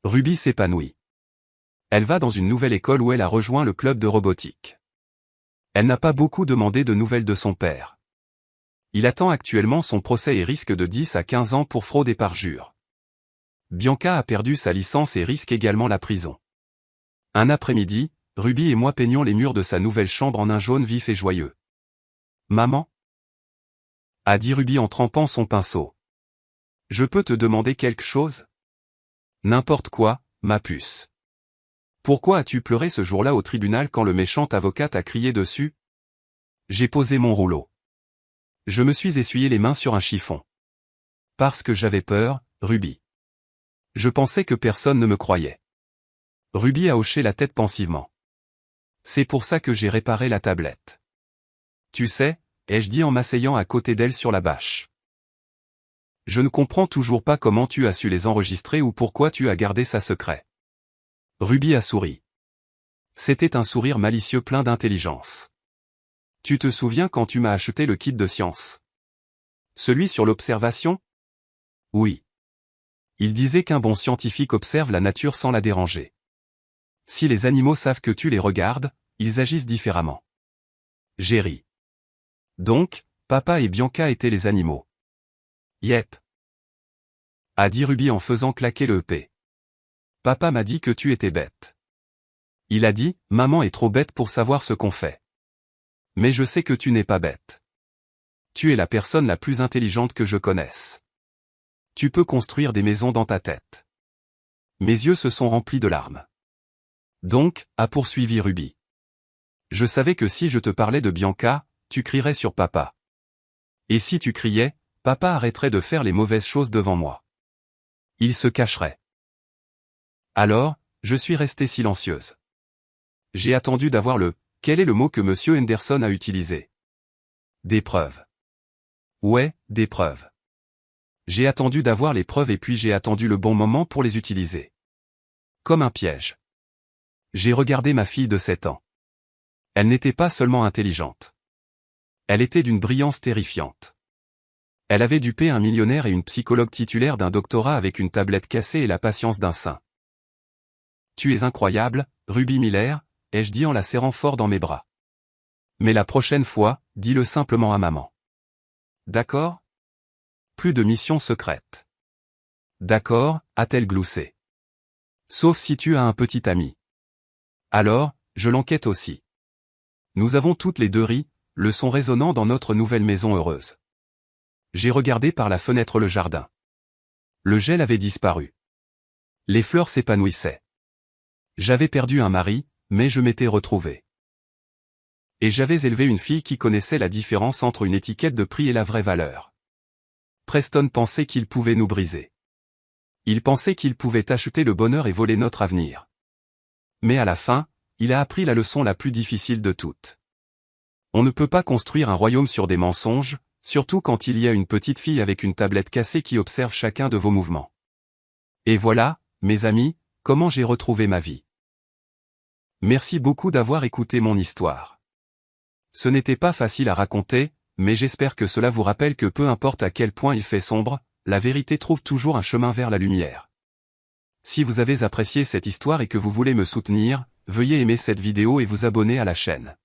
Ruby s'épanouit. Elle va dans une nouvelle école où elle a rejoint le club de robotique. Elle n'a pas beaucoup demandé de nouvelles de son père. Il attend actuellement son procès et risque de 10 à 15 ans pour fraude et parjure. Bianca a perdu sa licence et risque également la prison. Un après-midi, Ruby et moi peignons les murs de sa nouvelle chambre en un jaune vif et joyeux. « Maman ?» a dit Ruby en trempant son pinceau. « Je peux te demander quelque chose ?»« N'importe quoi, ma puce. » « Pourquoi as-tu pleuré ce jour-là au tribunal quand le méchant avocat t'a crié dessus ?» J'ai posé mon rouleau. Je me suis essuyé les mains sur un chiffon. Parce que j'avais peur, Ruby. Je pensais que personne ne me croyait. Ruby a hoché la tête pensivement. C'est pour ça que j'ai réparé la tablette. Tu sais, ai-je dit en m'asseyant à côté d'elle sur la bâche. Je ne comprends toujours pas comment tu as su les enregistrer ou pourquoi tu as gardé ça secret. Ruby a souri. C'était un sourire malicieux plein d'intelligence. Tu te souviens quand tu m'as acheté le kit de science? Celui sur l'observation? Oui. Il disait qu'un bon scientifique observe la nature sans la déranger. Si les animaux savent que tu les regardes, ils agissent différemment. J'ai ri. Donc, papa et Bianca étaient les animaux. Yep. A dit Ruby en faisant claquer le EP. Papa m'a dit que tu étais bête. Il a dit, maman est trop bête pour savoir ce qu'on fait. Mais je sais que tu n'es pas bête. Tu es la personne la plus intelligente que je connaisse. Tu peux construire des maisons dans ta tête. Mes yeux se sont remplis de larmes. Donc, a poursuivi Ruby. Je savais que si je te parlais de Bianca, tu crierais sur papa. Et si tu criais, papa arrêterait de faire les mauvaises choses devant moi. Il se cacherait. Alors, je suis restée silencieuse. J'ai attendu d'avoir le « Quel est le mot que Monsieur Henderson a utilisé ?» Des preuves. Ouais, des preuves. J'ai attendu d'avoir les preuves et puis j'ai attendu le bon moment pour les utiliser. Comme un piège. J'ai regardé ma fille de 7 ans. Elle n'était pas seulement intelligente. Elle était d'une brillance terrifiante. Elle avait dupé un millionnaire et une psychologue titulaire d'un doctorat avec une tablette cassée et la patience d'un saint. Tu es incroyable, Ruby Miller, ai-je dit en la serrant fort dans mes bras. Mais la prochaine fois, dis-le simplement à maman. D'accord? Plus de mission secrète. D'accord, a-t-elle gloussé. Sauf si tu as un petit ami. Alors, je l'enquête aussi. Nous avons toutes les deux ri, le son résonnant dans notre nouvelle maison heureuse. J'ai regardé par la fenêtre le jardin. Le gel avait disparu. Les fleurs s'épanouissaient. J'avais perdu un mari, mais je m'étais retrouvé. Et j'avais élevé une fille qui connaissait la différence entre une étiquette de prix et la vraie valeur. Preston pensait qu'il pouvait nous briser. Il pensait qu'il pouvait acheter le bonheur et voler notre avenir. Mais à la fin, il a appris la leçon la plus difficile de toutes. On ne peut pas construire un royaume sur des mensonges, surtout quand il y a une petite fille avec une tablette cassée qui observe chacun de vos mouvements. Et voilà, mes amis, comment j'ai retrouvé ma vie. Merci beaucoup d'avoir écouté mon histoire. Ce n'était pas facile à raconter, mais j'espère que cela vous rappelle que peu importe à quel point il fait sombre, la vérité trouve toujours un chemin vers la lumière. Si vous avez apprécié cette histoire et que vous voulez me soutenir, veuillez aimer cette vidéo et vous abonner à la chaîne.